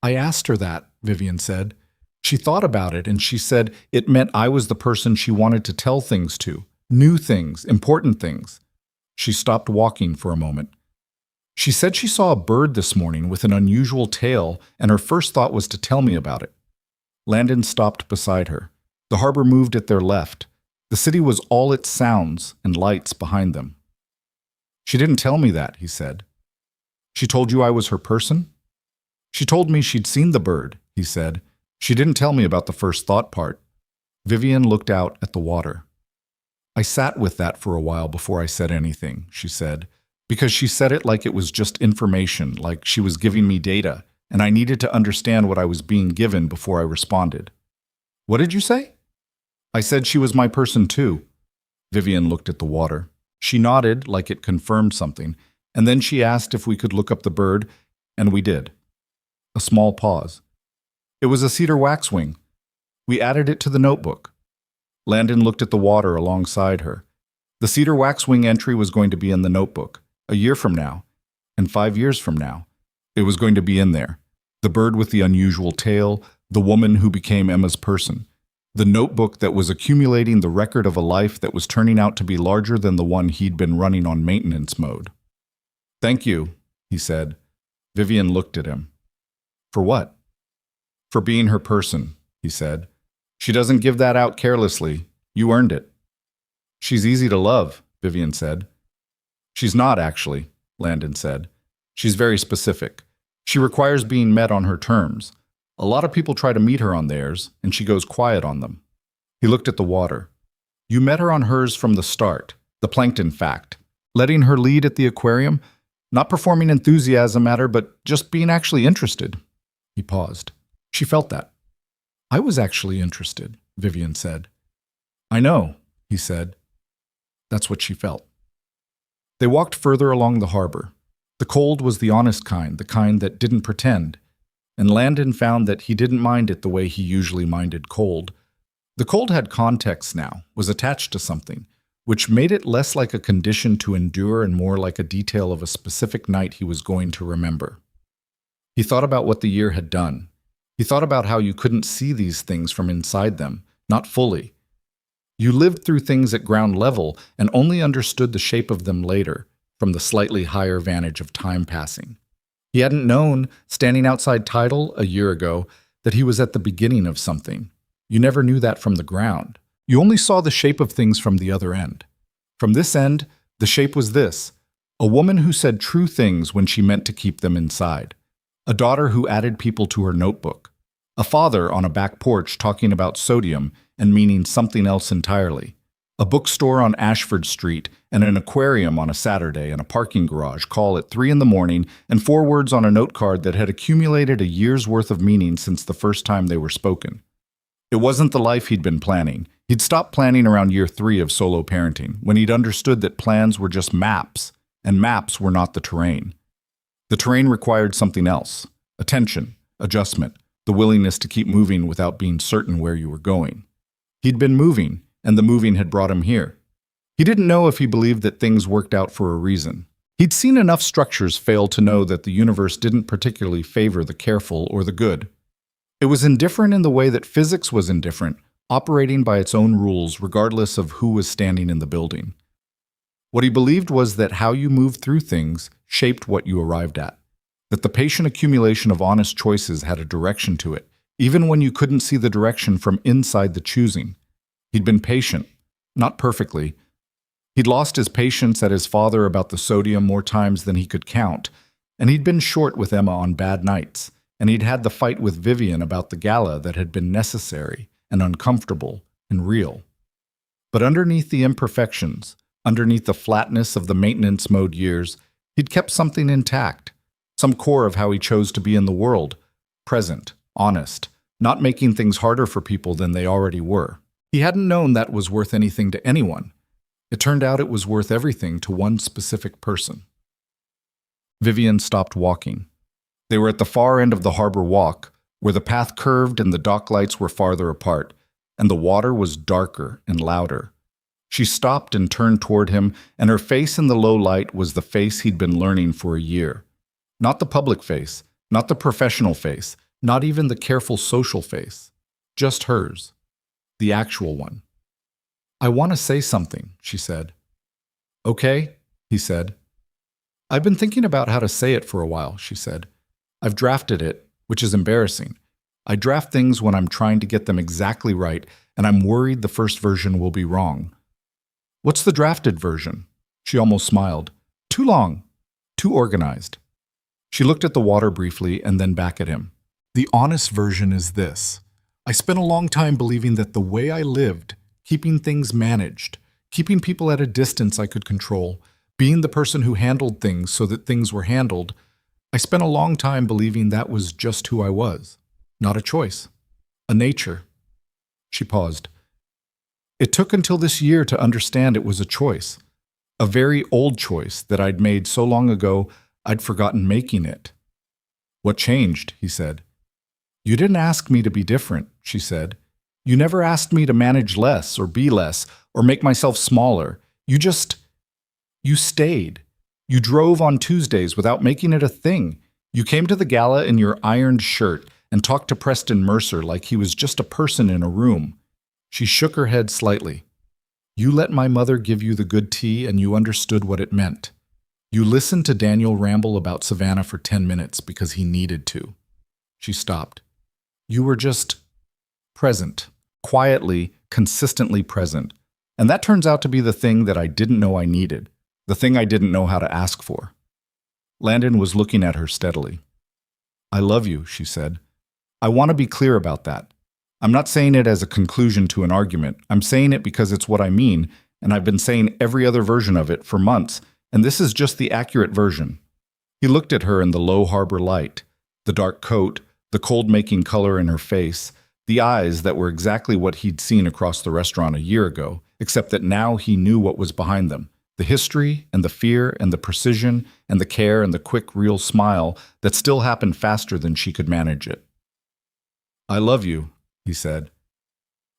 I asked her that, Vivian said. She thought about it, and she said it meant I was the person she wanted to tell things to, new things, important things. She stopped walking for a moment. She said she saw a bird this morning with an unusual tail, and her first thought was to tell me about it. Landon stopped beside her. The harbor moved at their left. The city was all its sounds and lights behind them. She didn't tell me that, he said. She told you I was her person? She told me she'd seen the bird, he said. She didn't tell me about the first thought part. Vivian looked out at the water. I sat with that for a while before I said anything, she said, because she said it like it was just information, like she was giving me data, and I needed to understand what I was being given before I responded. What did you say? I said she was my person too. Vivian looked at the water. She nodded like it confirmed something, and then she asked if we could look up the bird, and we did. A small pause. It was a cedar waxwing. We added it to the notebook. Landon looked at the water alongside her. The cedar waxwing entry was going to be in the notebook, a year from now, and 5 years from now. It was going to be in there. The bird with the unusual tail, the woman who became Emma's person, the notebook that was accumulating the record of a life that was turning out to be larger than the one he'd been running on maintenance mode. "Thank you," he said. Vivian looked at him. "For what?" "For being her person," he said. "She doesn't give that out carelessly. You earned it." "She's easy to love," Vivian said. "She's not, actually," Landon said. "She's very specific. She requires being met on her terms. A lot of people try to meet her on theirs, and she goes quiet on them." He looked at the water. "You met her on hers from the start, the plankton fact, letting her lead at the aquarium, not performing enthusiasm at her, but just being actually interested." He paused. "She felt that." "I was actually interested," Vivian said. "I know," he said. "That's what she felt." They walked further along the harbor. The cold was the honest kind, the kind that didn't pretend, and Landon found that he didn't mind it the way he usually minded cold. The cold had context now, was attached to something, which made it less like a condition to endure and more like a detail of a specific night he was going to remember. He thought about what the year had done. He thought about how you couldn't see these things from inside them, not fully. You lived through things at ground level and only understood the shape of them later, from the slightly higher vantage of time passing. He hadn't known, standing outside Tidal a year ago, that he was at the beginning of something. You never knew that from the ground. You only saw the shape of things from the other end. From this end, the shape was this: a woman who said true things when she meant to keep them inside. A daughter who added people to her notebook. A father on a back porch talking about sodium and meaning something else entirely. A bookstore on Ashford Street and an aquarium on a Saturday and a parking garage call at 3 a.m. and 4 words on a note card that had accumulated a year's worth of meaning since the first time they were spoken. It wasn't the life he'd been planning. He'd stopped planning around year 3 of solo parenting, when he'd understood that plans were just maps, and maps were not the terrain. The terrain required something else: attention, adjustment, the willingness to keep moving without being certain where you were going. He'd been moving, and the moving had brought him here. He didn't know if he believed that things worked out for a reason. He'd seen enough structures fail to know that the universe didn't particularly favor the careful or the good. It was indifferent in the way that physics was indifferent, operating by its own rules regardless of who was standing in the building. What he believed was that how you moved through things shaped what you arrived at, that the patient accumulation of honest choices had a direction to it, even when you couldn't see the direction from inside the choosing. He'd been patient, not perfectly. He'd lost his patience at his father about the sodium more times than he could count, and he'd been short with Emma on bad nights, and he'd had the fight with Vivian about the gala that had been necessary and uncomfortable and real. But underneath the imperfections, underneath the flatness of the maintenance mode years, he'd kept something intact, some core of how he chose to be in the world, present, honest, not making things harder for people than they already were. He hadn't known that was worth anything to anyone. It turned out it was worth everything to one specific person. Vivian stopped walking. They were at the far end of the harbor walk, where the path curved and the dock lights were farther apart, and the water was darker and louder. She stopped and turned toward him, and her face in the low light was the face he'd been learning for a year. Not the public face, not the professional face, not even the careful social face. Just hers. The actual one. "I want to say something," she said. "Okay," he said. "I've been thinking about how to say it for a while," she said. "I've drafted it, which is embarrassing. I draft things when I'm trying to get them exactly right, and I'm worried the first version will be wrong." "What's the drafted version?" She almost smiled. "Too long. Too organized." She looked at the water briefly and then back at him. "The honest version is this. I spent a long time believing that the way I lived, keeping things managed, keeping people at a distance I could control, being the person who handled things so that things were handled, I spent a long time believing that was just who I was. Not a choice. A nature." She paused. "It took until this year to understand it was a choice. A very old choice that I'd made so long ago I'd forgotten making it." "What changed?" he said. "You didn't ask me to be different," she said. "You never asked me to manage less or be less or make myself smaller. You stayed. You drove on Tuesdays without making it a thing. You came to the gala in your ironed shirt and talked to Preston Mercer like he was just a person in a room. She shook her head slightly. You let my mother give you the good tea and you understood what it meant. You listened to Daniel ramble about Savannah for 10 minutes because he needed to. She stopped. You were just present, quietly, consistently present. And that turns out to be the thing that I didn't know I needed, the thing I didn't know how to ask for. Landon was looking at her steadily. I love you, she said. I want to be clear about that. I'm not saying it as a conclusion to an argument. I'm saying it because it's what I mean, and I've been saying every other version of it for months, and this is just the accurate version. He looked at her in the low harbor light, the dark coat, the cold-making color in her face, the eyes that were exactly what he'd seen across the restaurant a year ago, except that now he knew what was behind them, the history and the fear and the precision and the care and the quick, real smile that still happened faster than she could manage it. I love you, he said.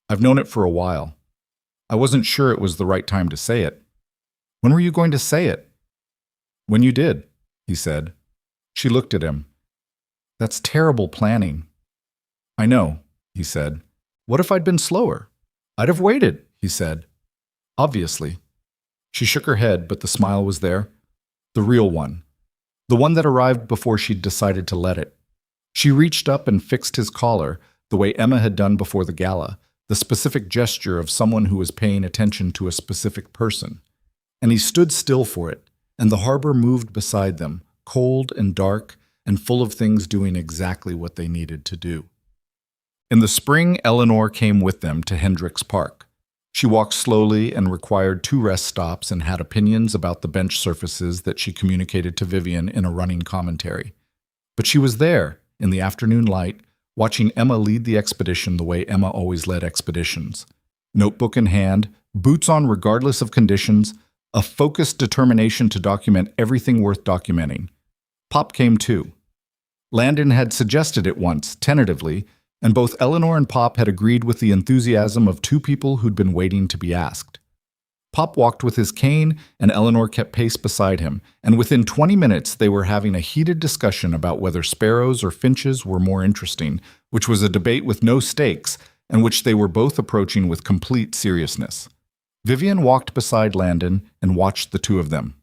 I've known it for a while. I wasn't sure it was the right time to say it. When were you going to say it? When you did, he said. She looked at him. That's terrible planning. I know, he said. What if I'd been slower? I'd have waited, he said. Obviously. She shook her head, but the smile was there. The real one. The one that arrived before she'd decided to let it. She reached up and fixed his collar, the way Emma had done before the gala, the specific gesture of someone who was paying attention to a specific person. And he stood still for it, and the harbor moved beside them, cold and dark and full of things doing exactly what they needed to do. In the spring, Eleanor came with them to Hendricks Park. She walked slowly and required 2 rest stops and had opinions about the bench surfaces that she communicated to Vivian in a running commentary. But she was there, in the afternoon light, watching Emma lead the expedition the way Emma always led expeditions. Notebook in hand, boots on regardless of conditions, a focused determination to document everything worth documenting. Pop came too. Landon had suggested it once, tentatively, and both Eleanor and Pop had agreed with the enthusiasm of 2 people who'd been waiting to be asked. Pop walked with his cane, and Eleanor kept pace beside him, and within 20 minutes they were having a heated discussion about whether sparrows or finches were more interesting, which was a debate with no stakes, and which they were both approaching with complete seriousness. Vivian walked beside Landon and watched the 2 of them.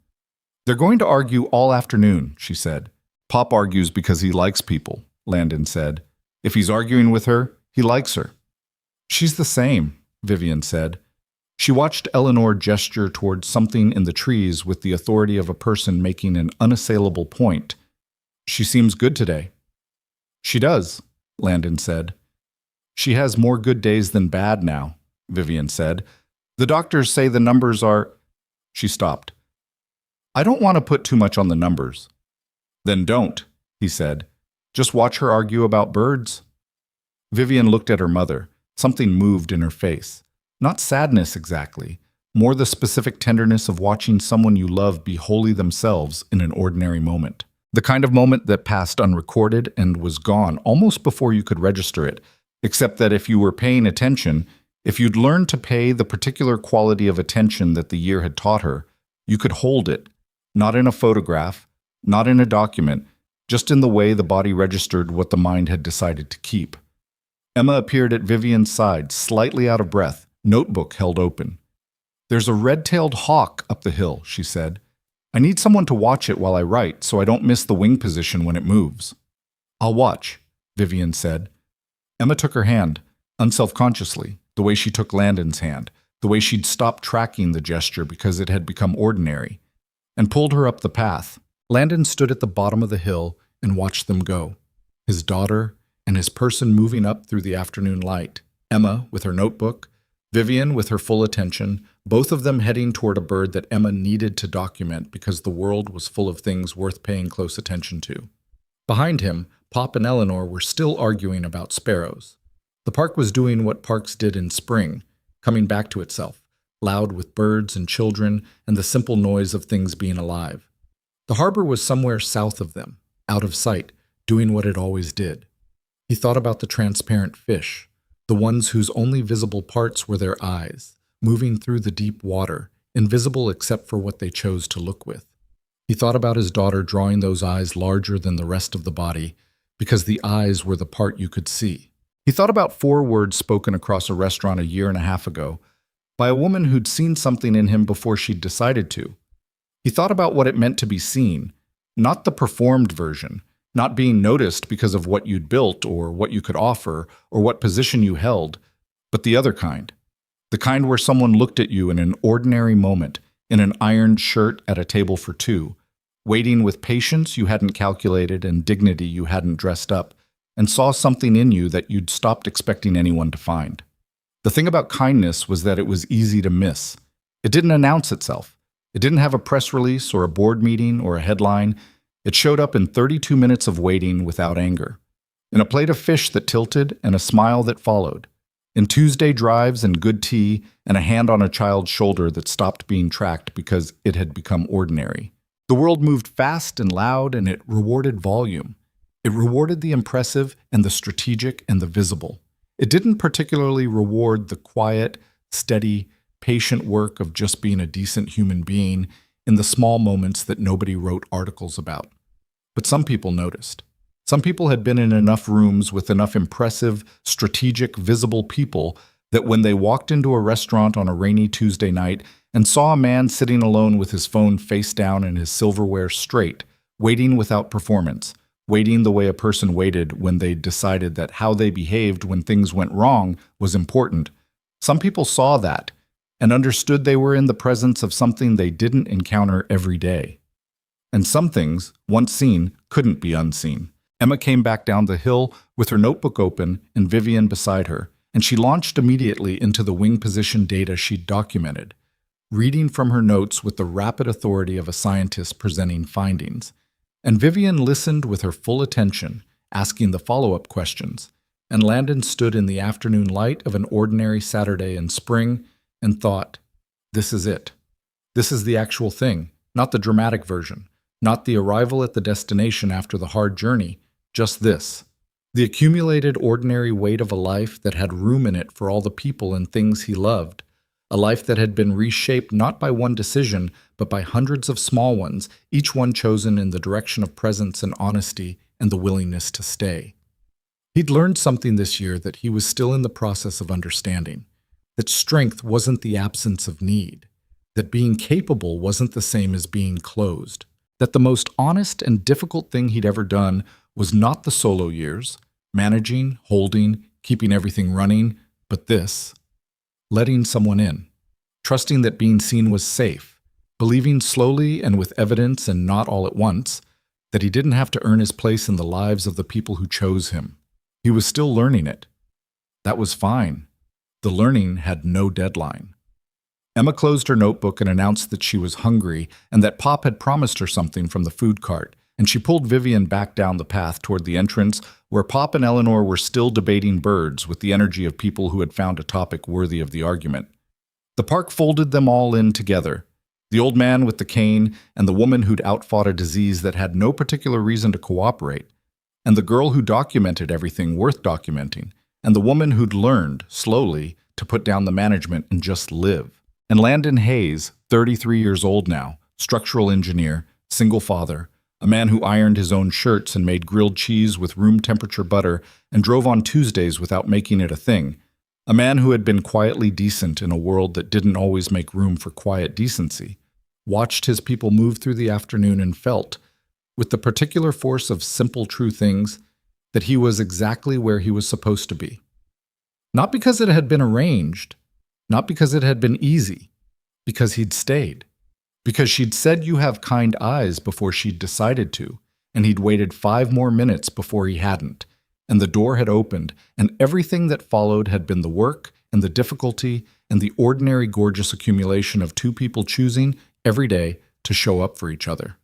They're going to argue all afternoon, she said. Pop argues because he likes people, Landon said. If he's arguing with her, he likes her. She's the same, Vivian said. She watched Eleanor gesture toward something in the trees with the authority of a person making an unassailable point. She seems good today. She does, Landon said. She has more good days than bad now, Vivian said. The doctors say the numbers are… She stopped. I don't want to put too much on the numbers. Then don't, he said. Just watch her argue about birds. Vivian looked at her mother. Something moved in her face. Not sadness exactly, more the specific tenderness of watching someone you love be wholly themselves in an ordinary moment. The kind of moment that passed unrecorded and was gone almost before you could register it, except that if you were paying attention, if you'd learned to pay the particular quality of attention that the year had taught her, you could hold it, not in a photograph, not in a document, just in the way the body registered what the mind had decided to keep. Emma appeared at Vivian's side, slightly out of breath, notebook held open. There's a red-tailed hawk up the hill, she said. I need someone to watch it while I write so I don't miss the wing position when it moves. I'll watch, Vivian said. Emma took her hand, unselfconsciously, the way she took Landon's hand, the way she'd stopped tracking the gesture because it had become ordinary, and pulled her up the path. Landon stood at the bottom of the hill and watched them go, his daughter and his person moving up through the afternoon light, Emma with her notebook, Vivian with her full attention, both of them heading toward a bird that Emma needed to document because the world was full of things worth paying close attention to. Behind him, Pop and Eleanor were still arguing about sparrows. The park was doing what parks did in spring, coming back to itself, loud with birds and children and the simple noise of things being alive. The harbor was somewhere south of them, out of sight, doing what it always did. He thought about the transparent fish, the ones whose only visible parts were their eyes, moving through the deep water, invisible except for what they chose to look with. He thought about his daughter drawing those eyes larger than the rest of the body because the eyes were the part you could see. He thought about 4 words spoken across a restaurant a year and a half ago by a woman who'd seen something in him before she'd decided to. He thought about what it meant to be seen, not the performed version, not being noticed because of what you'd built or what you could offer or what position you held, but the other kind. The kind where someone looked at you in an ordinary moment, in an ironed shirt at a table for 2, waiting with patience you hadn't calculated and dignity you hadn't dressed up, and saw something in you that you'd stopped expecting anyone to find. The thing about kindness was that it was easy to miss. It didn't announce itself. It didn't have a press release or a board meeting or a headline. It showed up in 32 minutes of waiting without anger, in a plate of fish that tilted and a smile that followed, in Tuesday drives and good tea and a hand on a child's shoulder that stopped being tracked because it had become ordinary. The world moved fast and loud, and it rewarded volume. It rewarded the impressive and the strategic and the visible. It didn't particularly reward the quiet, steady, patient work of just being a decent human being in the small moments that nobody wrote articles about. But some people noticed. Some people had been in enough rooms with enough impressive, strategic, visible people that when they walked into a restaurant on a rainy Tuesday night and saw a man sitting alone with his phone face down and his silverware straight, waiting without performance, waiting the way a person waited when they decided that how they behaved when things went wrong was important, some people saw that and understood they were in the presence of something they didn't encounter every day. And some things, once seen, couldn't be unseen. Emma came back down the hill with her notebook open and Vivian beside her, and she launched immediately into the wing position data she'd documented, reading from her notes with the rapid authority of a scientist presenting findings. And Vivian listened with her full attention, asking the follow-up questions, and Landon stood in the afternoon light of an ordinary Saturday in spring and thought, this is it. This is the actual thing, not the dramatic version, not the arrival at the destination after the hard journey, just this. The accumulated ordinary weight of a life that had room in it for all the people and things he loved, a life that had been reshaped not by one decision, but by hundreds of small ones, each one chosen in the direction of presence and honesty and the willingness to stay. He'd learned something this year that he was still in the process of understanding, that strength wasn't the absence of need, that being capable wasn't the same as being closed, that the most honest and difficult thing he'd ever done was not the solo years, managing, holding, keeping everything running, but this, letting someone in, trusting that being seen was safe, believing slowly and with evidence and not all at once, that he didn't have to earn his place in the lives of the people who chose him. He was still learning it. That was fine. The learning had no deadline. Emma closed her notebook and announced that she was hungry and that Pop had promised her something from the food cart, and she pulled Vivian back down the path toward the entrance where Pop and Eleanor were still debating birds with the energy of people who had found a topic worthy of the argument. The park folded them all in together, the old man with the cane and the woman who'd outfought a disease that had no particular reason to cooperate, and the girl who documented everything worth documenting, and the woman who'd learned, slowly, to put down the management and just live. And Landon Hayes, 33 years old now, structural engineer, single father, a man who ironed his own shirts and made grilled cheese with room-temperature butter and drove on Tuesdays without making it a thing, a man who had been quietly decent in a world that didn't always make room for quiet decency, watched his people move through the afternoon and felt, with the particular force of simple true things, that he was exactly where he was supposed to be. Not because it had been arranged, not because it had been easy, because he'd stayed. Because she'd said you have kind eyes before she'd decided to, and he'd waited 5 more minutes before he hadn't, and the door had opened, and everything that followed had been the work and the difficulty and the ordinary gorgeous accumulation of 2 people choosing every day to show up for each other.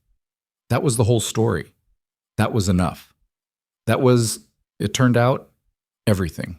That was the whole story. That was enough. That was, it turned out, everything.